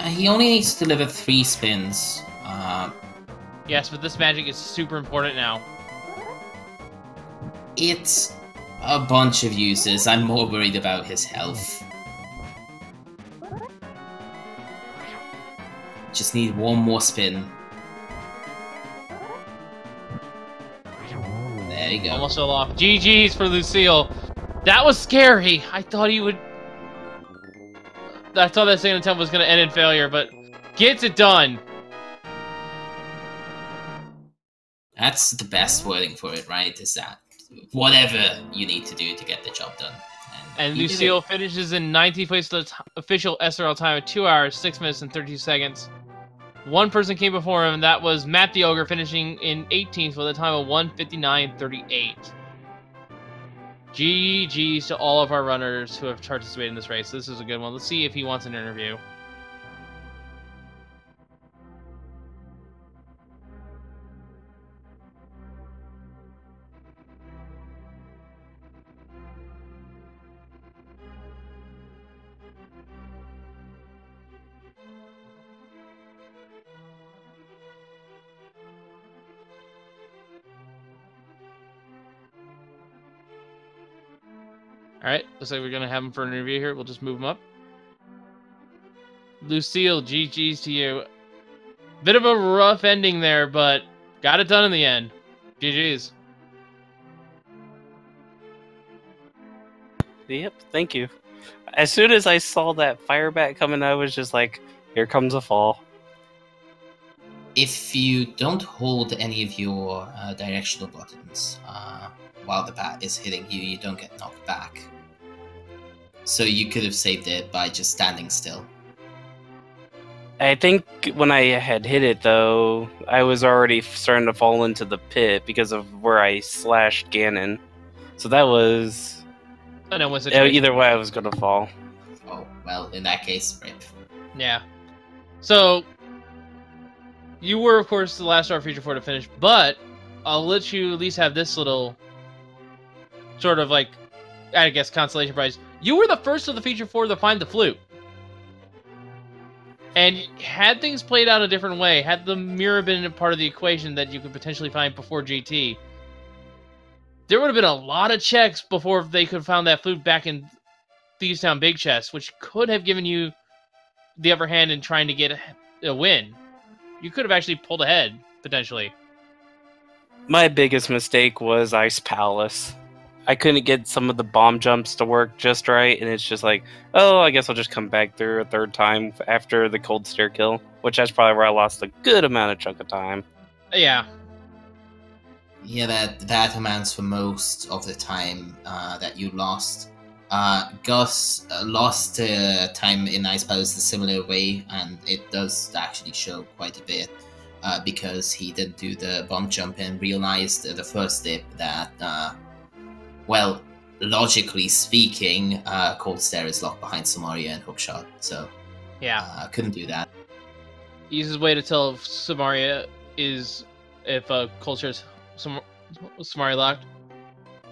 He only needs to deliver 3 spins. Yes, but this magic is super important now. It's a bunch of uses. I'm more worried about his health. Just need one more spin. There you go. Almost fell off. GG's for Lucille. That was scary. I thought he would... I thought that second attempt was going to end in failure, but gets it done. That's the best wording for it, right? Is that whatever you need to do to get the job done. And Lucille finishes in 19th place with the official SRL time of 2 hours, 6 minutes, and 32 seconds. One person came before him, and that was Matt the Ogre, finishing in 18th with a time of 1:59.38. GG's to all of our runners who have participated in this race. This is a good one. Let's see if he wants an interview. Alright, looks like we're going to have him for an interview here. We'll just move him up. Lucille, GG's to you. Bit of a rough ending there, but got it done in the end. GG's. Yep, thank you. As soon as I saw that fire bat coming, I was just like, here comes a fall. If you don't hold any of your directional buttons while the bat is hitting you, you don't get knocked back. So you could have saved it by just standing still. I think when I had hit it, though, I was already starting to fall into the pit because of where I slashed Ganon. So that was... either way, I was going to fall. Oh, well, in that case, rip. Yeah. So, you were, of course, the last star feature 4 to finish, but I'll let you at least have this little sort of, like, I guess, consolation prize. You were the first of the feature 4 to find the flute. And had things played out a different way, had the mirror been a part of the equation that you could potentially find before GT, there would have been a lot of checks before they could have found that flute back in Thieves Town Big Chest, which could have given you the upper hand in trying to get a win. You could have actually pulled ahead, potentially. My biggest mistake was Ice Palace. I couldn't get some of the bomb jumps to work just right, and it's just like, oh, I guess I'll just come back through a third time after the cold stair kill, which that's probably where I lost a good amount of chunk of time. Yeah. Yeah, that amounts for most of the time that you lost. Gus lost time in Ice Palace the similar way, and it does actually show quite a bit because he didn't do the bomb jump and realized the first dip that, well, logically speaking, Cold Stare is locked behind Samaria and Hookshot, so yeah, couldn't do that. Easiest way to tell if Samaria is if Cold Stare is Samaria locked.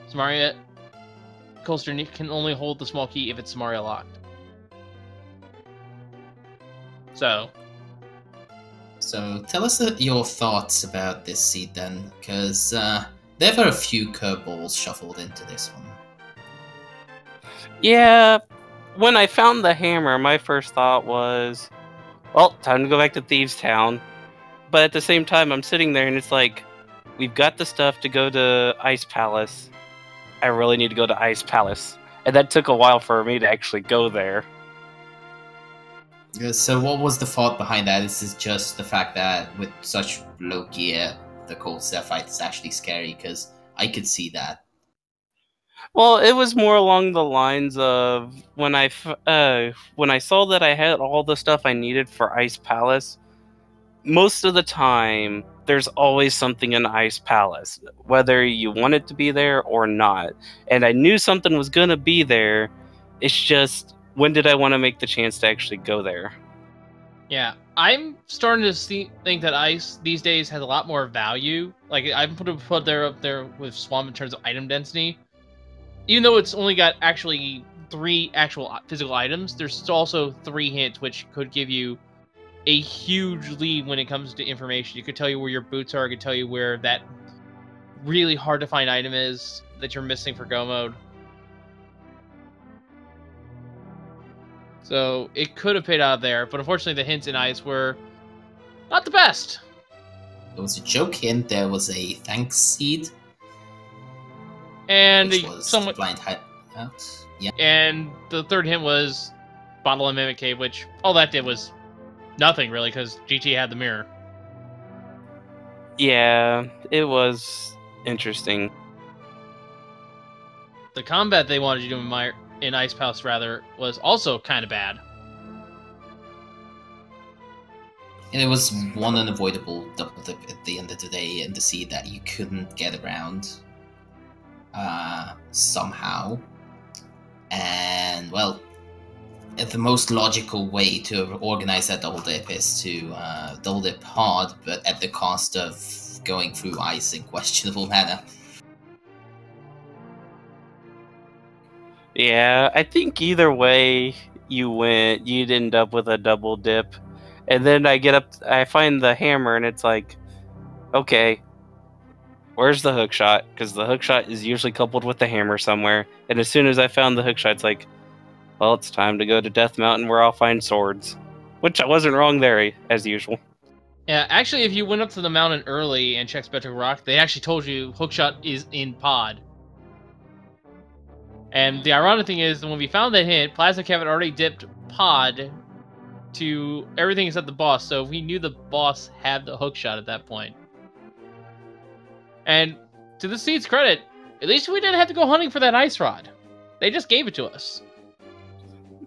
Samaria Cold Stare can only hold the small key if it's Samaria locked. So tell us your thoughts about this seed then, because there were a few curveballs shuffled into this one. Yeah, when I found the hammer, my first thought was, well, time to go back to Thieves Town. But at the same time, I'm sitting there and it's like, we've got the stuff to go to Ice Palace. I really need to go to Ice Palace. And that took a while for me to actually go there. So what was the thought behind that? This is just the fact that with such low gear, the cold step fight is actually scary, because I could see that. Well, it was more along the lines of when I saw that I had all the stuff I needed for Ice Palace. Most of the time, there's always something in Ice Palace, whether you want it to be there or not. And I knew something was gonna be there. It's just, when did I want to make the chance to actually go there? Yeah, I'm starting to think that ice these days has a lot more value. Like, I'm put there up there with Swamp in terms of item density. Even though it's only got actually 3 actual physical items, there's also 3 hints, which could give you a huge lead when it comes to information. It could tell you where your boots are. It could tell you where that really hard to find item is that you're missing for Go mode. So it could have paid out there, but unfortunately the hints in Ice were not the best. There was a joke hint, there was a thanks seed, And which was somewhat blind hideout. Yeah. And the third hint was Bottle and Mimic Cave, which all that did was nothing really, because GT had the mirror. Yeah, it was interesting. The combat they wanted you to do in Ice Palace rather was also kind of bad. And it was one unavoidable double dip at the end of the day in the sea that you couldn't get around somehow. And, well, the most logical way to organize that double dip is to double dip hard, but at the cost of going through ice in questionable manner. Yeah, I think either way you went, you'd end up with a double dip. And then I find the hammer, and it's like, okay, where's the hook shot? Because the hook shot is usually coupled with the hammer somewhere. And as soon as I found the hook shot, it's like, well, it's time to go to Death Mountain where I'll find swords. Which I wasn't wrong there, as usual. Yeah, actually, if you went up to the mountain early and checked Spectral Rock, they actually told you hookshot is in pod. And the ironic thing is, when we found that hint, Plasma Cav had already dipped pod to everything except the boss, so we knew the boss had the hookshot at that point. And to the Seed's credit, at least we didn't have to go hunting for that ice rod. They just gave it to us.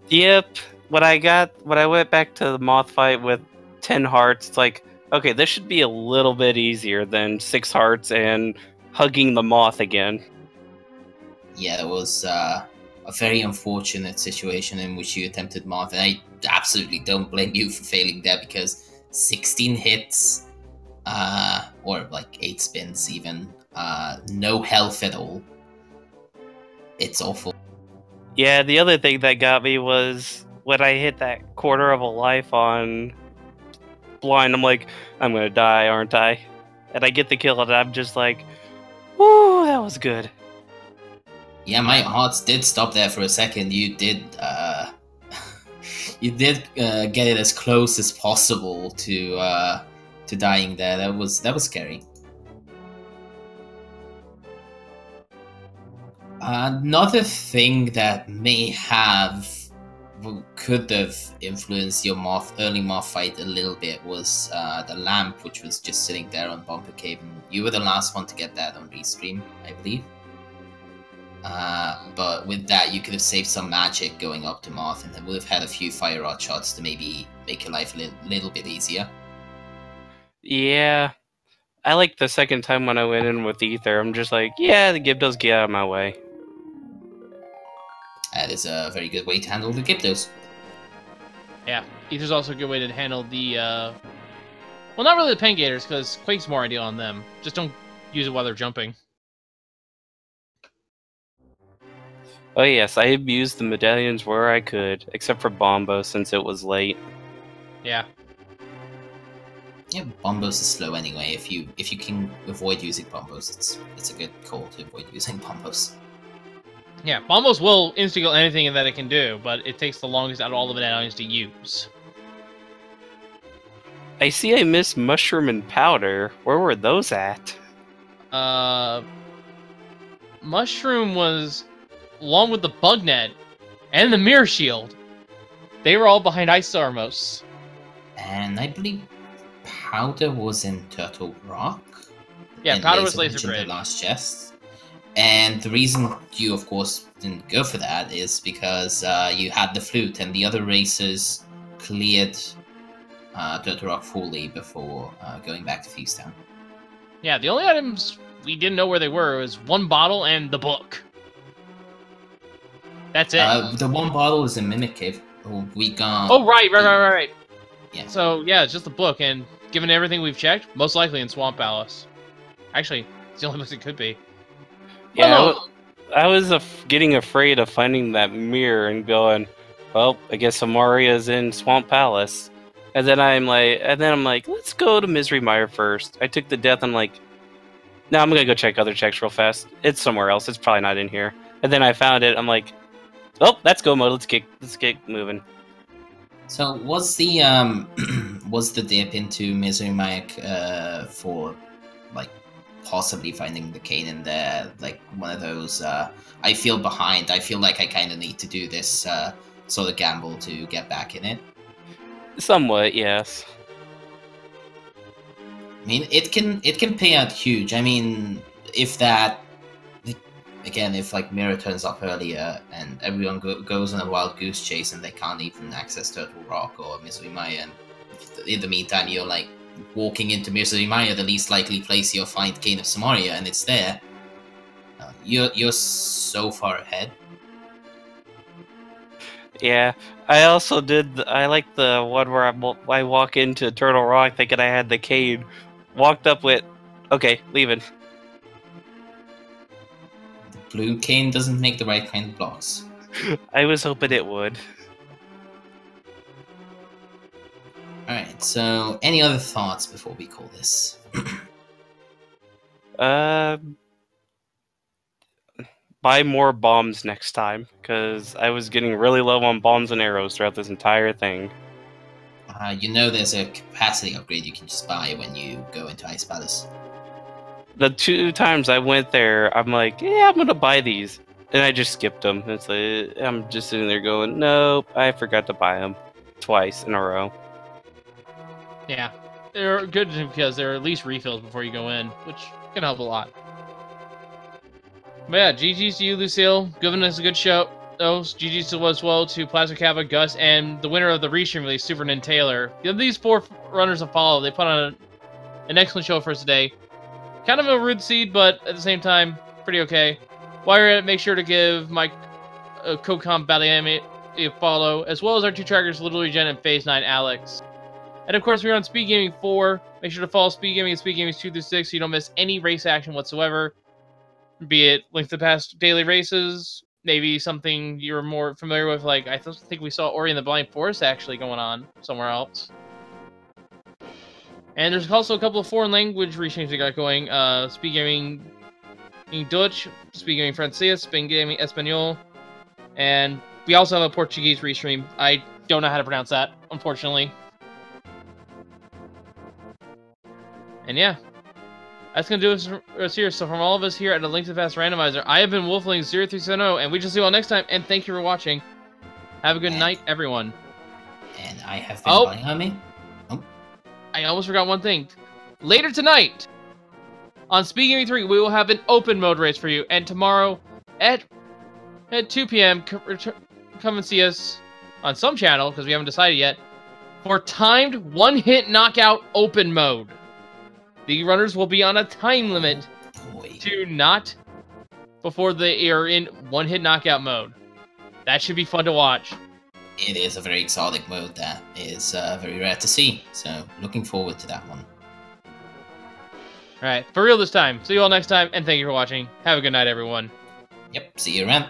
Yep. When I went back to the moth fight with 10 hearts, it's like, okay, this should be a little bit easier than 6 hearts and hugging the moth again. Yeah, it was a very unfortunate situation in which you attempted moth, and I absolutely don't blame you for failing there, because 16 hits, or like 8 spins even, no health at all. It's awful. Yeah, the other thing that got me was when I hit that quarter of a life on blind, I'm like, I'm gonna die, aren't I? And I get the kill, and I'm just like, woo, that was good. Yeah, my hearts did stop there for a second. You did, get it as close as possible to dying there. That was scary. Another thing that could have influenced your early moth fight a little bit was the lamp, which was just sitting there on Bumper Cave. And you were the last one to get that on Restream, I believe. But with that, you could have saved some magic going up to Moth, and then would have had a few fire rod shots to maybe make your life a little bit easier. Yeah. I like the second time when I went in with Ether, I'm just like, yeah, the Gyptos, get out of my way. That is a very good way to handle the Gyptos. Yeah, Ether's also a good way to handle the, well, not really the Pengators, because Quake's more ideal on them. Just don't use it while they're jumping. Oh yes, I abused the medallions where I could, except for Bombo since it was late. Yeah. Yeah, Bombos is slow anyway. If you can avoid using Bombos, it's a good call to avoid using Bombos. Yeah, Bombos will insta-kill anything that it can do, but it takes the longest out of all the medallions to use. I see I missed Mushroom and Powder. Where were those at? Mushroom was, along with the Bug Net and the Mirror Shield, they were all behind Ice Armos. And I believe Powder was in Turtle Rock. Yeah, and Powder was Laser Laser Bridge in Bridge. the last chest. And the reason you, of course, didn't go for that is because you had the flute, and the other racers cleared Turtle Rock fully before going back to Feastown. Yeah, the only items we didn't know where they were was one bottle and the book. That's it. The one bottle is in Mimic Cave. We got. Oh, right. Yeah. So, yeah, it's just a book, and given everything we've checked, most likely in Swamp Palace. Actually, it's the only place it could be. Yeah, I was getting afraid of finding that mirror and going, well, I guess Amaria's in Swamp Palace. And then I'm like, let's go to Misery Mire first. I took the death. I'm like, no, I'm gonna go check other checks real fast. It's somewhere else. It's probably not in here. And then I found it. I'm like, oh, that's go mode. Let's get moving. So was the was the dip into Misery Mire for like possibly finding the cane in there, like one of those I feel behind, I feel like I kind of need to do this sort of gamble to get back in it? Somewhat, yes. I mean, it can pay out huge. I mean, if like Mirror turns up earlier and everyone goes on a wild goose chase and they can't even access Turtle Rock or Misery Mire, and in the meantime you're like walking into Misery Mire, the least likely place you'll find Cane of Samaria, and it's there. You're so far ahead. Yeah, I also I like the one where I walk into Turtle Rock thinking I had the cane, walked up with, okay, leaving. The blue cane doesn't make the right kind of blocks. I was hoping it would. Alright, so any other thoughts before we call this? Buy more bombs next time, because I was getting really low on bombs and arrows throughout this entire thing. You know there's a capacity upgrade you can just buy when you go into Ice Palace. The 2 times I went there, I'm like, yeah, I'm gonna buy these. And I just skipped them. It's like, I'm just sitting there going, nope, I forgot to buy them. Twice in a row. Yeah, they're good because they're at least refills before you go in, which can help a lot. But yeah, GG's to you, Lucille. Giving us a good show. GG's to as well to Plasma Kappa, Gus, and the winner of the restream release, Super Nin Taylor. These 4 runners have followed. They put on an excellent show for us today. Kind of a rude seed, but at the same time, pretty okay. While you're at it, make sure to give my co-comp Baliami a follow, as well as our 2 trackers, Little Regen and Phase 9 Alex. And of course, we're on Speed Gaming 4. Make sure to follow Speed Gaming and Speed Gaming 2 through 6 so you don't miss any race action whatsoever. Be it links to past daily races, maybe something you're more familiar with, like I think we saw Ori and the Blind Forest actually going on somewhere else. And there's also a couple of foreign language restreams we got going. Speed Gaming in Dutch, Speed Gaming Francés, Speed Gaming Espanol, and we also have a Portuguese restream. I don't know how to pronounce that, unfortunately. And yeah, that's going to do us here. So from all of us here at the Link to the Past Randomizer, I have been Wolfling0370, and we just see you all next time, and thank you for watching. Have a good night, everyone. And I have been Baliami. I almost forgot one thing. Later tonight, on Speed Gaming 3, we will have an open mode race for you, and tomorrow at 2 p.m., come and see us on some channel, because we haven't decided yet, for timed one-hit knockout open mode. The runners will be on a time limit to not before they are in one-hit knockout mode. That should be fun to watch. It is a very exotic mode that is very rare to see, so looking forward to that one. Alright, for real this time. See you all next time, and thank you for watching. Have a good night, everyone. Yep, see you around.